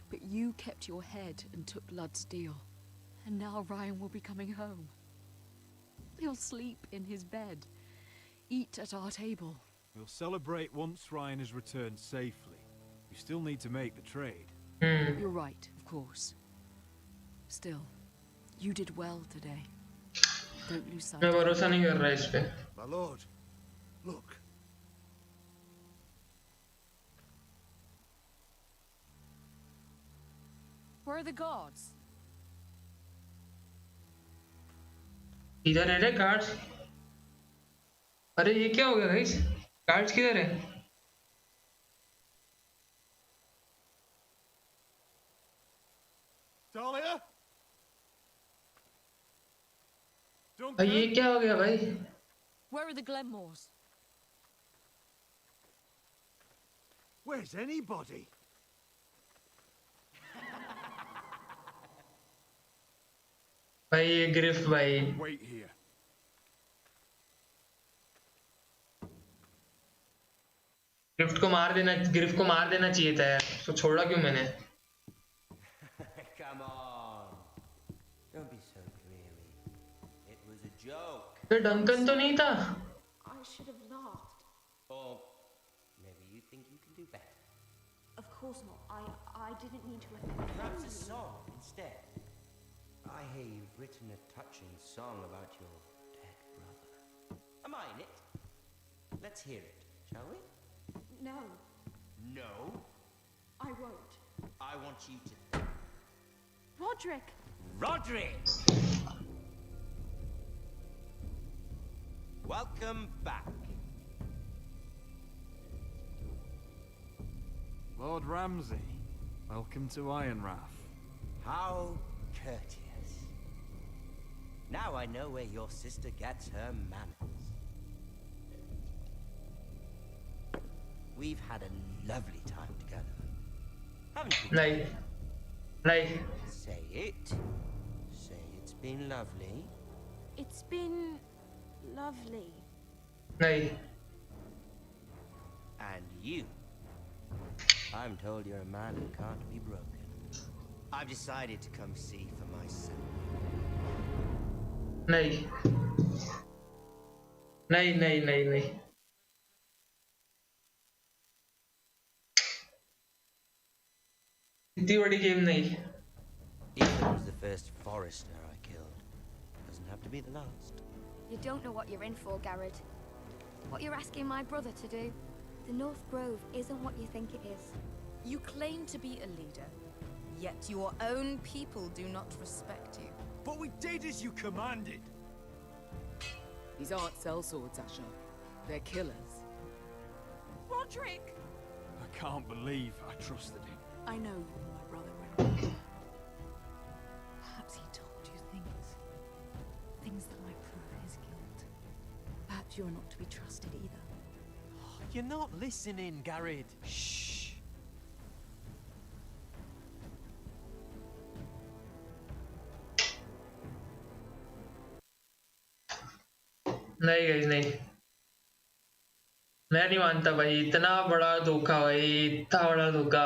But you kept your head and took Blood's deal. And now Ryan will be coming home. He'll sleep in his bed. Eat at our table. We'll celebrate once Ryan has returned safely. We still need to make the trade. You're right, of course. Still, you did well today. Don't lose sight. मैं भरोसा नहीं कर रहा इस पे. My lord, look. Where are the guards? इधर है रे कार्ड्स. अरे ये क्या हो गया गाइस. कार्ड्स किधर है. Dahlia? ये क्या हो गया भाई. Where are the Glenmores? Where's anybody? भाई ये ग्रिफ भाई. Wait here. ग्रिफ्ट को मार देना चाहिए था यार. तो छोड़ा क्यों मैंने. Come on. Don't be so dreary. It was a joke. ये डंकन तो नहीं था. I should have laughed. Or maybe you think you can do better. Of course not. I didn't mean to offend Perhaps a you. song instead. I hear you've written a touching song about your dead brother. Am I in it? Let's hear it, shall we? No, No. I won't. I want you to. Roderick! Roderick! Welcome back. Lord Ramsay, welcome to Ironrath. How courteous. Now I know where your sister gets her manners. We've had a lovely time together, haven't we? नहीं. Say it. Say it's been lovely. It's been lovely. नहीं. And you. I'm told you're a man who can't be broken. I've decided to come see for myself. नहीं. नहीं नहीं नहीं नहीं. इतनी बड़ी game नहीं. Ethan was the first forester I killed. Doesn't have to be the last. You don't know what you're in for, Garrett. What you're asking my brother to do. The North Grove isn't what you think it is. You claim to be a leader, yet your own people do not respect you. But we did as you commanded. These aren't sellswords, Acha. They're killers. Roderick! I can't believe I trusted him. I know you and my brother were in war. Perhaps he told you things that might prove his guilt. Perhaps you're not to be trusted either. You're not listening, Garrett. Shh. नहीं guys नहीं. मैं नहीं मानता भाई. इतना बड़ा धोखा भाई. इतना बड़ा धोखा.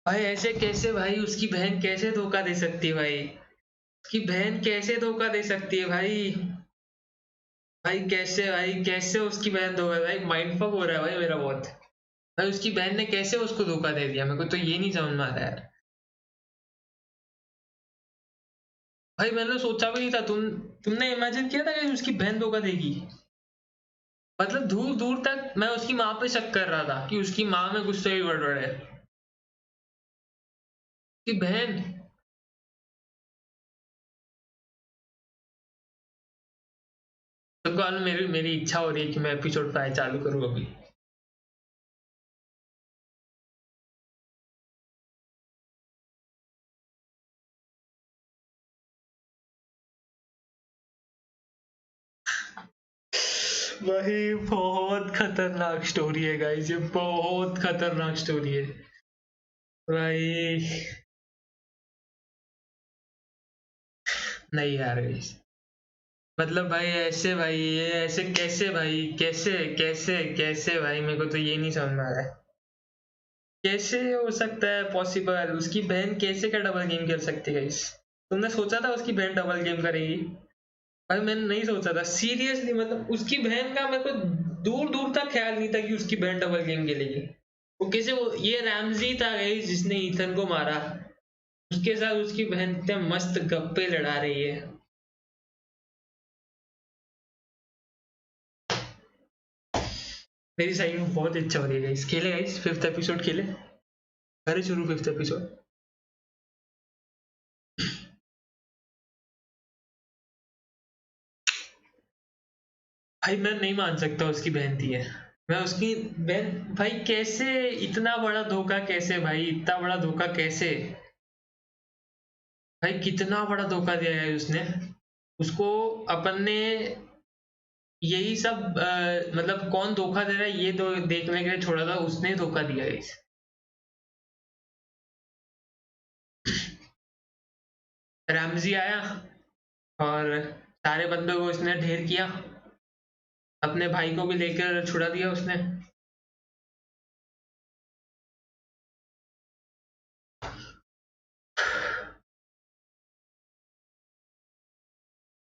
भाई ऐसे कैसे भाई. उसकी बहन कैसे धोखा दे सकती है भाई. उसकी बहन कैसे धोखा दे सकती है भाई. भाई कैसे उसकी बहन धोखा. भाई माइंड फक हो रहा है भाई मेरा बहुत. भाई उसकी बहन ने कैसे उसको धोखा दे दिया. मेरे को तो ये नहीं समझ में आ रहा यार. भाई मैंने सोचा भी नहीं था. तुमने इमेजिन किया था कि उसकी बहन धोखा देगी. मतलब दूर दूर तक मैं उसकी माँ पे शक कर रहा था कि उसकी माँ में गुस्से की गड़बड़ है. उसकी बहन. तो कौन मेरी इच्छा हो रही है कि मैं एपिसोड 5 चालू करूँ अभी. भाई बहुत खतरनाक स्टोरी है गाइस. ये बहुत खतरनाक स्टोरी है भाई. नहीं यार गाइस. मतलब भाई ऐसे भाई. ये ऐसे कैसे भाई. कैसे कैसे कैसे भाई. मेरे को तो ये नहीं समझ में आ रहा है. कैसे हो सकता है पॉसिबल. उसकी बहन कैसे का डबल गेम खेल सकती है गाइस. तुमने सोचा था उसकी बहन डबल गेम करेगी. भाई मैंने नहीं सोचा था सीरियसली. मतलब उसकी बहन का मेरे को दूर दूर तक ख्याल नहीं था कि उसकी बहन डबल गेम खेलेगी. वो कैसे. वो ये रैमजी था गाइस जिसने ईथन को मारा. उसके साथ उसकी बहन इतने मस्त गप्पे लड़ा रही है. मेरी साइड में बहुत इच्छा हो रही है गाइस. खेले गाइस 5th एपिसोड खेले. करे शुरू 5th एपिसोड. भाई मैं नहीं मान सकता उसकी बहन थी है. मैं उसकी बहन. भाई कैसे. इतना बड़ा धोखा कैसे भाई. इतना बड़ा धोखा कैसे. भाई कितना बड़ा धोखा दिया है उसने. उसको अपन ने यही सब मतलब कौन धोखा दे रहा है ये तो देखने के लिए छोड़ा था. उसने धोखा दिया है. रैमजी आया और सारे बंदों को उसने ढेर किया. अपने भाई को भी लेकर छुड़ा दिया उसने.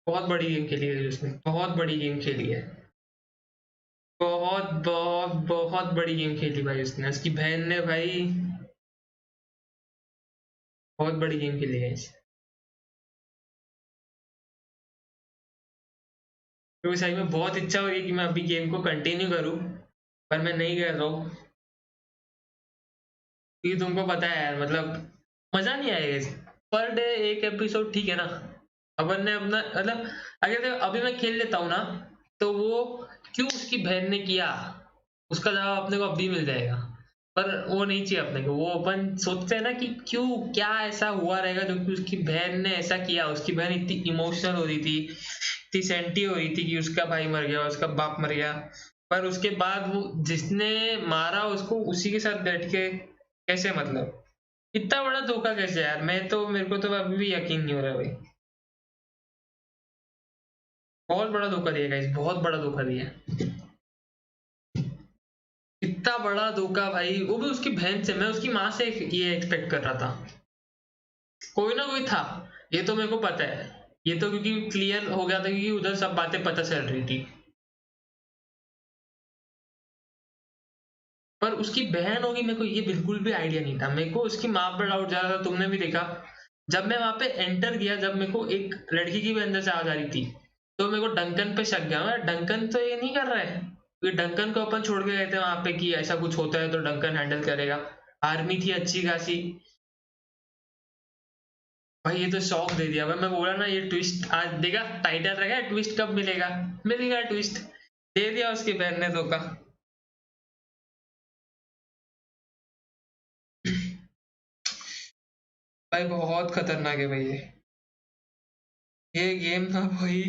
बहुत बड़ी गेम खेली है उसने. बहुत बड़ी गेम खेली है. बहुत बहुत बहुत बड़ी गेम खेली भाई उसने. उसकी बहन ने भाई बहुत बड़ी गेम खेली है. तो सही में बहुत इच्छा हो रही है कि मैं अभी गेम को कंटिन्यू करूं. पर मैं नहीं कर रहा हूँ. क्योंकि तुमको पता है यार मतलब मजा नहीं आएगा. पर डे एक एपिसोड ठीक है ना. अपन ने अपना मतलब अगर अभी मैं खेल लेता हूँ ना तो वो क्यों उसकी बहन ने किया उसका जवाब अपने को अभी मिल जाएगा. पर वो नहीं चाहिए अपने को. वो अपन सोचते हैं ना कि क्यों क्या ऐसा हुआ रहेगा जो कि उसकी बहन ने ऐसा किया. उसकी बहन इतनी इमोशनल हो रही थी. इतनी सेंटी हो रही थी कि उसका भाई मर गया. उसका बाप मर गया. पर उसके बाद वो जिसने मारा उसको उसी के साथ बैठ के कैसे, मतलब इतना बड़ा धोखा कैसे यार, मेरे को तो अभी भी यकीन नहीं हो रहा भाई। बहुत बड़ा धोखा दिया गाइस, बहुत बड़ा धोखा दिया, इतना बड़ा धोखा भाई, वो भी उसकी बहन से। मैं उसकी माँ से ये एक्सपेक्ट कर रहा था, कोई ना कोई था, ये तो मेरे को पता है, ये तो क्योंकि क्लियर हो गया था क्योंकि उधर सब बातें पता चल रही थी। पर उसकी बहन होगी मेरे को ये बिल्कुल भी आइडिया नहीं था। मेरे को उसकी माँ पर डाउट जा रहा था, तुमने भी देखा जब मैं वहां पे एंटर किया, जब मेरे को एक लड़की की भी अंदर से आवाज आ रही थी, तो मेरे को डंकन पे शक गया। मैं डंकन तो ये नहीं कर रहा है, क्योंकि डंकन को अपन छोड़ के गए थे वहां पे कि ऐसा कुछ होता है तो डंकन हैंडल करेगा, आर्मी थी अच्छी खासी। भाई ये तो शौक दे दिया भाई, मैं बोला ना ये ट्विस्ट आज देगा, टाइटल रहेगा ट्विस्ट कब मिलेगा, मिलेगा ट्विस्ट, दे दिया उसकी बहन ने धोखा। भाई बहुत खतरनाक है भाई ये गेम ना भाई,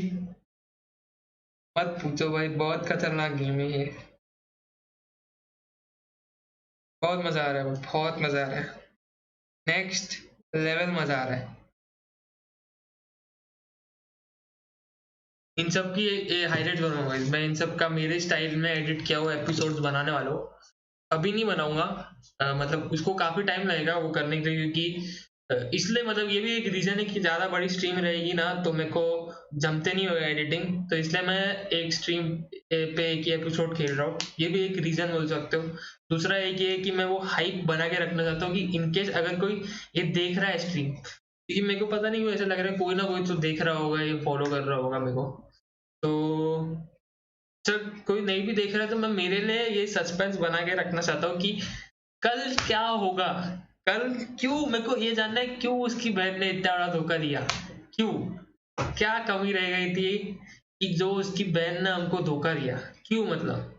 मत पूछो भाई, बहुत खतरनाक गेम है ये, बहुत मजा आ रहा है, बहुत मजा आ रहा है, नेक्स्ट लेवल मजा आ रहा है। इन सब की हाईलाइट बनाऊंगा मैं, इन सब का मेरे स्टाइल में एडिट किया हुआ एपिसोड्स बनाने वाला हूँ। अभी नहीं बनाऊंगा, मतलब उसको काफी टाइम लगेगा वो करने के लिए, क्योंकि इसलिए मतलब ये भी एक रीजन है कि ज्यादा बड़ी स्ट्रीम रहेगी ना तो मेरे को जमते नहीं होगा एडिटिंग, तो इसलिए मैं एक स्ट्रीम पे एक ही एपिसोड खेल रहा हूँ, ये भी एक रीजन बोल सकते हो। दूसरा एक ये है कि मैं वो हाइप बना के रखना चाहता हूँ कि इनकेस अगर कोई ये देख रहा है स्ट्रीम, क्योंकि मेरे को पता नहीं क्यों ऐसा लग रहा है कोई ना कोई तो देख रहा होगा, ये फॉलो कर रहा होगा मेरे को, तो चल कोई नहीं भी देख रहा है तो मैं मेरे लिए ये सस्पेंस बना के रखना चाहता हूँ कि कल क्या होगा, कल क्यों, मेरे को ये जानना है क्यों उसकी बहन ने इतना बड़ा धोखा दिया, क्यों, क्या कमी रह गई थी कि जो उसकी बहन ने हमको धोखा दिया, क्यों, मतलब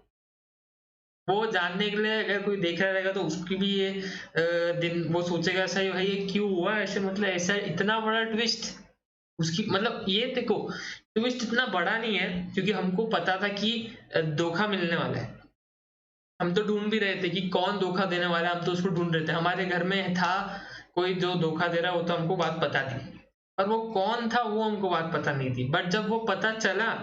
वो जानने के लिए अगर कोई देख रहा रहेगा तो उसकी भी ये दिन वो सोचेगा सही भाई ये क्यों हुआ ऐसे, मतलब ऐसा इतना बड़ा ट्विस्ट उसकी, मतलब ये देखो ट्विस्ट इतना बड़ा नहीं है क्योंकि हमको पता था कि धोखा मिलने वाला है, हम तो ढूंढ भी रहे थे कि कौन धोखा देने वाला है, हम तो उसको ढूंढ रहे थे, हमारे घर में था कोई जो धोखा दे रहा है, वो तो हमको बात पता थी, पर वो कौन था वो हमको बात पता नहीं थी। बट जब वो पता चला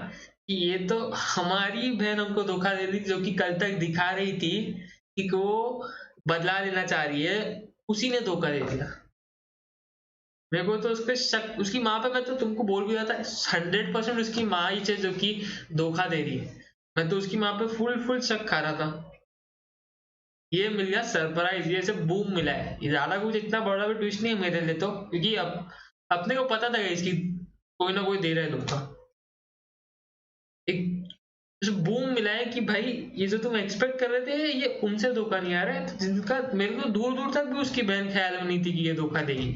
कि ये तो हमारी बहन हमको धोखा दे रही थी, जो कि कल तक दिखा रही थी कि वो बदला लेना चाह रही है, उसी ने धोखा दे दिया। मेरे को तो उस पर शक, उसकी माँ पे, मैं तो तुमको बोल भी रहा था 100% उसकी माँ ही है जो कि धोखा दे रही है, मैं तो उसकी माँ पे फुल शक खा रहा था। ये मिल गया सरप्राइज, ये सब बूम मिला है, ये ज्यादा कुछ इतना बड़ा भी ट्विस्ट नहीं है मेरे लिए तो, क्योंकि अब अपने को पता था इसकी कोई ना कोई दे रहा है धोखा, एक बूम मिला है कि भाई ये जो तुम एक्सपेक्ट कर रहे थे ये उनसे धोखा नहीं आ रहा है, जिनका मेरे को दूर दूर तक भी उसकी बहन ख्याल में नहीं थी कि ये धोखा देगी।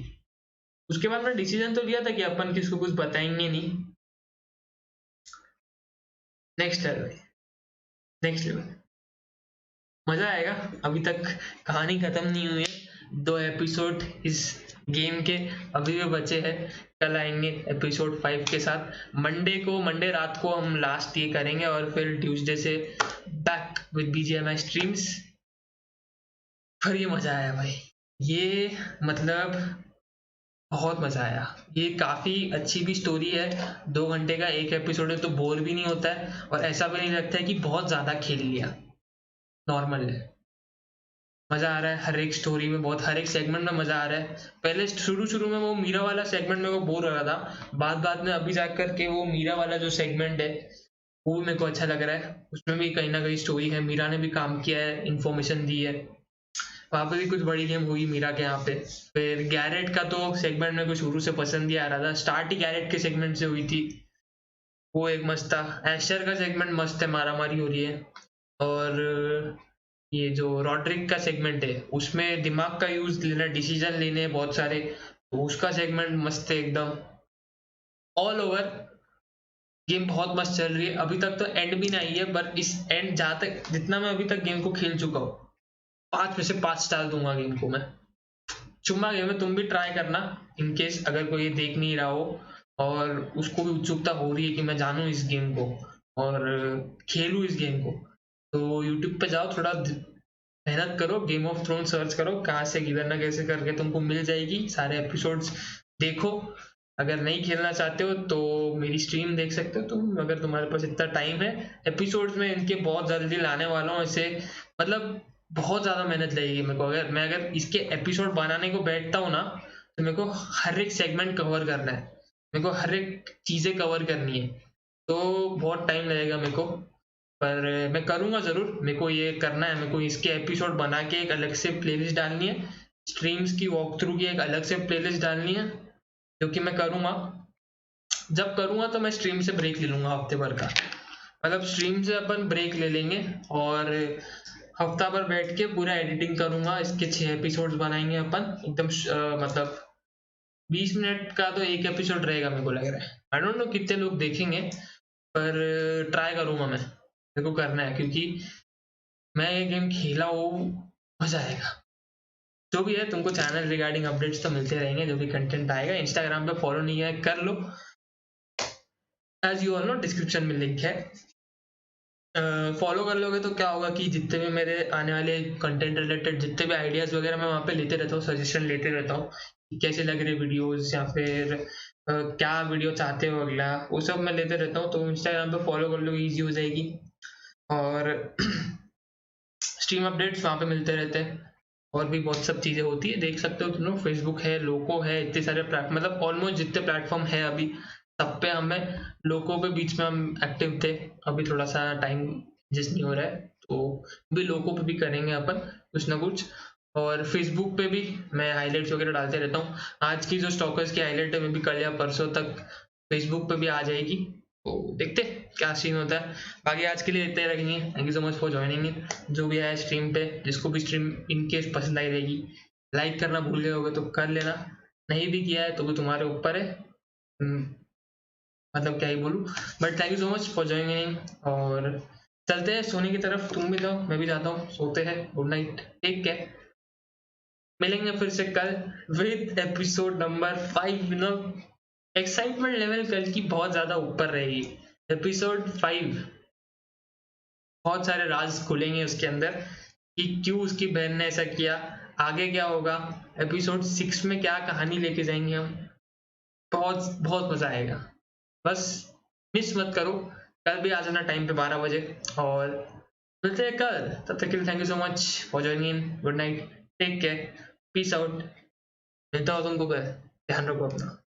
उसके बाद मैंने डिसीजन तो लिया था कि अपन किसको कुछ बताएंगे नहीं। नेक्स्ट लेवल, नेक्स्ट लेवल मजा आएगा। अभी तक कहानी खत्म नहीं हुई है, 2 एपिसोड इस गेम के अभी भी बचे हैं, कल आएंगे एपिसोड 5 के साथ। मंडे रात को हम लास्ट ये करेंगे और फिर ट्यूसडे से बैक विद BGMI स्ट्रीम्स। फिर ये मजा आया भाई, ये मतलब बहुत मजा आया, ये काफी अच्छी भी स्टोरी है, 2 घंटे का एक एपिसोड है तो बोर भी नहीं होता है, और ऐसा भी नहीं लगता है कि बहुत ज्यादा खेल लिया, नॉर्मल है, मजा आ रहा है हर एक स्टोरी में, बहुत हर एक सेगमेंट में मजा आ रहा है। पहले शुरू में वो मीरा वाला सेगमेंट मेरे को बोर हो रहा था, बाद में अभी जाकर के वो मीरा वाला जो सेगमेंट है वो मेरे को अच्छा लग रहा है, उसमें भी कहीं ना कहीं स्टोरी है, मीरा ने भी काम किया है, इन्फॉर्मेशन दी है, वहां पे भी कुछ बड़ी गेम हुई मीरा के यहाँ पे। फिर गैरेट का तो सेगमेंट मेरे को शुरू से पसंद ही आ रहा था, स्टार्ट ही गैरेट के सेगमेंट से हुई थी, वो एक मस्त था। एशर का सेगमेंट मस्त है, मारामारी हो रही है, और ये जो रॉड्रिक का सेगमेंट है उसमें दिमाग का यूज लेना, डिसीजन लेने बहुत सारे, तो उसका सेगमेंट मस्त है एकदम। ऑल ओवर गेम बहुत मस्त चल रही है, अभी तक तो एंड भी नहीं आई है, पर इस एंड जहां तक जितना मैं अभी तक गेम को खेल चुका हूँ 5 में से 5 स्टार दूंगा गेम को मैं। चुम्मा गेम है, तुम भी ट्राई करना इनकेस अगर कोई ये देख नहीं रहा हो और उसको भी उत्सुकता हो रही है कि मैं जानूं इस गेम को और खेलूं इस गेम को, तो यूट्यूब पे जाओ, थोड़ा मेहनत करो, गेम ऑफ थ्रोन सर्च करो, कहाँ से किधर ना कैसे करके तुमको मिल जाएगी, सारे एपिसोड्स देखो। अगर नहीं खेलना चाहते हो तो मेरी स्ट्रीम देख सकते हो तुम, अगर तुम्हारे पास इतना टाइम है। एपिसोड्स में इनके बहुत जल्दी लाने वाला हूँ इसे, मतलब बहुत ज़्यादा मेहनत लगेगी मेरे को। अगर इसके एपिसोड बनाने को बैठता हूँ ना, तो मेरे को हर एक सेगमेंट कवर करना है, मेरे को हर एक चीज़ें कवर करनी है, तो बहुत टाइम लगेगा मेरे को, पर मैं करूँगा ज़रूर। मेरे को ये करना है, मेरे को इसके एपिसोड बना के एक अलग से प्लेलिस्ट डालनी है, स्ट्रीम्स की वॉक थ्रू की एक अलग से प्लेलिस्ट डालनी है, जो कि मैं करूँगा। जब करूँगा तो मैं स्ट्रीम से ब्रेक ले लूँगा हफ्ते भर का, मतलब स्ट्रीम से अपन ब्रेक ले लेंगे और हफ्ता भर बैठ के पूरा एडिटिंग करूँगा, इसके 6 एपिसोड्स बनाएंगे अपन एकदम मतलब 20 मिनट का तो एक एपिसोड रहेगा मेरे को लग रहा है। आई डोंट नो कितने लोग देखेंगे, पर ट्राई करूँगा मैं, मेरे को करना है, क्योंकि मैं ये गेम खेला हूँ, मजा आएगा। जो भी है, तुमको चैनल रिगार्डिंग अपडेट्स तो मिलते रहेंगे, जो भी कंटेंट आएगा। इंस्टाग्राम पे फॉलो नहीं है, कर लो, as you all know description में लिंक है। फॉलो कर लोगे तो क्या होगा कि जितने भी मेरे आने वाले कंटेंट रिलेटेड जितने भी आइडियाज़ वगैरह मैं वहाँ पे लेते रहता हूँ, सजेशन लेते रहता हूँ कि कैसे लग रहे वीडियोस, या फिर क्या वीडियो चाहते हो अगला, वो सब मैं लेते रहता हूँ। तो इंस्टाग्राम पे फॉलो कर लोगे, ईजी हो जाएगी, और स्ट्रीम अपडेट्स वहाँ पे मिलते रहते हैं, और भी बहुत सब चीज़ें होती है, देख सकते हो तुम लोग। फेसबुक है, लोको है, इतने सारे मतलब ऑलमोस्ट जितने प्लेटफॉर्म है अभी सब पे हमें, लोको पे बीच में हम एक्टिव थे, अभी थोड़ा सा टाइम जिस नहीं हो रहा है, तो अभी लोको पे भी करेंगे अपन कुछ ना कुछ। और फेसबुक पे भी मैं हाईलाइट्स वगैरह डालते रहता हूँ। आज की जो स्टॉकर्स की हाईलाइट है, मैं भी कल या परसों तक फेसबुक पे भी आ जाएगी, तो देखते क्या सीन होता है। बाकी आज के लिए इतना ही रखेंगे। Thank you so much for joining. जो भी है स्ट्रीम पे, जिसको भी स्ट्रीम इन केस पसंद आई रहेगी, लाइक करना भूल गए होगे तो कर लेना, नहीं भी किया है तो भी तुम्हारे ऊपर है, मतलब क्या ही बोलूँ। But thank you so much for joining, और चलते हैं सोने की तरफ। तुम भी जाओ, मैं भी जाता हूँ, सोते हैं। Good night, take care. मिलेंगे फिर से कल with episode number 5। No excitement level कल की बहुत ज्यादा ऊपर रहेगी। एपिसोड 5 बहुत सारे राज खुलेंगे उसके अंदर, कि क्यों उसकी बहन ने ऐसा किया, आगे क्या होगा, एपिसोड 6 में क्या कहानी लेके जाएंगे हम, बहुत बहुत मजा आएगा। बस मिस मत करो, कल भी आ जाना टाइम पे 12 बजे, और मिलते हैं कल। तब तक के लिए thank you so much for joining. Good night, take care, peace out. मिलता हो तुमको कल, ध्यान रखो अपना।